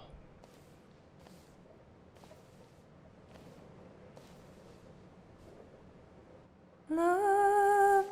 [SPEAKER 23] Love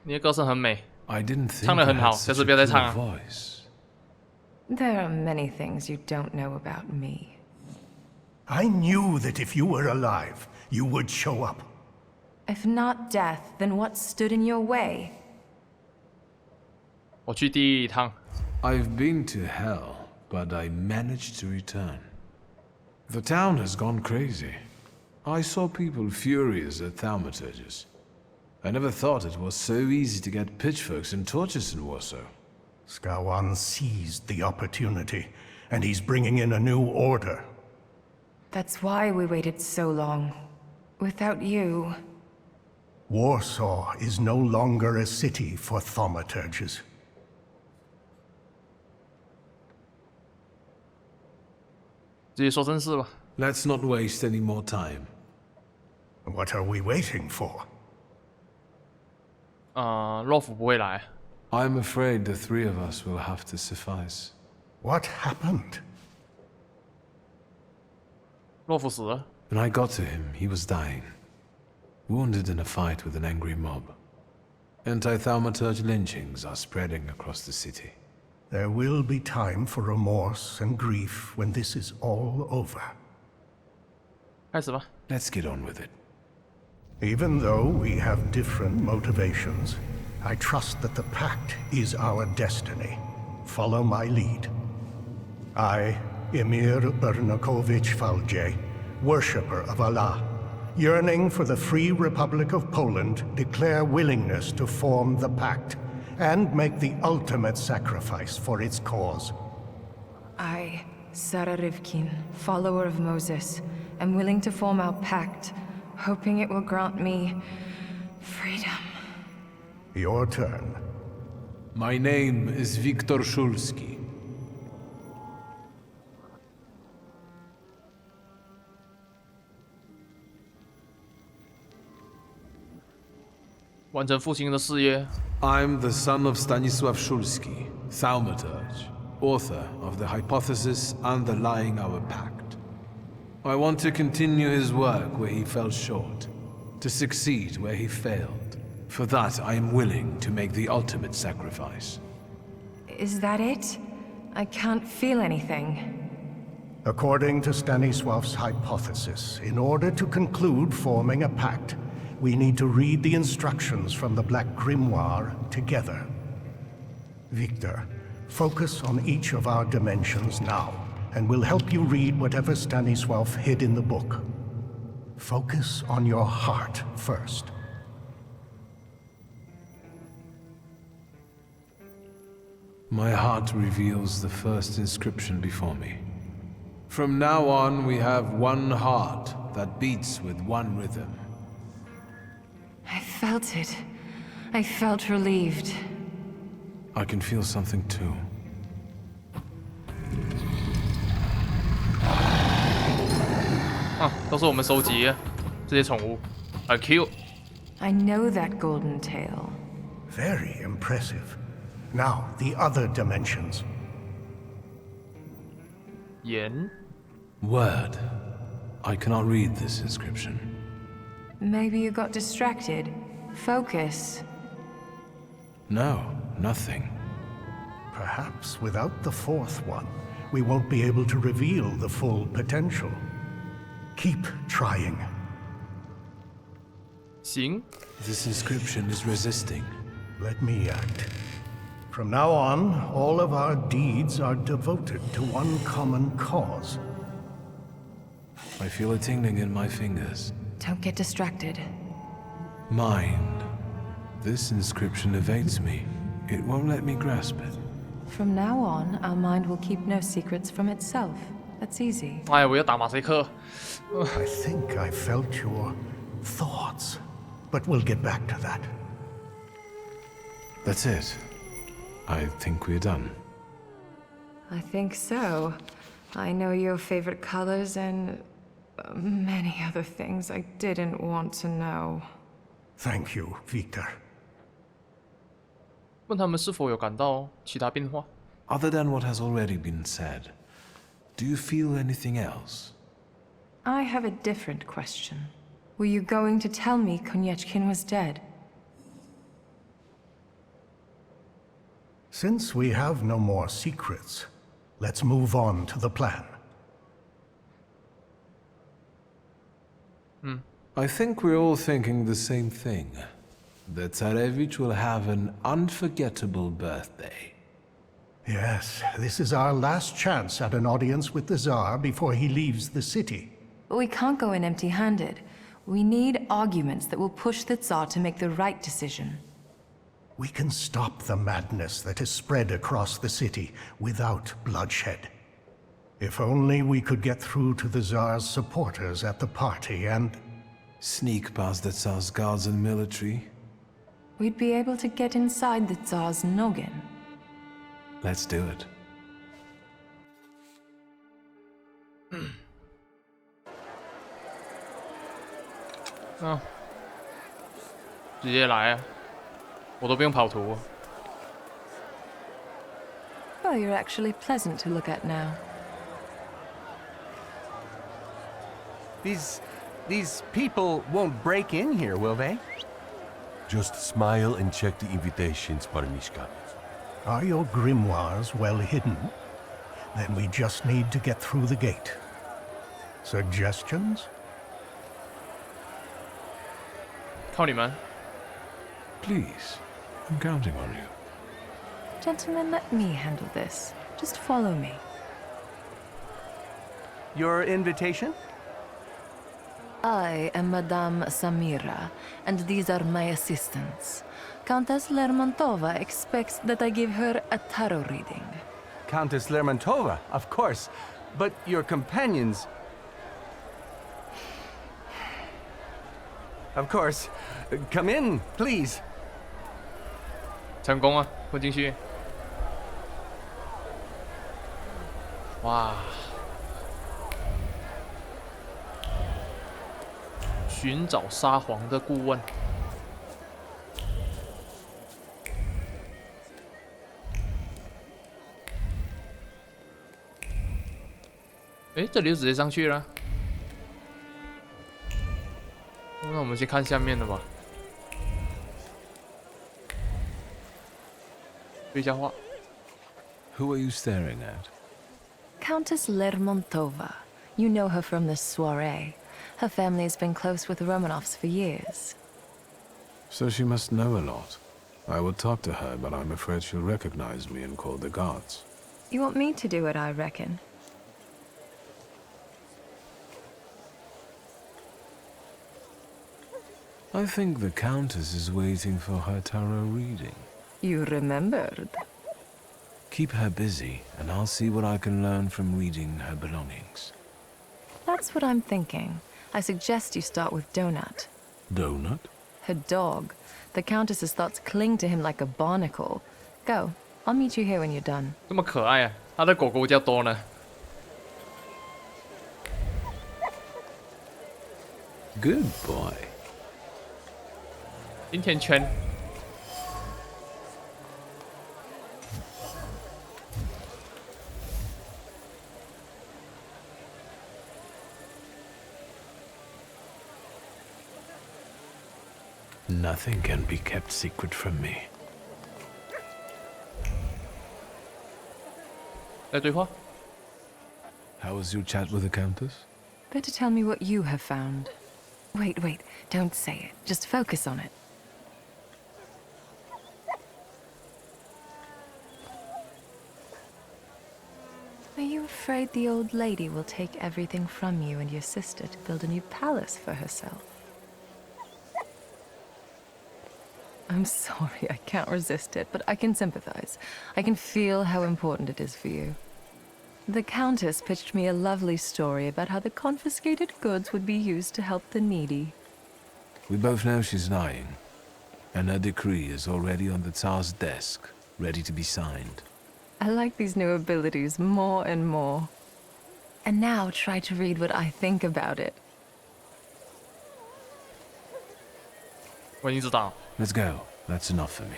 [SPEAKER 1] 你的歌声很美，
[SPEAKER 2] I didn't think
[SPEAKER 1] 唱得很
[SPEAKER 2] I
[SPEAKER 1] 好，
[SPEAKER 2] had
[SPEAKER 1] 下
[SPEAKER 2] such
[SPEAKER 1] 次
[SPEAKER 2] a
[SPEAKER 1] 不要再
[SPEAKER 2] cool
[SPEAKER 1] 唱啊。
[SPEAKER 2] voice.
[SPEAKER 15] There are many things you don't know about me.
[SPEAKER 3] I knew that if you were alive, you would show up.
[SPEAKER 15] If not death, then what stood in your way?
[SPEAKER 1] 我去第一趟。
[SPEAKER 2] I've been to hell, but I managed to return. The town has gone crazy. I saw people furious at thaumaturges. I never thought it was so easy to get pitchforks and torches in Warsaw.
[SPEAKER 3] Skawan seized the opportunity, and he's bringing in a new order.
[SPEAKER 15] That's why we waited so long. Without you...
[SPEAKER 3] Warsaw is no longer a city for thaumaturges.
[SPEAKER 1] 直接说正事吧。
[SPEAKER 2] Let's not waste any more time.
[SPEAKER 3] What are we waiting for?
[SPEAKER 1] 洛夫不会来。
[SPEAKER 2] I'm afraid the three of us will have to suffice.
[SPEAKER 3] What happened?
[SPEAKER 1] 洛夫死了。
[SPEAKER 2] When I got to him, he was dying, wounded in a fight with an angry mob. Anti-thaumaturge lynchings are spreading across the city.
[SPEAKER 3] There will be time for remorse and grief when this is all over.
[SPEAKER 1] 开始吧。
[SPEAKER 2] Let's get on with it.
[SPEAKER 3] Even though we have different motivations, I trust that the Pact is our destiny. Follow my lead. I, Emir Bernakovich Falje, worshipper of Allah, yearning for the free Republic of Poland, declare willingness to form the Pact and make the ultimate sacrifice for its cause.
[SPEAKER 15] I, Sarah Rivkin, follower of Moses, am willing to form our pact, hoping it will grant me freedom.
[SPEAKER 3] Your turn.
[SPEAKER 2] My name is Viktor Shulsky.
[SPEAKER 1] 完成父亲的事业。
[SPEAKER 2] I'm the son of Stanisław Shulsky, thaumaturge, author of the Hypothesis Underlying Our Pact. I want to continue his work where he fell short, to succeed where he failed. For that, I am willing to make the ultimate sacrifice.
[SPEAKER 15] Is that it? I can't feel anything.
[SPEAKER 3] According to Stanisław's hypothesis, in order to conclude forming a pact, we need to read the instructions from the Black Grimoire together. Victor, focus on each of our dimensions now, and we'll help you read whatever Stanisław hid in the book. Focus on your heart first.
[SPEAKER 2] My heart reveals the first inscription before me. From now on, we have one heart that beats with one rhythm.
[SPEAKER 15] I felt it. I felt relieved.
[SPEAKER 2] I can feel something too.
[SPEAKER 1] Ah, 都是我们收集的这些宠物。A cute.
[SPEAKER 15] I know that golden tail.
[SPEAKER 3] Very impressive. Now, the other dimensions.
[SPEAKER 1] 盐。
[SPEAKER 2] Word. I cannot read this inscription.
[SPEAKER 15] Maybe you got distracted. Focus.
[SPEAKER 2] No, nothing.
[SPEAKER 3] Perhaps without the fourth one, we won't be able to reveal the full potential. Keep trying.
[SPEAKER 1] 行。
[SPEAKER 2] This inscription is resisting.
[SPEAKER 3] Let me act. From now on, all of our deeds are devoted to one common cause.
[SPEAKER 2] I feel a tingling in my fingers.
[SPEAKER 15] Don't get distracted.
[SPEAKER 2] Mind. This inscription evades me. It won't let me grasp it.
[SPEAKER 15] From now on, our mind will keep no secrets from itself. That's easy.
[SPEAKER 1] 哎，我要打马赛克。
[SPEAKER 3] I think I felt your thoughts, but we'll get back to that.
[SPEAKER 2] That's it. I think we're done.
[SPEAKER 15] I think so. I know your favorite colors and Many other things I didn't want to know.
[SPEAKER 3] Thank you, Victor.
[SPEAKER 1] 问他们是否有感到其他变化。
[SPEAKER 2] Other than what has already been said, do you feel anything else?
[SPEAKER 15] I have a different question. Were you going to tell me Koniechkin was dead?
[SPEAKER 3] Since we have no more secrets, let's move on to the plan.
[SPEAKER 2] I think we're all thinking the same thing. That Tsarevich will have an unforgettable birthday.
[SPEAKER 3] Yes, this is our last chance at an audience with the Tsar before he leaves the city.
[SPEAKER 15] But we can't go in empty-handed. We need arguments that will push the Tsar to make the right decision.
[SPEAKER 3] We can stop the madness that has spread across the city without bloodshed. If only we could get through to the Tsar's supporters at the party and...
[SPEAKER 2] Sneak past the Tsar's guards and military.
[SPEAKER 15] We'd be able to get inside the Tsar's noggin.
[SPEAKER 2] Let's do it.
[SPEAKER 1] 直接来啊！我都不用跑图。
[SPEAKER 15] Well, you're actually pleasant to look at now.
[SPEAKER 20] These people won't break in here, will they?
[SPEAKER 7] Just smile and check the invitations, Parnishka.
[SPEAKER 3] Are your grimoires well hidden? Then we just need to get through the gate. Suggestions?
[SPEAKER 1] 靠你们。
[SPEAKER 2] Please, I'm counting on you.
[SPEAKER 15] Gentlemen, let me handle this. Just follow me.
[SPEAKER 20] Your invitation?
[SPEAKER 15] I am Madame Samira, and these are my assistants. Countess Lermontova expects that I give her a tarot reading.
[SPEAKER 20] Countess Lermontova, of course. But your companions... Of course. Come in, please.
[SPEAKER 1] 成功啊，混进去。哇！寻找沙皇的顾问。哎，这里就直接上去了。那我们先看下面的吧。对一下话。
[SPEAKER 2] Who are you staring at?
[SPEAKER 15] Countess Lermontova. You know her from the soiree. Her family's been close with the Romanovs for years.
[SPEAKER 2] So she must know a lot. I will talk to her, but I'm afraid she'll recognize me and call the guards.
[SPEAKER 15] You want me to do it, I reckon.
[SPEAKER 2] I think the Countess is waiting for her tarot reading.
[SPEAKER 15] You remembered.
[SPEAKER 2] Keep her busy, and I'll see what I can learn from reading her belongings.
[SPEAKER 15] That's what I'm thinking. I suggest you start with Donut.
[SPEAKER 2] Donut?
[SPEAKER 15] Her dog. The Countess's thoughts cling to him like a barnacle. Go. I'll meet you here when you're done.
[SPEAKER 1] 这么可爱啊！他的狗狗叫多呢。
[SPEAKER 2] Good boy.
[SPEAKER 1] 今天圈。
[SPEAKER 2] Nothing can be kept secret from me.
[SPEAKER 1] 来对话。
[SPEAKER 2] How was your chat with the Countess?
[SPEAKER 15] Better tell me what you have found. Wait, don't say it. Just focus on it. Are you afraid the old lady will take everything from you and your sister to build a new palace for herself? I'm sorry, I can't resist it, but I can sympathize. I can feel how important it is for you. The Countess pitched me a lovely story about how the confiscated goods would be used to help the needy.
[SPEAKER 2] We both know she's lying, and her decree is already on the Tsar's desk, ready to be signed.
[SPEAKER 15] I like these new abilities more and more. And now try to read what I think about it.
[SPEAKER 1] 我已经知道。
[SPEAKER 2] Let's go. That's enough for me.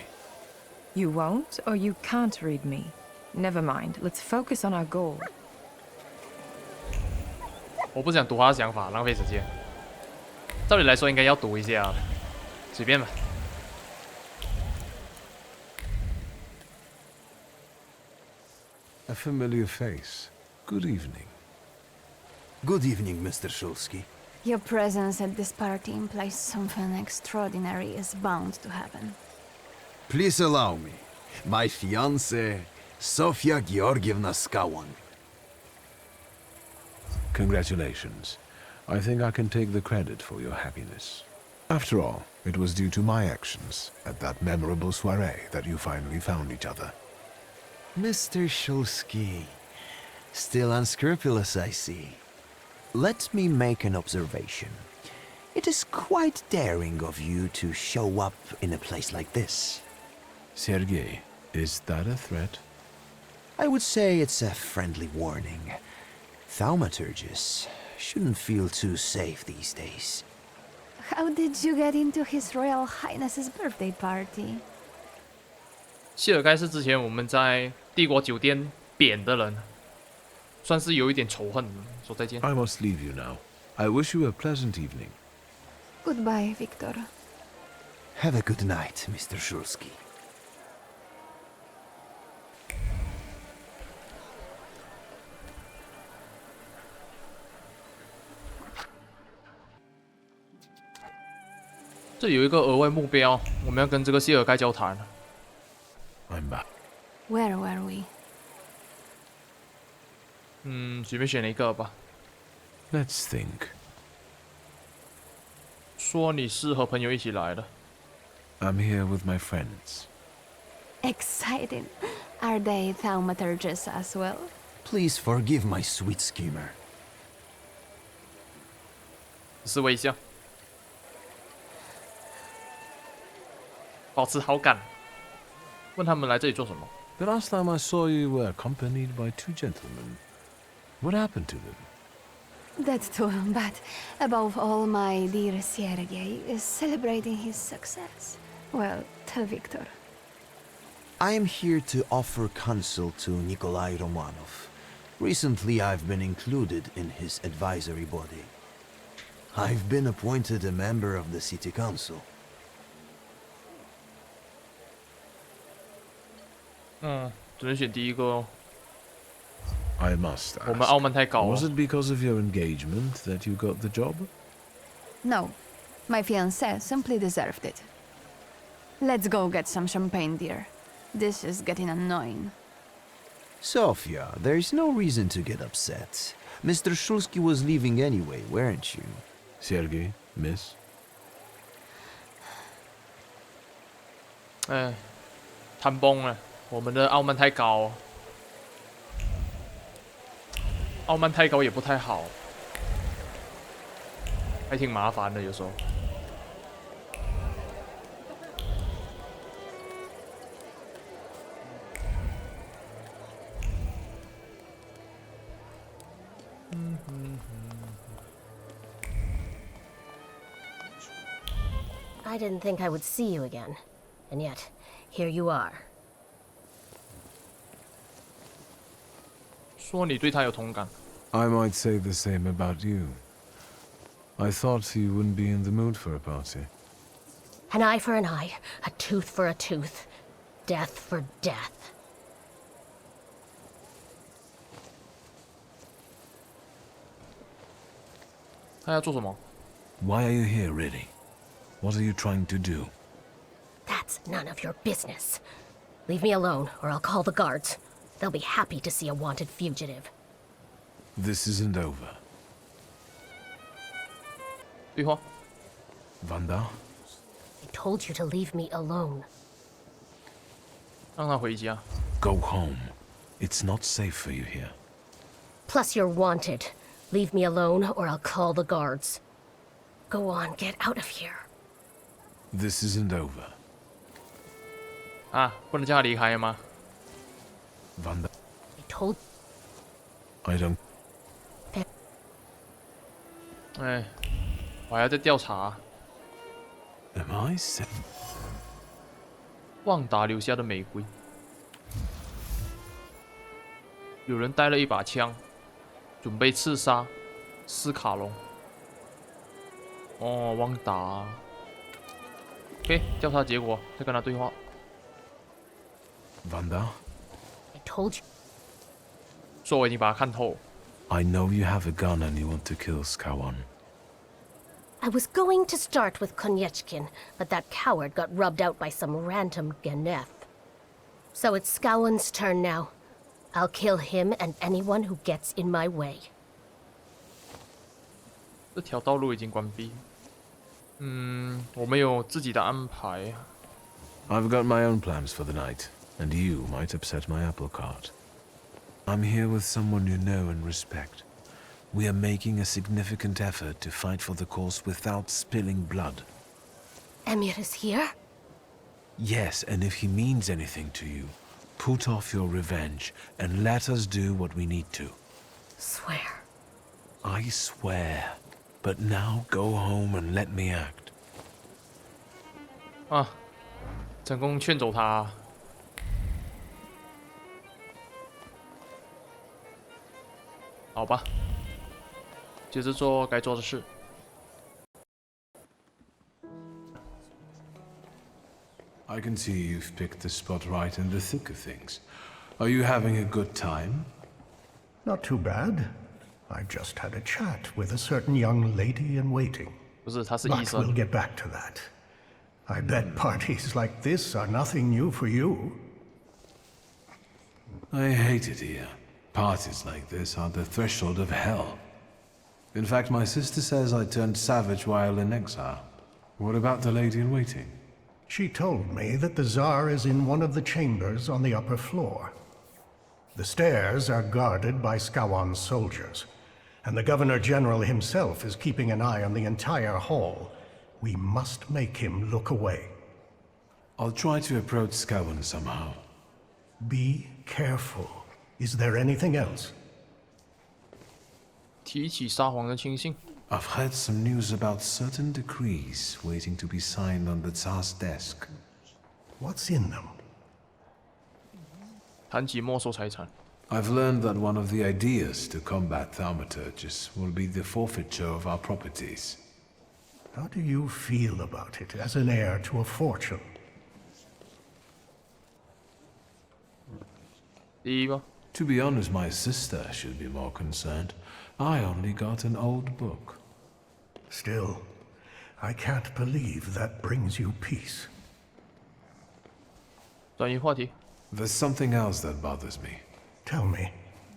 [SPEAKER 15] You won't, or you can't read me. Never mind. Let's focus on our goal.
[SPEAKER 1] 我不想读他的想法，浪费时间。照理来说应该要读一下，随便吧。
[SPEAKER 2] A familiar face. Good evening.
[SPEAKER 22] Good evening, Mr. Shulsky.
[SPEAKER 18] Your presence at this party implies something extraordinary is bound to happen.
[SPEAKER 22] Please allow me. My fiancée, Sofia Georgievna Skawan.
[SPEAKER 2] Congratulations. I think I can take the credit for your happiness. After all, it was due to my actions at that memorable soiree that you finally found each other.
[SPEAKER 22] Mr. Shulsky. Still unscrupulous, I see. Let me make an observation. It is quite daring of you to show up in a place like this.
[SPEAKER 2] Sergei, is that a threat?
[SPEAKER 22] I would say it's a friendly warning. Thaumaturges shouldn't feel too safe these days.
[SPEAKER 18] How did you get into His Royal Highness's birthday party?
[SPEAKER 1] 谢尔盖是之前我们在帝国酒店贬的人，算是有一点仇恨。说再见。
[SPEAKER 2] I must leave you now. I wish you a pleasant evening.
[SPEAKER 18] Goodbye, Victor.
[SPEAKER 22] Have a good night, Mr. Shulsky.
[SPEAKER 1] 这有一个额外目标，我们要跟这个谢尔盖交谈。
[SPEAKER 2] I'm back.
[SPEAKER 18] Where were we?
[SPEAKER 1] 随便选一个吧。
[SPEAKER 2] Let's think.
[SPEAKER 1] 说你是和朋友一起来的。
[SPEAKER 2] I'm here with my friends.
[SPEAKER 18] Exciting. Are they thaumaturges as well?
[SPEAKER 22] Please forgive my sweet schemer.
[SPEAKER 1] 只是微笑，保持好感。问他们来这里做什么？
[SPEAKER 2] The last time I saw you, you were accompanied by two gentlemen. What happened to them?
[SPEAKER 18] That too, but above all, my dear Sergei is celebrating his success. Well, tell Victor.
[SPEAKER 22] I am here to offer counsel to Nikolai Romanov. Recently, I've been included in his advisory body. I've been appointed a member of the city council.
[SPEAKER 1] 只能选第一个哦。
[SPEAKER 2] I must ask.
[SPEAKER 1] 我们傲慢太高了。
[SPEAKER 2] Was it because of your engagement that you got the job?
[SPEAKER 18] No, my fiancé simply deserved it. Let's go get some champagne, dear. This is getting annoying.
[SPEAKER 22] Sofia, there's no reason to get upset. Mr. Shulsky was leaving anyway, weren't you?
[SPEAKER 2] Sergei, miss?
[SPEAKER 1] 谈崩了，我们的傲慢太高。傲慢太高也不太好，还挺麻烦的，有时候。
[SPEAKER 16] I didn't think I would see you again, and yet, here you are.
[SPEAKER 1] 说你对他有同感。
[SPEAKER 2] I might say the same about you. I thought you wouldn't be in the mood for a party.
[SPEAKER 16] An eye for an eye, a tooth for a tooth, death for death.
[SPEAKER 1] 他要做什么？
[SPEAKER 2] Why are you here, really? What are you trying to do?
[SPEAKER 16] That's none of your business. Leave me alone, or I'll call the guards. They'll be happy to see a wanted fugitive.
[SPEAKER 2] This isn't over.
[SPEAKER 1] 对话。
[SPEAKER 2] Vanda?
[SPEAKER 16] I told you to leave me alone.
[SPEAKER 1] 让他回家。
[SPEAKER 2] Go home. It's not safe for you here.
[SPEAKER 16] Plus you're wanted. Leave me alone, or I'll call the guards. Go on, get out of here.
[SPEAKER 2] This isn't over.
[SPEAKER 1] 啊，不能叫他离开吗？
[SPEAKER 2] Vanda?
[SPEAKER 16] I told...
[SPEAKER 2] I don't...
[SPEAKER 1] 哎，我还要再调查。
[SPEAKER 2] Am I saying?
[SPEAKER 1] 旺达留下的玫瑰。有人带了一把枪，准备刺杀斯卡隆。哦，旺达。OK， 调查结果，再跟他对话。
[SPEAKER 2] Vanda?
[SPEAKER 16] I told you.
[SPEAKER 1] 说我已经把他看透。
[SPEAKER 2] I know you have a gun and you want to kill Skawan.
[SPEAKER 16] I was going to start with Konyechkin, but that coward got rubbed out by some random Ganef. So it's Skawan's turn now. I'll kill him and anyone who gets in my way.
[SPEAKER 1] 这条道路已经关闭。我们有自己的安排。
[SPEAKER 2] I've got my own plans for the night, and you might upset my apple cart. I'm here with someone you know and respect. We are making a significant effort to fight for the cause without spilling blood.
[SPEAKER 16] Emir is here?
[SPEAKER 2] Yes, and if he means anything to you, put off your revenge and let us do what we need to.
[SPEAKER 16] Swear.
[SPEAKER 2] I swear. But now go home and let me act.
[SPEAKER 1] 啊，成功劝走他。好吧，接着做该做的事。
[SPEAKER 2] I can see you've picked the spot right in the thick of things. Are you having a good time?
[SPEAKER 3] Not too bad. I just had a chat with a certain young lady in waiting.
[SPEAKER 1] 不是，他是医
[SPEAKER 3] But
[SPEAKER 1] 生。
[SPEAKER 3] we'll get back to that. I bet parties like this are nothing new for you.
[SPEAKER 2] I hate it here. Parties like this are the threshold of hell. In fact, my sister says I turned savage while in exile. What about the lady in waiting?
[SPEAKER 3] She told me that the Tsar is in one of the chambers on the upper floor. The stairs are guarded by Skawan's soldiers, and the Governor General himself is keeping an eye on the entire hall. We must make him look away.
[SPEAKER 2] I'll try to approach Skawan somehow.
[SPEAKER 3] Be careful. Is there anything else?
[SPEAKER 1] 提起沙皇的亲信。
[SPEAKER 2] I've heard some news about certain decrees waiting to be signed on the Tsar's desk.
[SPEAKER 3] What's in them?
[SPEAKER 1] 谈起没收财产。
[SPEAKER 2] I've learned that one of the ideas to combat thaumaturges will be the forfeiture of our properties.
[SPEAKER 3] How do you feel about it as an heir to a fortune?
[SPEAKER 1] 第一个。
[SPEAKER 2] To be honest, my sister should be more concerned. I only got an old book.
[SPEAKER 3] Still, I can't believe that brings you peace.
[SPEAKER 1] 转移话题。
[SPEAKER 2] There's something else that bothers me.
[SPEAKER 3] Tell me.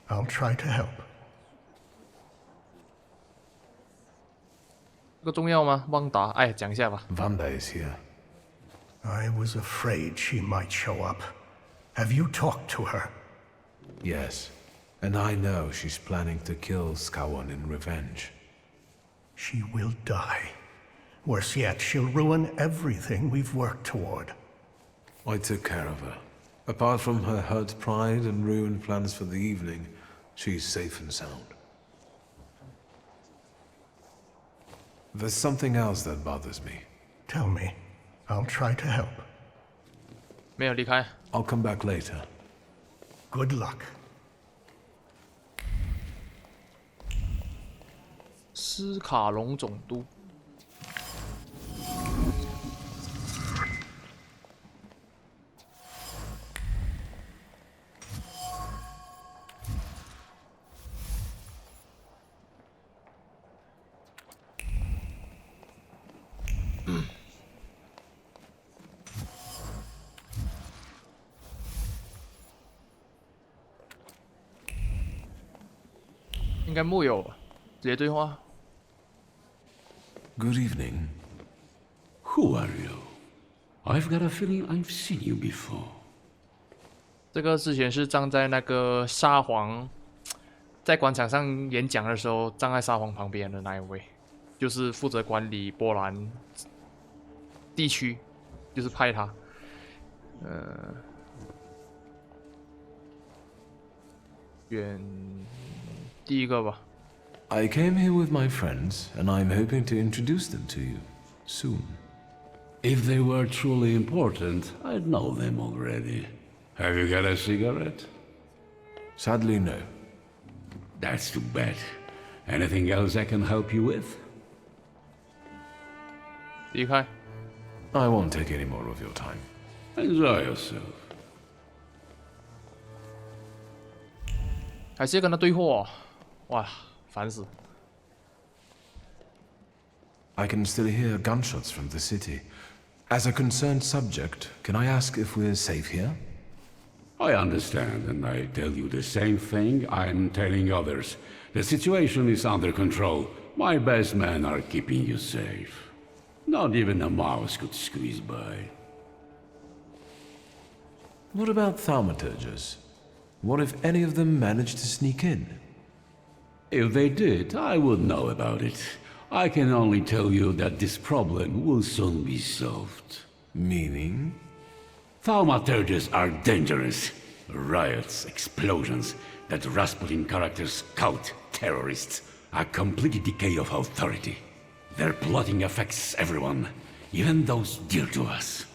[SPEAKER 3] I'll try to help.
[SPEAKER 1] 这个重要吗？旺达，哎，讲一下吧。
[SPEAKER 2] Vanda is here.
[SPEAKER 3] I was afraid she might show up. Have you talked to her?
[SPEAKER 2] Yes, and I know she's planning to kill Skawan in revenge.
[SPEAKER 3] She will die. Worse yet, she'll ruin everything we've worked toward.
[SPEAKER 2] I took care of her. Apart from her hurt pride and ruined plans for the evening, she's safe and sound. There's something else that bothers me.
[SPEAKER 3] Tell me. I'll try to help.
[SPEAKER 1] 没有离开。
[SPEAKER 2] I'll come back later.
[SPEAKER 3] Good luck.
[SPEAKER 1] 斯卡隆总督。应该木有，直接对话。
[SPEAKER 2] Good evening.
[SPEAKER 10] Who are you? I've got a feeling I've seen you before.
[SPEAKER 1] 这个之前是站在那个沙皇在广场上演讲的时候，站在沙皇旁边的那一位，就是负责管理波兰地区，就是派他。选第一个吧。
[SPEAKER 2] I came here with my friends, and I'm hoping to introduce them to you soon.
[SPEAKER 10] If they were truly important, I'd know them already. Have you got a cigarette?
[SPEAKER 2] Sadly, no.
[SPEAKER 10] That's too bad. Anything else I can help you with?
[SPEAKER 1] 离开。
[SPEAKER 2] I won't take any more of your time.
[SPEAKER 10] Enjoy yourself.
[SPEAKER 1] 还是要跟他对话，哇，烦死！
[SPEAKER 2] I can still hear gunshots from the city. As a concerned subject, can I ask if we're safe here?
[SPEAKER 10] I understand, and I tell you the same thing I'm telling others. The situation is under control. My best men are keeping you safe. Not even a mouse could squeeze by.
[SPEAKER 2] What about thaumaturges? What if any of them managed to sneak in?
[SPEAKER 10] If they did, I would know about it. I can only tell you that this problem will soon be solved.
[SPEAKER 2] Meaning?
[SPEAKER 10] Thaumaturges are dangerous. Riots, explosions, that Rasputin characters scout terrorists. A complete decay of authority. Their plotting affects everyone, even those dear to us.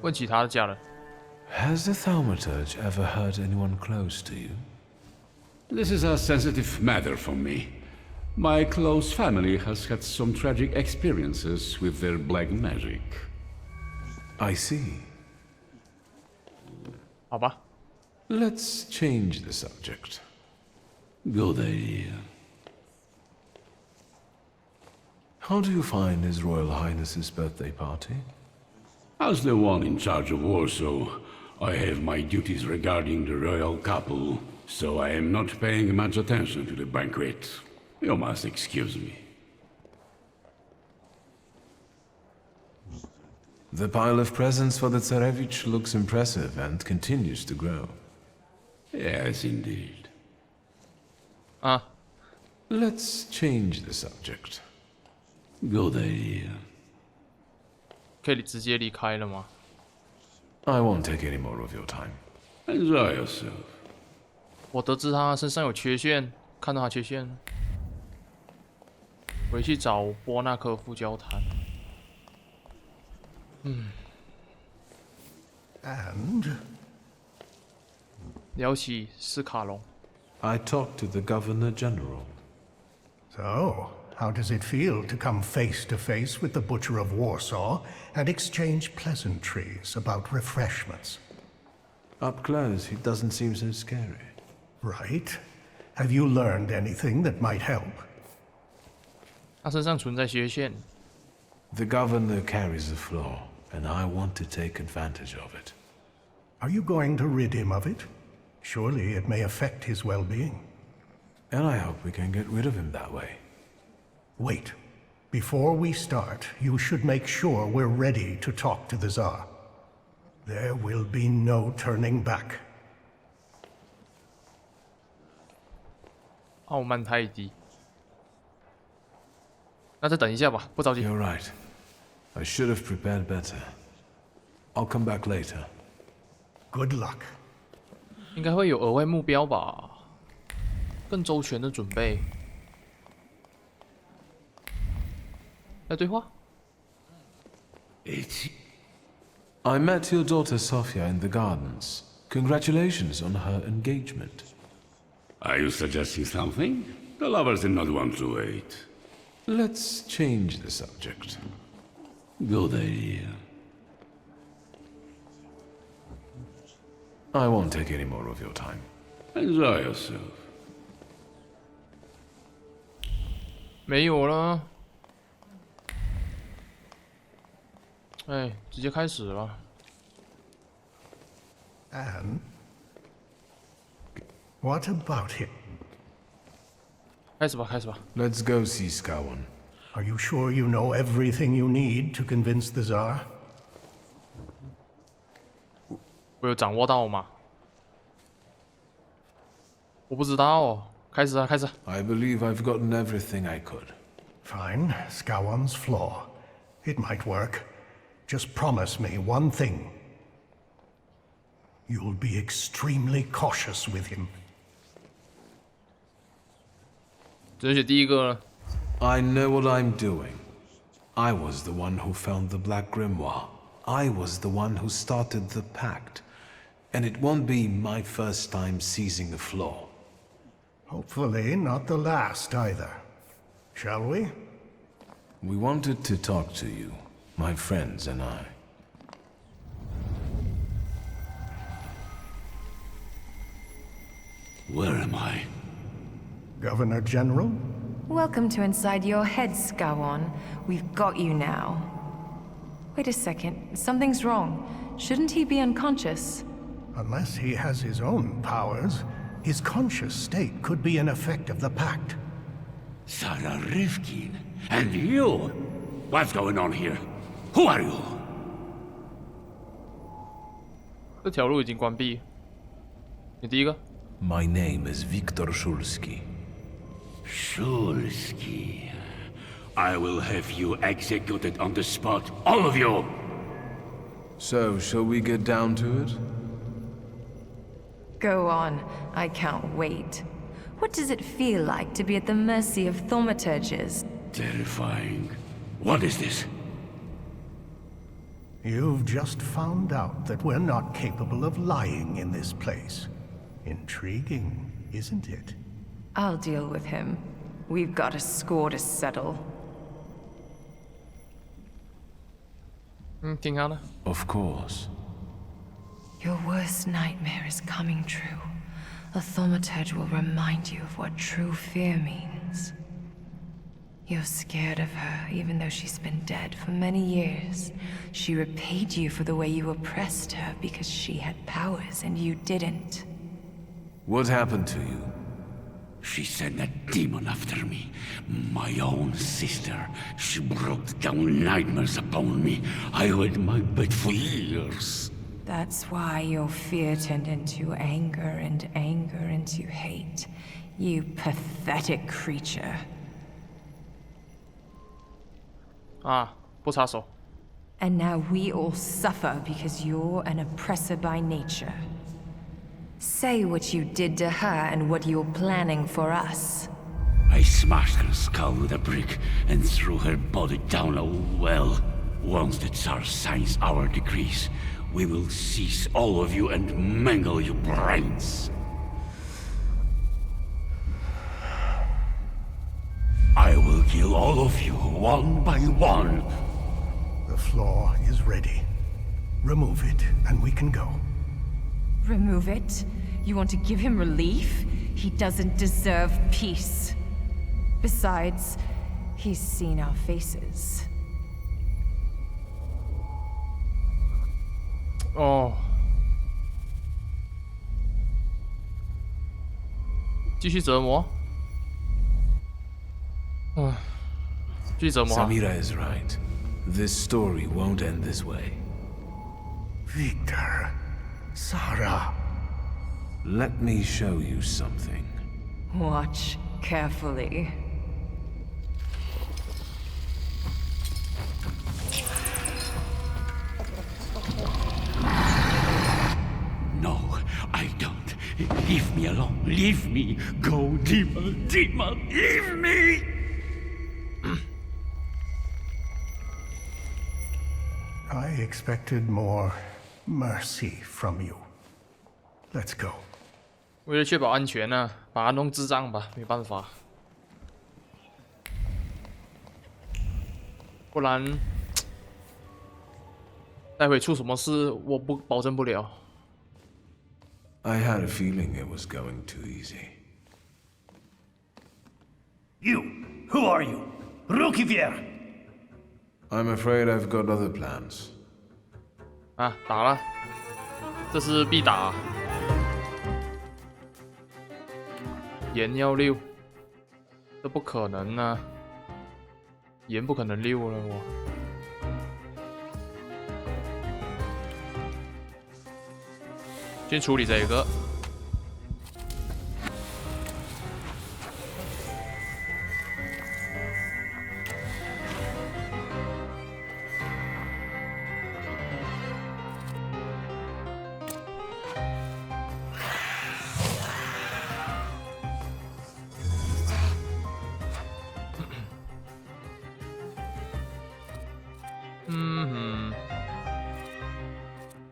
[SPEAKER 1] 问其他的家人。
[SPEAKER 2] Has the thaumaturge ever hurt anyone close to you?
[SPEAKER 10] This is a sensitive matter for me. My close family has had some tragic experiences with their black magic.
[SPEAKER 2] I see.
[SPEAKER 1] 好吧。
[SPEAKER 2] Let's change the subject.
[SPEAKER 10] Good idea.
[SPEAKER 2] How do you find His Royal Highness's birthday party?
[SPEAKER 10] As the one in charge of Warsaw, I have my duties regarding the royal couple, so I am not paying much attention to the banquet. You must excuse me.
[SPEAKER 2] The pile of presents for the Tsarevich looks impressive and continues to grow.
[SPEAKER 10] Yes, indeed.
[SPEAKER 2] Let's change the subject.
[SPEAKER 10] Good idea.
[SPEAKER 1] 可以直接离开了吗？
[SPEAKER 2] I won't take any more of your time.
[SPEAKER 10] Enjoy yourself.
[SPEAKER 1] 我得知他身上有缺陷，看到他缺陷，回去找波纳科夫交谈。
[SPEAKER 3] And
[SPEAKER 1] 聊起斯卡隆。
[SPEAKER 2] I talked to the Governor General.
[SPEAKER 3] so, how does it feel to come face to face with the Butcher of Warsaw and exchange pleasantries about refreshments?
[SPEAKER 2] Up close, he doesn't seem so scary.
[SPEAKER 3] Right. Have you learned anything that might help?
[SPEAKER 1] 他身上存在缺陷。
[SPEAKER 2] The Governor carries a flaw, and I want to take advantage of it.
[SPEAKER 3] Are you going to rid him of it? Surely it may affect his well-being.
[SPEAKER 2] And I hope we can get rid of him that way.
[SPEAKER 3] Wait. Before we start, you should make sure we're ready to talk to the Tsar. There will be no turning back.
[SPEAKER 1] 傲慢太低。那再等一下吧，不着急。
[SPEAKER 2] You're right. I should have prepared better. I'll come back later.
[SPEAKER 3] Good luck.
[SPEAKER 1] 应该会有额外目标吧，更周全的准备。来对话。
[SPEAKER 2] I met your daughter Sofia in the gardens. Congratulations on her engagement.
[SPEAKER 10] Are you suggesting something? The lovers did not want to wait.
[SPEAKER 2] Let's change the subject.
[SPEAKER 10] Good idea.
[SPEAKER 2] I won't take any more of your time.
[SPEAKER 10] Enjoy yourself.
[SPEAKER 1] 没有了。哎，直接开始了。
[SPEAKER 3] And what about him?
[SPEAKER 1] 开始吧，开始吧。
[SPEAKER 2] Let's go see Skawan.
[SPEAKER 3] Are you sure you know everything you need to convince the Tsar?
[SPEAKER 1] 我有掌握到吗？我不知道哦。开始啊，开始。
[SPEAKER 2] I believe I've gotten everything I could.
[SPEAKER 3] Fine. Skawan's flaw. It might work. Just promise me one thing. You'll be extremely cautious with him.
[SPEAKER 1] 只能选第一个了。
[SPEAKER 2] I know what I'm doing. I was the one who found the Black Grimoire. I was the one who started the pact. And it won't be my first time seizing a flaw.
[SPEAKER 3] Hopefully not the last either. Shall we?
[SPEAKER 2] We wanted to talk to you, my friends and I.
[SPEAKER 10] Where am I?
[SPEAKER 3] Governor General?
[SPEAKER 15] Welcome to inside your head, Skowon. We've got you now. Wait a second. Something's wrong. Shouldn't he be unconscious?
[SPEAKER 3] Unless he has his own powers, his conscious state could be an effect of the pact.
[SPEAKER 10] Sarah Rifkin? And you? What's going on here? Who are you?
[SPEAKER 1] 这条路已经关闭。你第一个。
[SPEAKER 2] My name is Viktor Shulsky.
[SPEAKER 10] Shulsky. I will have you executed on the spot, all of you!
[SPEAKER 2] So, shall we get down to it?
[SPEAKER 15] Go on. I can't wait. What does it feel like to be at the mercy of thaumaturges?
[SPEAKER 10] Terrifying. What is this?
[SPEAKER 3] You've just found out that we're not capable of lying in this place. Intriguing, isn't it?
[SPEAKER 15] I'll deal with him. We've got a score to settle.
[SPEAKER 1] 挺好的。
[SPEAKER 2] Of course.
[SPEAKER 15] Your worst nightmare is coming true. A thaumaturge will remind you of what true fear means. You're scared of her, even though she's been dead for many years. She repaid you for the way you oppressed her because she had powers and you didn't.
[SPEAKER 2] What happened to you?
[SPEAKER 10] She sent a demon after me. My own sister. She brought down nightmares upon me. I had my bed for years.
[SPEAKER 15] That's why your fear turned into anger and anger into hate. You pathetic creature.
[SPEAKER 1] 啊，不插手。
[SPEAKER 15] And now we all suffer because you're an oppressor by nature. Say what you did to her and what you're planning for us.
[SPEAKER 10] I smashed her skull with a brick and threw her body down a well. Once the Tsar signs our decrees, we will seize all of you and mangle your brains. I will kill all of you one by one.
[SPEAKER 3] The flaw is ready. Remove it, and we can go.
[SPEAKER 15] Remove it? You want to give him relief? He doesn't deserve peace. Besides, he's seen our faces.
[SPEAKER 1] 哦，继续折磨。继续折磨。
[SPEAKER 2] Samira is right. This story won't end this way.
[SPEAKER 3] Victor, Sarah.
[SPEAKER 2] Let me show you something.
[SPEAKER 15] Watch carefully.
[SPEAKER 10] No, I don't. Leave me alone. Leave me. Go, demon, demon, leave me!
[SPEAKER 3] I expected more mercy from you. Let's go.
[SPEAKER 1] 为了确保安全呢，把他弄智障吧，没办法，不然待会出什么事，我不保证不了。
[SPEAKER 2] I had a feeling it was going too easy.
[SPEAKER 11] You, who are you? Rukivier!
[SPEAKER 2] I'm afraid I've got other plans.
[SPEAKER 1] 啊，打了，这是必打。盐要溜，这不可能啊！盐不可能溜了我。先处理这个。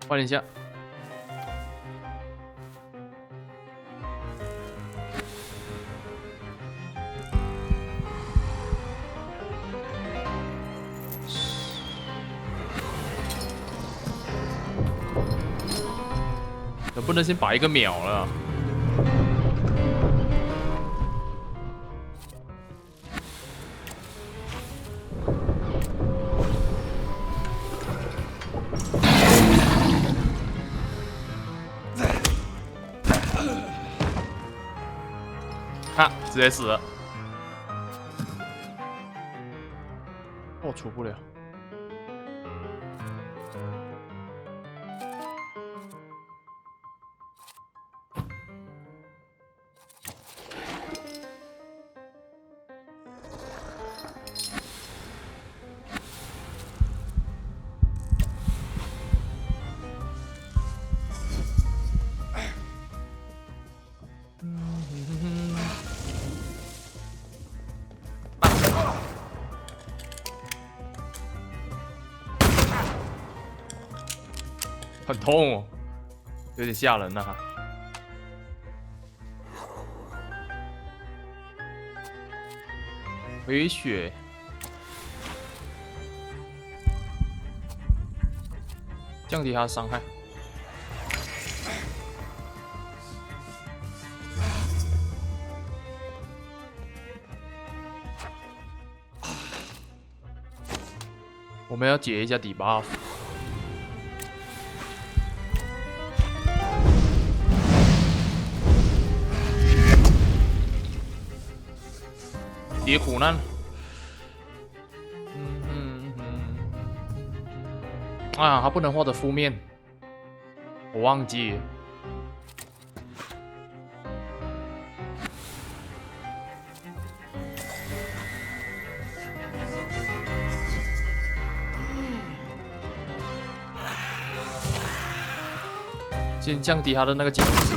[SPEAKER 1] 换一下。能不能先把一个秒了？哈，直接死了。我出不了。很痛哦，有点吓人呐、啊。回血，降低他的伤害。我们要解一下底 buff。别苦难。啊，他不能画的负面，我忘记。先降低他的那个减值，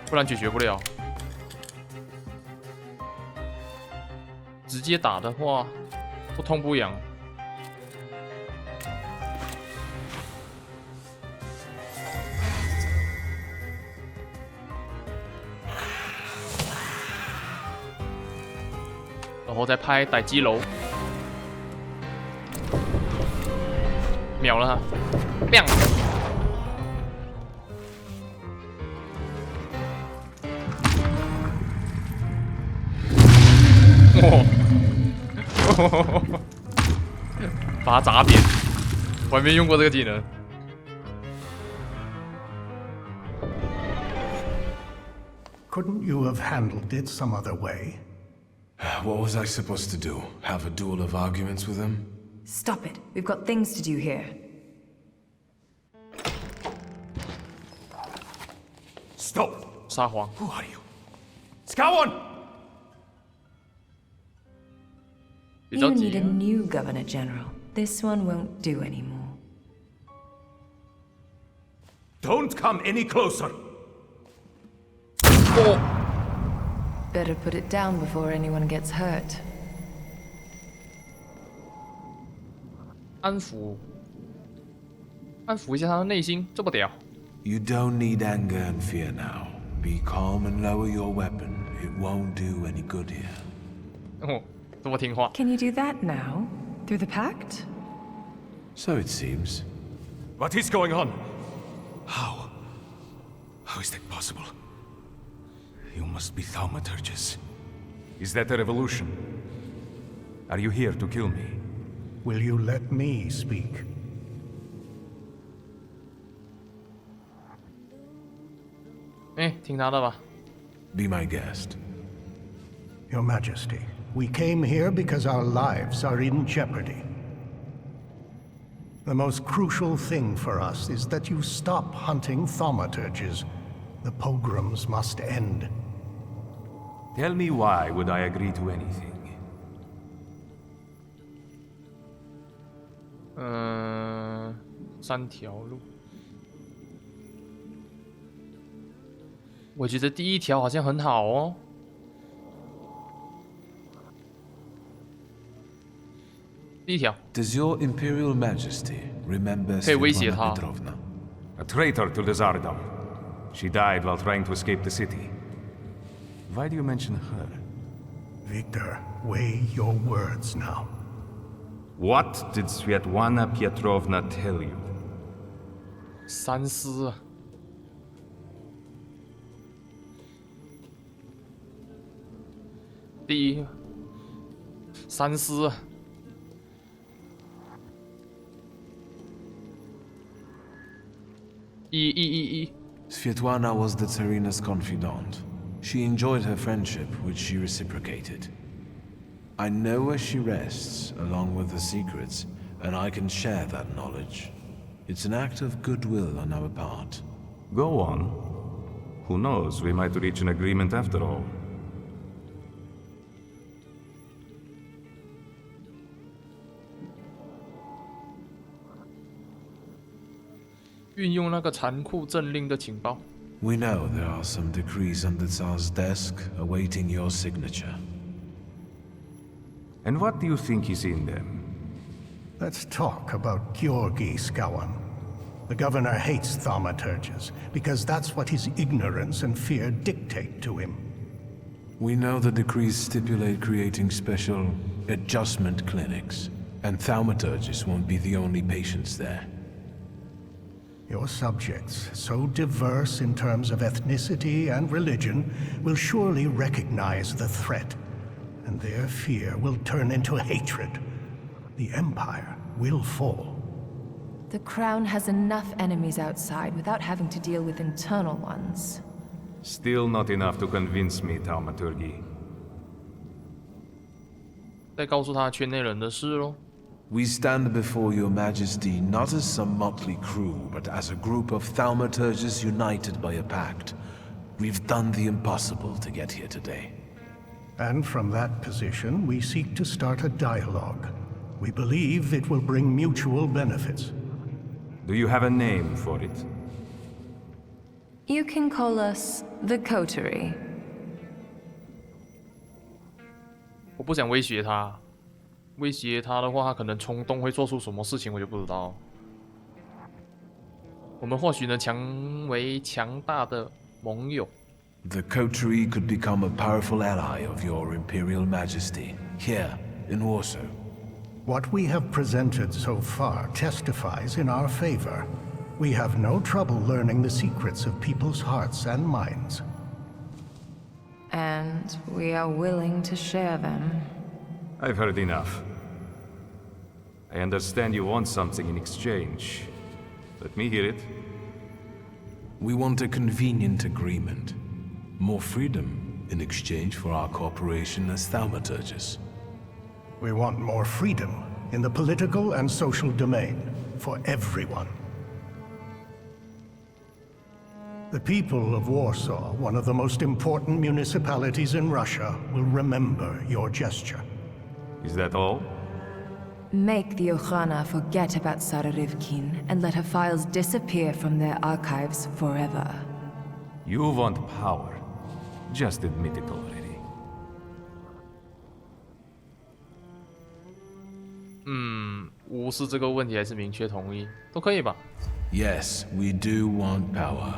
[SPEAKER 1] 不然解决不了。直接打的话，不痛不痒。然后再拍逮鸡楼，秒了他，biang。把他砸扁，我还没用过这个技能。
[SPEAKER 3] Couldn't you have handled it some other way?
[SPEAKER 2] What was I supposed to do? Have a duel of arguments with him?
[SPEAKER 15] Stop it. We've got things to do here.
[SPEAKER 11] Stop!
[SPEAKER 1] 沙皇
[SPEAKER 11] Who are you? Scowan!
[SPEAKER 15] You need a new Governor General. This one won't do anymore.
[SPEAKER 11] Don't come any closer!
[SPEAKER 15] Better put it down before anyone gets hurt.
[SPEAKER 1] 安抚一下他的内心，这么屌。
[SPEAKER 2] You don't need anger and fear now. Be calm and lower your weapon. It won't do any good here.
[SPEAKER 1] 哦，这么听话。
[SPEAKER 15] Can you do that now? Through the pact?
[SPEAKER 2] So it seems.
[SPEAKER 11] What is going on? How? How is that possible? You must be thaumaturges. Is that a revolution? Are you here to kill me?
[SPEAKER 3] Will you let me speak?
[SPEAKER 2] Be my guest.
[SPEAKER 3] Your Majesty, we came here because our lives are in jeopardy. The most crucial thing for us is that you stop hunting thaumaturges. The pogroms must end.
[SPEAKER 11] Tell me why would I agree to anything?
[SPEAKER 1] 3条路。我觉得第一条好像很好哦。第一条
[SPEAKER 2] Does your Imperial Majesty remember
[SPEAKER 1] 可以威胁
[SPEAKER 2] Svetlana
[SPEAKER 1] 他。
[SPEAKER 2] Petrovna?
[SPEAKER 11] A traitor to the Tsardom. She died while trying to escape the city. Why do you mention her?
[SPEAKER 3] Victor, weigh your words now.
[SPEAKER 11] What did Svetlana Petrovna tell you?
[SPEAKER 1] 三思啊。第一，三思啊。一。
[SPEAKER 2] Svetlana was the Tsarina's confidant. She enjoyed her friendship, which she reciprocated. I know where she rests, along with the secrets, and I can share that knowledge. It's an act of goodwill on our part.
[SPEAKER 11] Go on. Who knows, we might reach an agreement after all.
[SPEAKER 1] 运用那个残酷政令的情报。
[SPEAKER 2] We know there are some decrees on the Tsar's desk awaiting your signature.
[SPEAKER 11] And what do you think is in them?
[SPEAKER 3] Let's talk about Georgi Skawan. The governor hates thaumaturges, because that's what his ignorance and fear dictate to him.
[SPEAKER 2] We know the decrees stipulate creating special adjustment clinics, and thaumaturgists won't be the only patients there.
[SPEAKER 3] Your subjects, so diverse in terms of ethnicity and religion, will surely recognize the threat, and their fear will turn into hatred. The Empire will fall.
[SPEAKER 15] The Crown has enough enemies outside without having to deal with internal ones.
[SPEAKER 11] Still not enough to convince me, Thaumaturgy.
[SPEAKER 1] 再告诉他圈内人的事咯。
[SPEAKER 2] We stand before your majesty not as some motley crew, but as a group of thaumaturgists united by a pact. We've done the impossible to get here today.
[SPEAKER 3] And from that position, we seek to start a dialogue. We believe it will bring mutual benefits.
[SPEAKER 11] Do you have a name for it?
[SPEAKER 15] You can call us the Coterie.
[SPEAKER 1] 我不想威胁他。 威胁他的话，他可能冲动会做出什么事情，我就不知道。我们或许能成为强大的盟友。
[SPEAKER 2] The coterie could become a powerful ally of your Imperial Majesty, here in Warsaw.
[SPEAKER 3] What we have presented so far testifies in our favor. We have no trouble learning the secrets of people's hearts and minds.
[SPEAKER 15] And we are willing to share them.
[SPEAKER 11] I've heard enough. I understand you want something in exchange. Let me hear it.
[SPEAKER 2] We want a convenient agreement. More freedom in exchange for our cooperation as thaumaturgists.
[SPEAKER 3] We want more freedom in the political and social domain for everyone. The people of Warsaw, one of the most important municipalities in Russia, will remember your gesture.
[SPEAKER 11] Is that all?
[SPEAKER 15] Make the Okhrana forget about Sara Rivkin and let her files disappear from their archives forever.
[SPEAKER 11] You want power. Just admit it already.
[SPEAKER 1] 无视这个问题还是明确同意，都可以吧？
[SPEAKER 2] Yes, we do want power.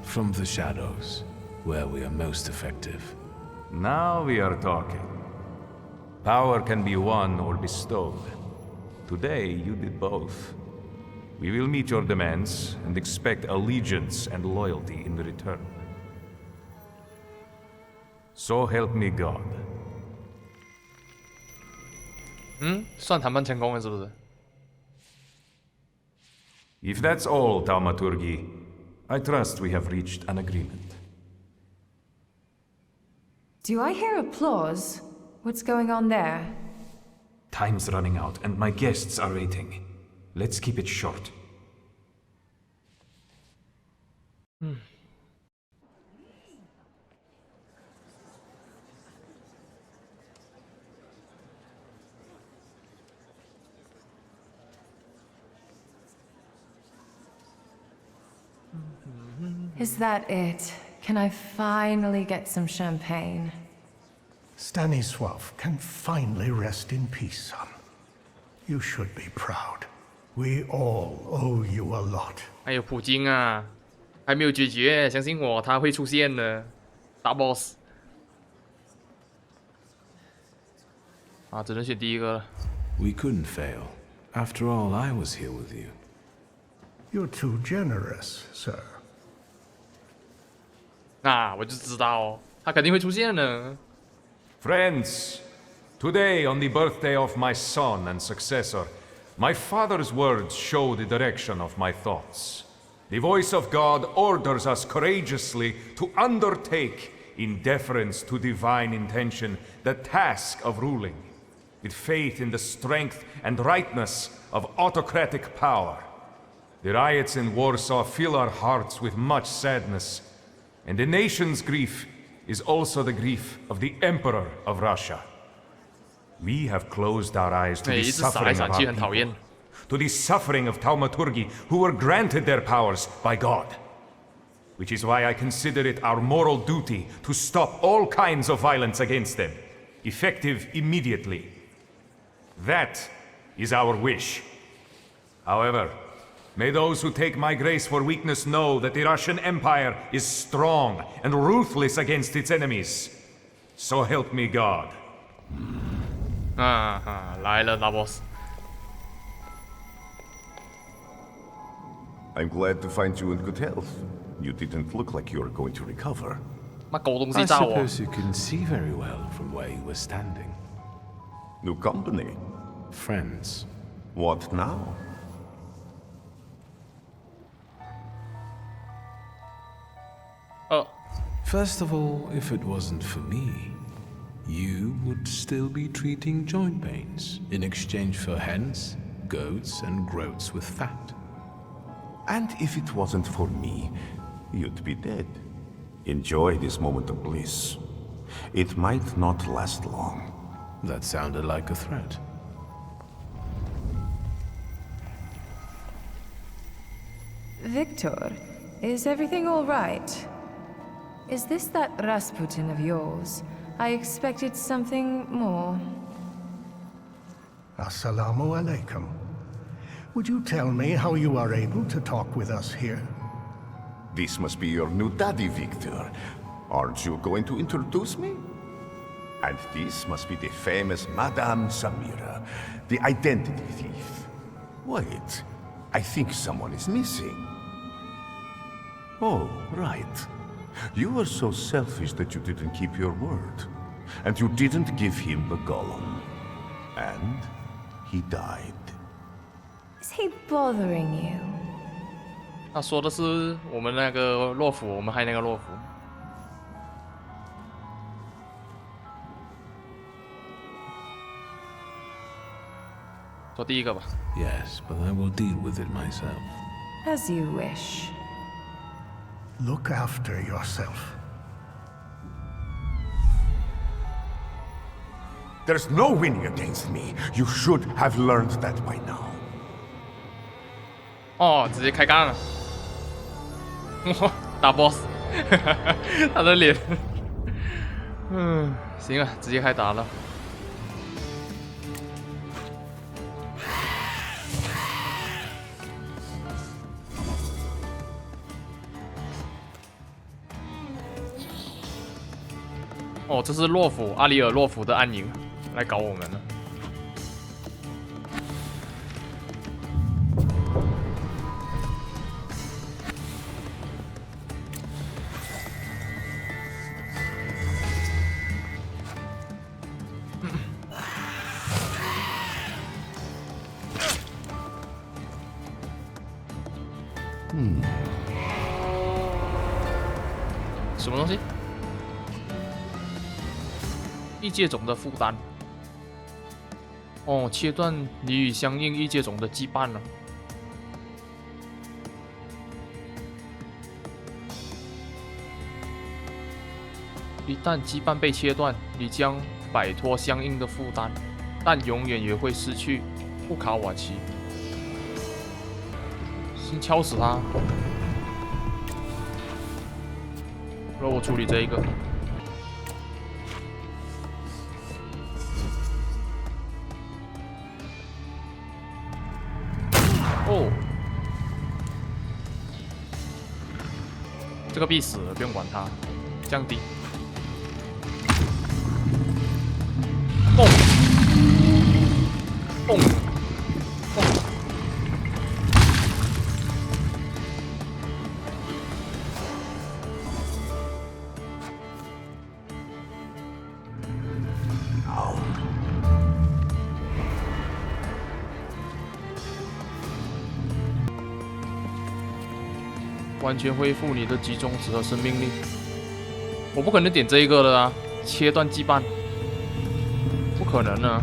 [SPEAKER 2] From the shadows, where we are most effective.
[SPEAKER 11] Now we are talking. Power can be won or bestowed. Today, you did both. We will meet your demands and expect allegiance and loyalty in return. So help me God.
[SPEAKER 1] 算谈判成功了，是不是？
[SPEAKER 11] If that's all, Thaumaturgy, I trust we have reached an agreement.
[SPEAKER 15] Do I hear applause? What's going on there?
[SPEAKER 11] Time's running out, and my guests are waiting. Let's keep it short.
[SPEAKER 15] Is that it? Can I finally get some champagne?
[SPEAKER 3] Stanisław can finally rest in peace, son. You should be proud. We all owe you a lot.
[SPEAKER 1] 还有普京啊，还没有解决，相信我，他会出现的，大 boss。啊，只能选第一个了。
[SPEAKER 2] We couldn't fail. After all, I was here with you.
[SPEAKER 3] You're too generous, sir.
[SPEAKER 1] 啊，我就知道，他肯定会出现的。
[SPEAKER 11] Friends, today on the birthday of my son and successor, my father's words show the direction of my thoughts. The voice of God orders us courageously to undertake, in deference to divine intention, the task of ruling, with faith in the strength and rightness of autocratic power. The riots in Warsaw fill our hearts with much sadness, and the nation's grief is also the grief of the Emperor of Russia. We have closed our eyes to the suffering of our people, to the suffering of thaumaturgi who were granted their powers by God. Which is why I consider it our moral duty to stop all kinds of violence against them, effective immediately. That is our wish. However, may those who take my grace for weakness know that the Russian Empire is strong and ruthless against its enemies. So help me God.
[SPEAKER 1] 来了，大 boss。
[SPEAKER 4] I'm glad to find you in good health. You didn't look like you were going to recover.
[SPEAKER 1] 妈狗东西
[SPEAKER 2] I
[SPEAKER 1] 炸我！
[SPEAKER 2] suppose you can see very well from where you were standing.
[SPEAKER 4] New company.
[SPEAKER 2] Friends.
[SPEAKER 4] What now?
[SPEAKER 2] First of all, if it wasn't for me, you would still be treating joint pains in exchange for hens, goats, and groats with fat.
[SPEAKER 4] And if it wasn't for me, you'd be dead. Enjoy this moment of bliss. It might not last long.
[SPEAKER 2] That sounded like a threat.
[SPEAKER 13] Victor, is everything all right? Is this that Rasputin of yours? I expected something more.
[SPEAKER 3] Assalamu alaikum. Would you tell me how you are able to talk with us here?
[SPEAKER 4] This must be your new daddy, Victor. Aren't you going to introduce me? And this must be the famous Madame Samira, the identity thief. Wait, I think someone is missing. Oh, right. You were so selfish that you didn't keep your word. And you didn't give him the golem. And he died.
[SPEAKER 13] Is he bothering you?
[SPEAKER 1] 他说的是我们那个洛夫，我们还有那个洛夫。做第一个吧。
[SPEAKER 2] Yes, but I will deal with it myself.
[SPEAKER 13] As you wish.
[SPEAKER 3] Look after yourself.
[SPEAKER 4] There's no winning against me. You should have learned that by now.
[SPEAKER 1] 哦，直接开干了。哇，大 boss， 他的脸。行啊，直接开打了。哦，这是洛夫，阿里尔洛夫的暗影来搞我们了。什么东西？异界种的负担。哦，切断你与相应异界种的羁绊了。一旦羁绊被切断，你将摆脱相应的负担，但永远也会失去布卡瓦奇。先敲死他。让我处理这一个。这个必死，不用管它，降低。蹦蹦蹦。完全恢复你的集中值和生命力。我不可能点这一个的啊，切断羁绊，不可能啊！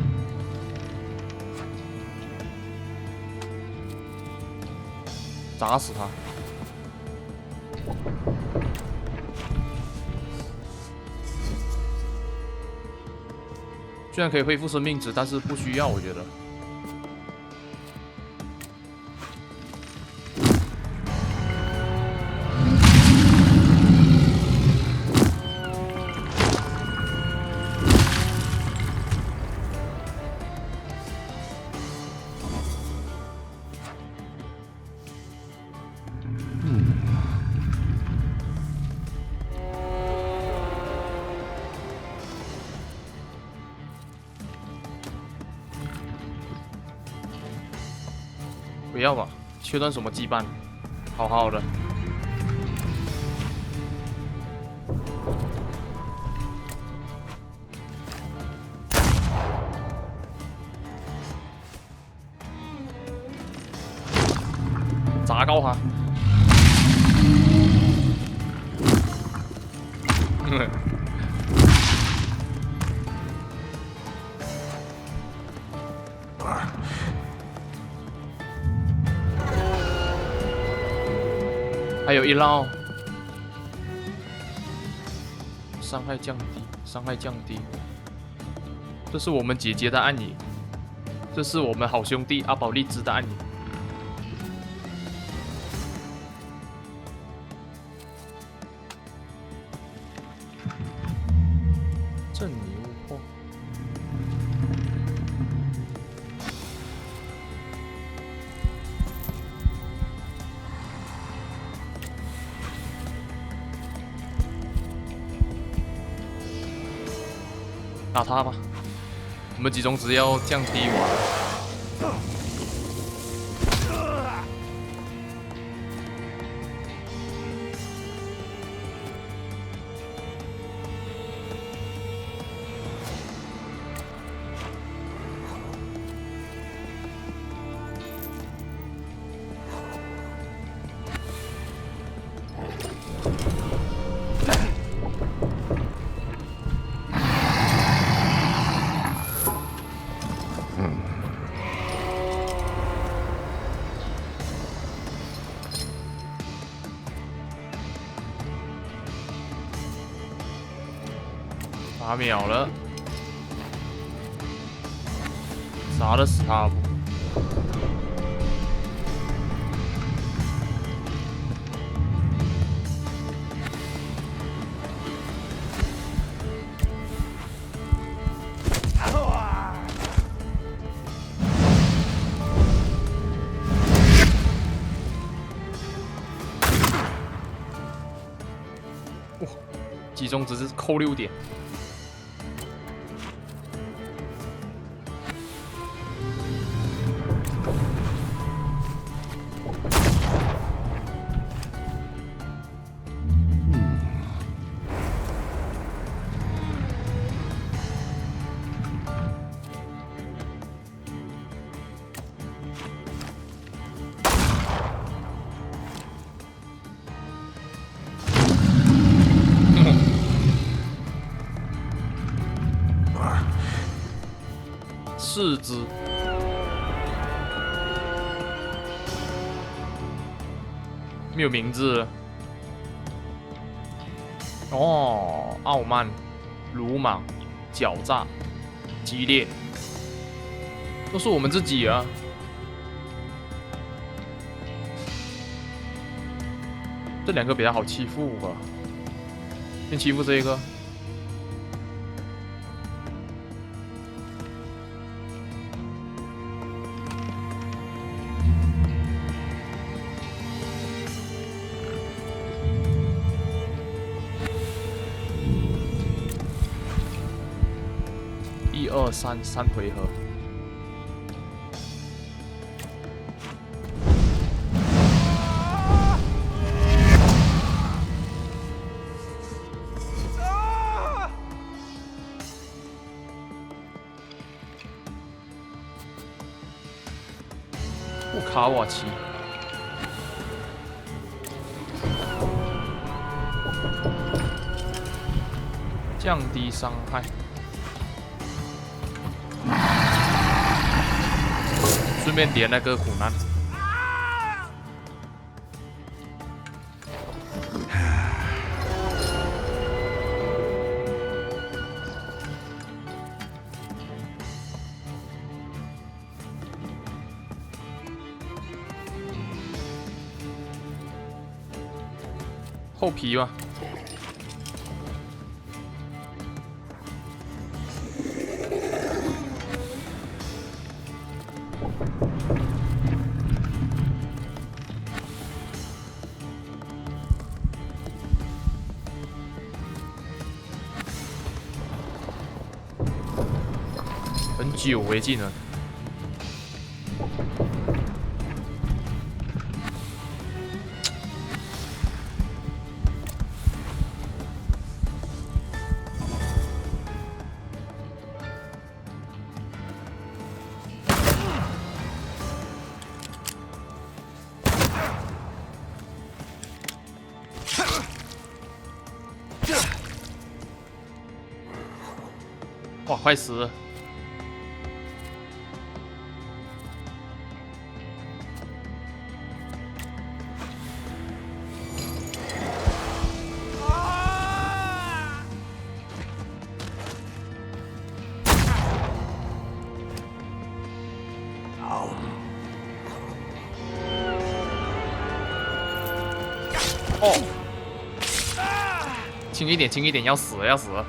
[SPEAKER 1] 砸死他！虽然可以恢复生命值，但是不需要，我觉得。不要吧，切断什么羁绊？好好的。砸高他。还有一绕，伤害降低，伤害降低。这是我们姐姐的暗影，这是我们好兄弟阿宝荔枝的暗影。震你物破。打他吧，我们集中值要降低完。8秒了，杀得死他不？哇，集中值是扣6点。四只，没有名字了。哦，傲慢、鲁莽、狡诈、激烈，都是我们自己啊。这2个比较好欺负吧，先欺负这个。2、3回合。卡瓦奇。降低伤害。顺便点那个苦难。厚皮吧。很久违技能。哇，快死了！哦，轻一点，轻一点，要死了，要死了！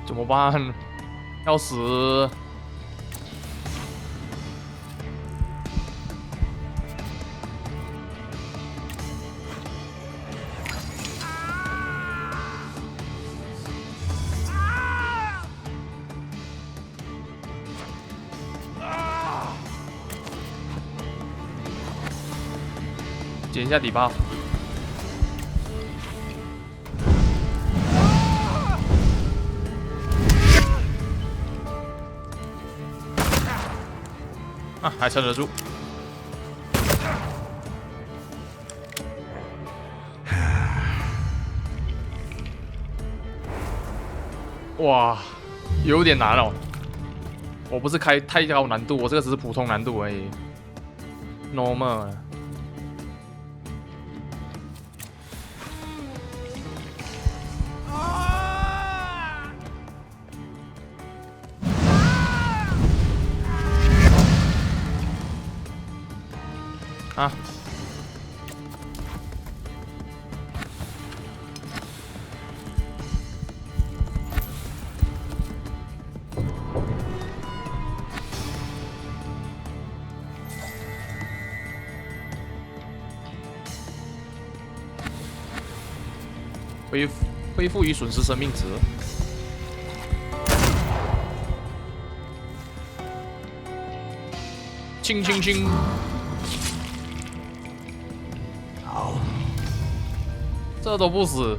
[SPEAKER 1] 怎么办？要死！减一下底buff。啊，还撑得住。哇，有点难哦。我不是开太高难度，我这个只是普通难度而已 ，normal。啊！恢复与损失生命值。轻轻轻。这都不死，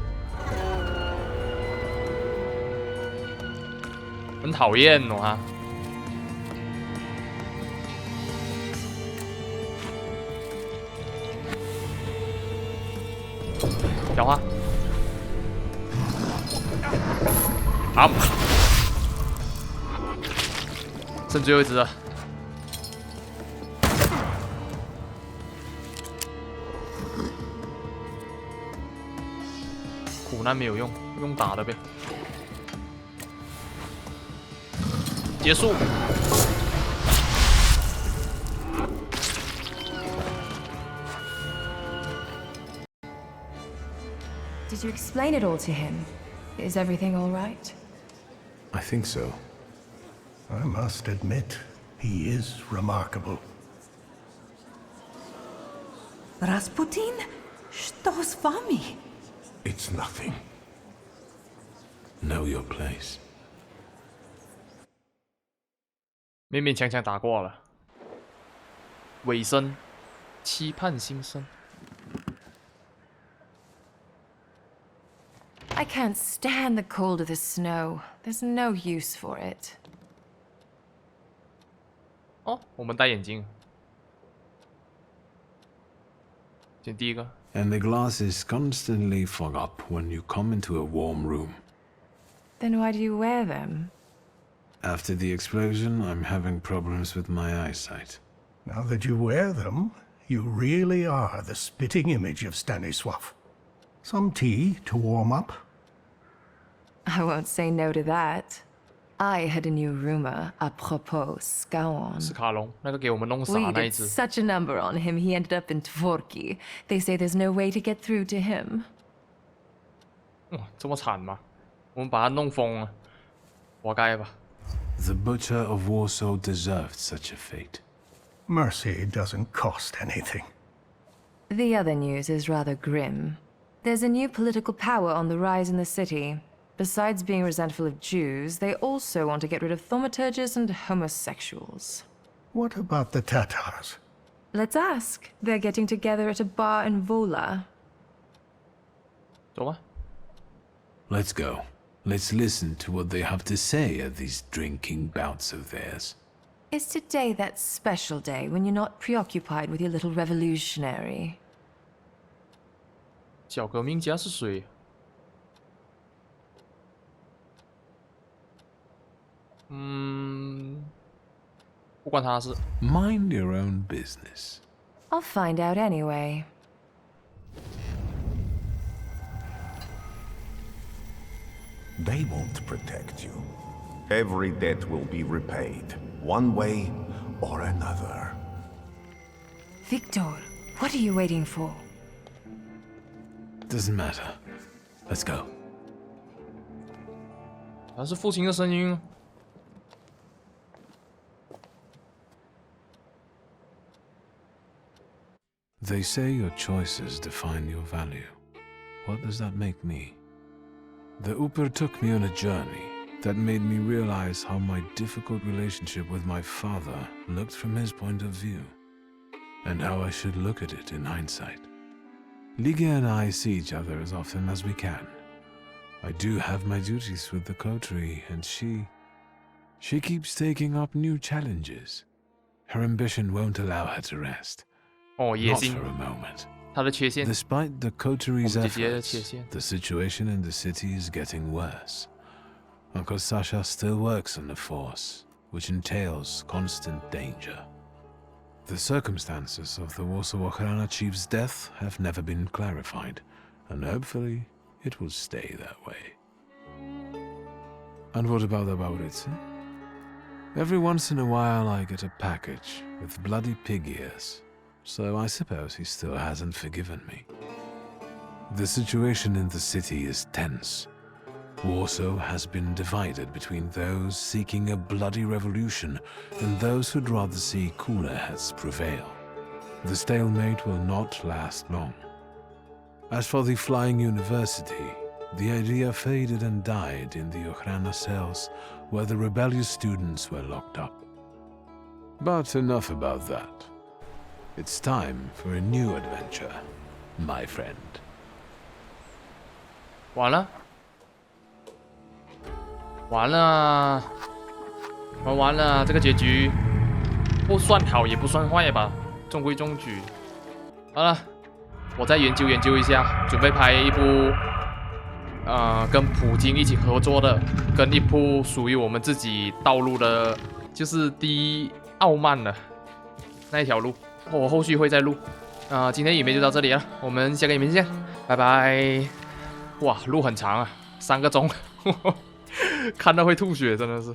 [SPEAKER 1] 很讨厌哦啊！小花，好，剩最后一只了。苦难没有用，用打的呗。结束。
[SPEAKER 13] Did you explain it all to him? Is everything all right?
[SPEAKER 2] I think so.
[SPEAKER 3] I must admit, he is remarkable.
[SPEAKER 6] Rasputin? Что с вами?
[SPEAKER 3] It's nothing.
[SPEAKER 2] Know your place.
[SPEAKER 1] 勉勉强强打过了。尾声，期盼新生。
[SPEAKER 15] I can't stand the cold of the snow. There's no use for it.
[SPEAKER 1] 哦，我们戴眼镜。先第一个。
[SPEAKER 2] And the glasses constantly fog up when you come into a warm room.
[SPEAKER 15] Then why do you wear them?
[SPEAKER 2] After the explosion, I'm having problems with my eyesight.
[SPEAKER 3] Now that you wear them, you really are the spitting image of Stanisław. Some tea to warm up?
[SPEAKER 15] I won't say no to that. I had a new rumor à propos Scowan.
[SPEAKER 1] 斯卡隆，那个给我们弄傻
[SPEAKER 15] We
[SPEAKER 1] 那一
[SPEAKER 15] did
[SPEAKER 1] 只。
[SPEAKER 15] such a number on him, he ended up in Tvorki. They say there's no way to get through to him.
[SPEAKER 1] 这么惨吗？我们把他弄疯了，活该吧。
[SPEAKER 2] The butcher of Warsaw deserved such a fate.
[SPEAKER 3] Mercy doesn't cost anything.
[SPEAKER 15] The other news is rather grim. There's a new political power on the rise in the city. Besides being resentful of Jews, they also want to get rid of thaumaturges and homosexuals.
[SPEAKER 3] What about the Tatars?
[SPEAKER 15] Let's ask. They're getting together at a bar in Vola.
[SPEAKER 1] 走吧。
[SPEAKER 2] Let's go. Let's listen to what they have to say at these drinking bouts of theirs.
[SPEAKER 15] Is today that special day when you're not preoccupied with your little revolutionary?
[SPEAKER 1] 小革命家是谁？不关他事。
[SPEAKER 2] Mind your own business.
[SPEAKER 15] I'll find out anyway.
[SPEAKER 4] They won't protect you. Every debt will be repaid, one way or another.
[SPEAKER 15] Victor, what are you waiting for?
[SPEAKER 2] Doesn't matter. Let's go.
[SPEAKER 1] 好像是父亲的声音。
[SPEAKER 2] They say your choices define your value. What does that make me? The Uper took me on a journey that made me realize how my difficult relationship with my father looked from his point of view, and how I should look at it in hindsight. Liga and I see each other as often as we can. I do have my duties with the coterie, and she keeps taking up new challenges. Her ambition won't allow her to rest.
[SPEAKER 1] 哦，野
[SPEAKER 2] Not
[SPEAKER 1] 心
[SPEAKER 2] for a moment.
[SPEAKER 1] 他的缺陷。
[SPEAKER 2] Despite the coterie's
[SPEAKER 1] 我们姐姐的
[SPEAKER 2] efforts,
[SPEAKER 1] 缺陷。
[SPEAKER 2] the situation in the city is getting worse. Uncle Sasha still works on the force, which entails constant danger. The circumstances of the Warsaw Ochrana chief's death have never been clarified, and hopefully it will stay that way. And what about the Bauritze? Every once in a while I get a package with bloody pig ears. So I suppose he still hasn't forgiven me. The situation in the city is tense. Warsaw has been divided between those seeking a bloody revolution and those who'd rather see cooler heads prevail. The stalemate will not last long. As for the Flying University, the idea faded and died in the Ochrana cells where the rebellious students were locked up. But enough about that. It's time for a new adventure, my friend.
[SPEAKER 1] 完了，完了，完了，这个结局不算好也不算坏吧，中规中矩。好了，我再研究研究一下，准备拍一部跟普京一起合作的，跟一部属于我们自己道路的，就是第一傲慢的那一条路。我后续会再录。今天影片就到这里了，我们下个影片见，拜拜。哇，路很长啊，3个钟，看到会吐血，真的是。